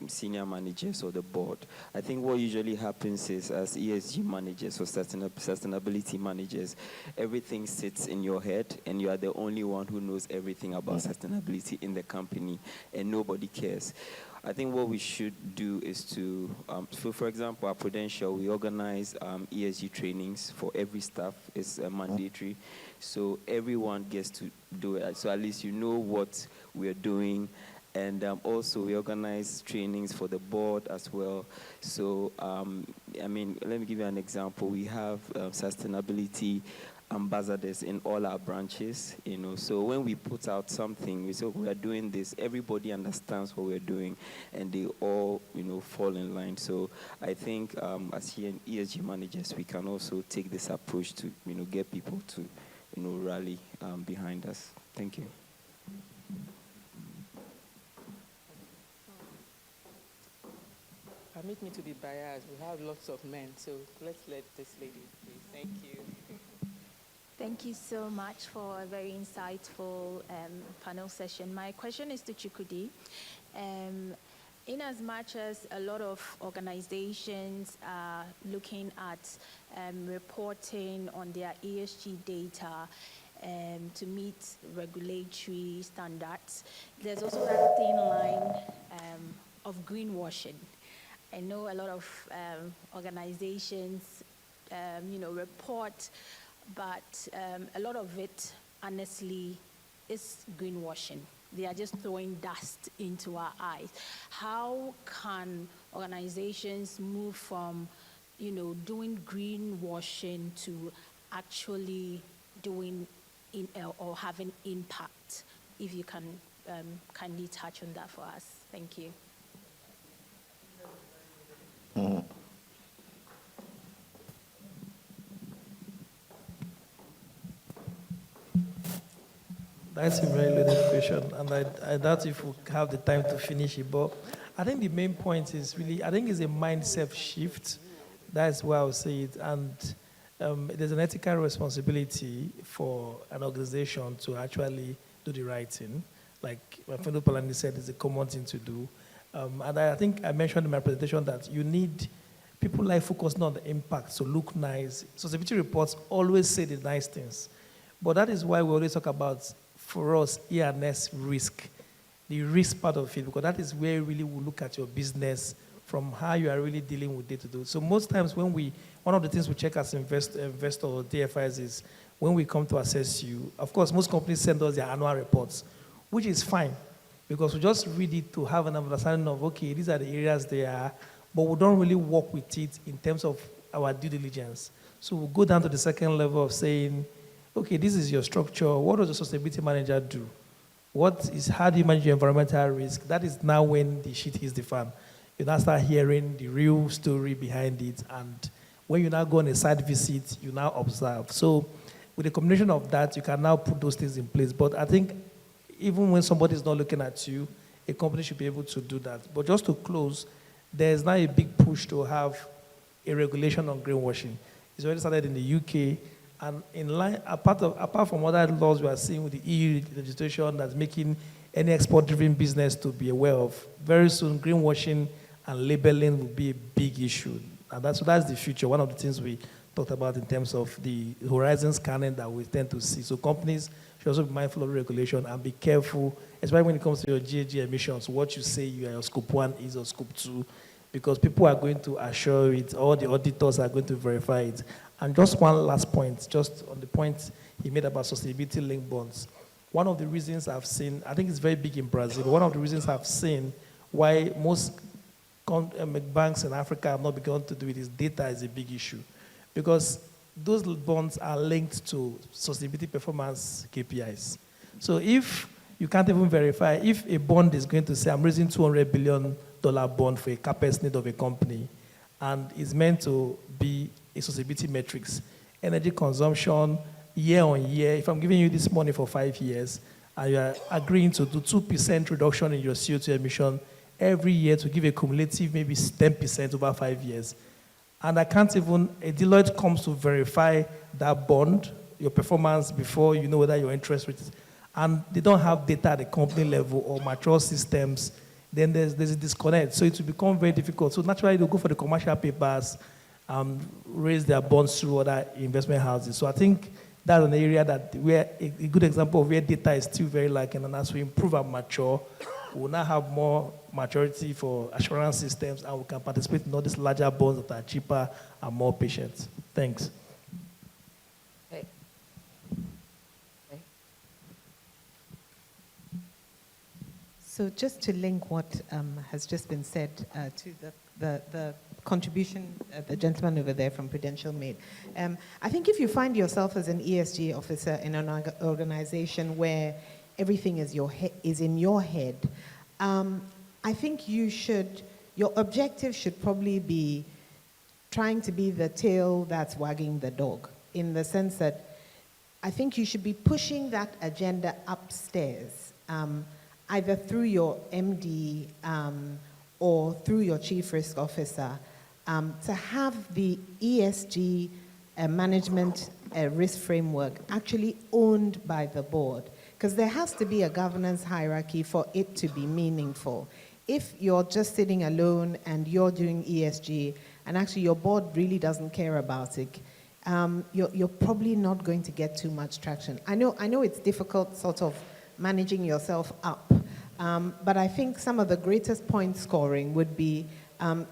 H: senior managers or the board. I think what usually happens is, as ESG managers or sustainability managers, everything sits in your head and you are the only one who knows everything about sustainability in the company and nobody cares. I think what we should do is to, for example, at Prudential, we organize ESG trainings for every staff. It's mandatory. So everyone gets to do it. So at least you know what we're doing. And also we organize trainings for the board as well. So, I mean, let me give you an example. We have sustainability ambassadors in all our branches, you know. So when we put out something, we say we are doing this, everybody understands what we're doing and they all, you know, fall in line. So I think as ESG managers, we can also take this approach to, you know, get people to, you know, rally behind us. Thank you.
O: Permit me to be biased. We have lots of men, so let's let this lady, please. Thank you.
P: Thank you so much for a very insightful panel session. My question is to Chukudi. In as much as a lot of organizations are looking at reporting on their ESG data to meet regulatory standards, there's also that thin line of greenwashing. I know a lot of organizations, you know, report, but a lot of it, honestly, is greenwashing. They are just throwing dust into our eyes. How can organizations move from, you know, doing greenwashing to actually doing or having impact? If you can kindly touch on that for us. Thank you.
B: That's a very loaded question, and I doubt if we have the time to finish it. But I think the main point is really, I think it's a mindset shift. That's why I would say it. And there's an ethical responsibility for an organization to actually do the right thing. Like my friend Palani said, it's a common thing to do. And I think I mentioned in my presentation that you need people like focusing on the impact, so look nice. Sustainability reports always say the nice things. But that is why we always talk about, for us, E&S risk, the risk part of it, because that is where really we look at your business from how you are really dealing with day-to-day. So most times when one of the things we check as investor or DFIs is when we come to assess you, of course, most companies send us their annual reports, which is fine, because we just read it to have an understanding of, okay, these are the areas they are, but we don't really work with it in terms of our due diligence. So we'll go down to the second level of saying, okay, this is your structure. What does the sustainability manager do? How do you manage your environmental risk? That is now when the shit hits the fan. You now start hearing the real story behind it. And when you now go on a site visit, you now observe. So with a combination of that, you can now put those things in place. But I think even when somebody is not looking at you, a company should be able to do that. But just to close, there's now a big push to have a regulation on greenwashing. It's already started in the UK. And in line, apart from other laws we are seeing with the EU legislation that's making any export-driven business to be aware of, very soon greenwashing and labeling will be a big issue. And that's the future. One of the things we talked about in terms of the horizon scanning that we tend to see. So companies should also be mindful of regulation and be careful, especially when it comes to your GHG emissions, what you say your scope 1 is or scope 2, because people are going to assure it, all the auditors are going to verify it. And just one last point, just on the point he made about sustainability-linked bonds. One of the reasons I've seen, I think it's very big in Brazil, one of the reasons I've seen why most banks in Africa have not begun to do it is data is a big issue. Because those bonds are linked to sustainability performance KPIs. So if you can't even verify, if a bond is going to say, I'm raising $200 billion bond for a CapEx need of a company, and it's meant to be a sustainability metrics, energy consumption, year on year, if I'm giving you this money for 5 years, and you are agreeing to do 2% reduction in your CO2 emission every year to give a cumulative maybe 10% over 5 years, and I can't even, a Deloitte comes to verify that bond, your performance before you know whether your interest rate is, and they don't have data at the company level or mature systems, then there's a disconnect. So it will become very difficult. So naturally, they'll go for the commercial papers, raise their bonds through other investment houses. So I think that's an area that where a good example of where data is still very lacking, and as we improve and mature, we'll now have more maturity for assurance systems, and we can participate in all these larger bonds that are cheaper and more patient. Thanks.
Q: Okay. Okay.
L: So just to link what has just been said to the contribution the gentleman over there from Prudential made, I think if you find yourself as an ESG officer in an organization where everything is in your head, I think your objective should probably be trying to be the tail that's wagging the dog, in the sense that I think you should be pushing that agenda upstairs, either through your MD or through your chief risk officer, to have the ESG management risk framework actually owned by the board. Because there has to be a governance hierarchy for it to be meaningful. If you're just sitting alone and you're doing ESG, and actually your board really doesn't care about it, you're probably not going to get too much traction. I know it's difficult sort of managing yourself up, but I think some of the greatest point scoring would be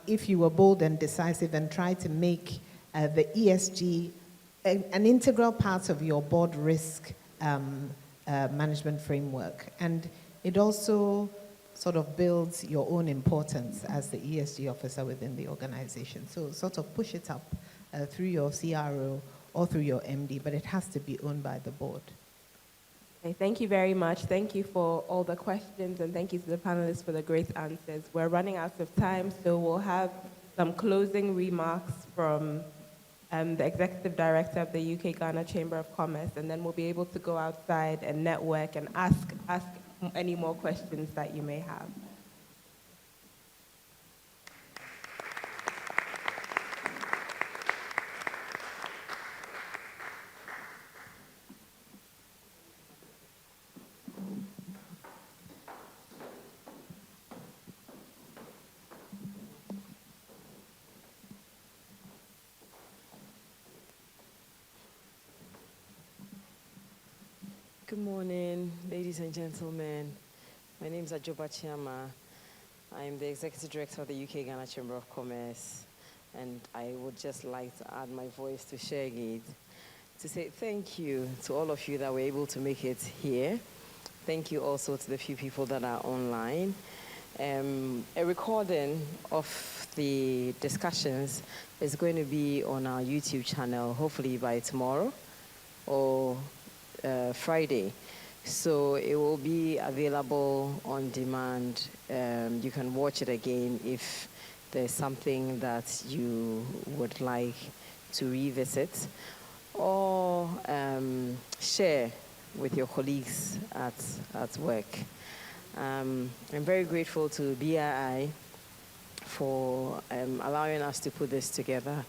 L: if you were bold and decisive and try to make the ESG an integral part of your board risk management framework. And it also sort of builds your own importance as the ESG officer within the organization. So sort of push it up through your CRO or through your MD, but it has to be owned by the board.
F: Okay, thank you very much. Thank you for all the questions, and thank you to the panelists for the great answers. We're running out of time, so we'll have some closing remarks from the Executive Director of the UK Ghana Chamber of Commerce, and then we'll be able to go outside and network and ask any more questions that you may have.
O: Good morning, ladies and gentlemen. My name is Ajoba Chiama. I'm the Executive Director of the UK Ghana Chamber of Commerce, and I would just like to add my voice to ShareGate to say thank you to all of you that were able to make it here. Thank you also to the few people that are online. A recording of the discussions is going to be on our YouTube channel, hopefully by tomorrow or Friday. So it will be available on demand. You can watch it again if there's something that you would like to revisit, or share with your colleagues at work. I'm very grateful to BII for allowing us to put this together.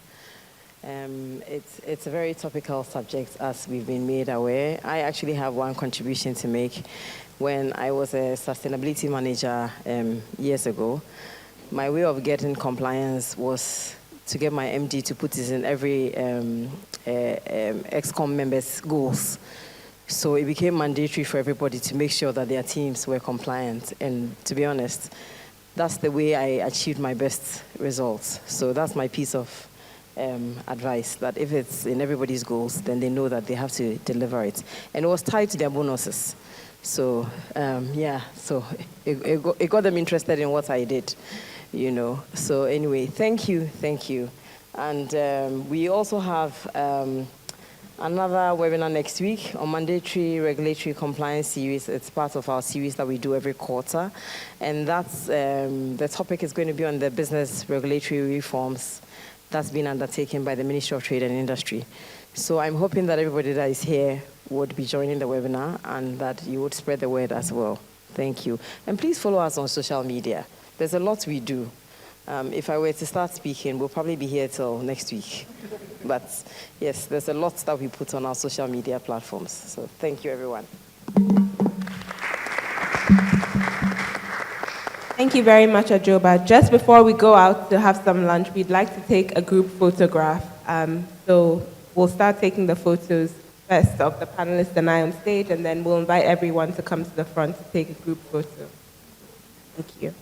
O: It's a very topical subject, as we've been made aware. I actually have one contribution to make. When I was a sustainability manager years ago, my way of getting compliance was to get my MD to put this in every ExCom member's goals. So it became mandatory for everybody to make sure that their teams were compliant. And to be honest, that's the way I achieved my best results. So that's my piece of advice, that if it's in everybody's goals, then they know that they have to deliver it. And it was tied to their bonuses. So, yeah, so it got them interested in what I did, you know. So anyway, thank you. And we also have another webinar next week on mandatory regulatory compliance series. It's part of our series that we do every quarter. And that's, the topic is going to be on the business regulatory reforms that's been undertaken by the Ministry of Trade and Industry. So I'm hoping that everybody that is here would be joining the webinar and that you would spread the word as well. Thank you. And please follow us on social media. There's a lot we do. If I were to start speaking, we'll probably be here till next week. But yes, there's a lot that we put on our social media platforms. So thank you, everyone.
F: Thank you very much, Ajoba. Just before we go out to have some lunch, we'd like to take a group photograph. So we'll start taking the photos first of the panelists and I on stage, and then we'll invite everyone to come to the front to take a group photo. Thank you.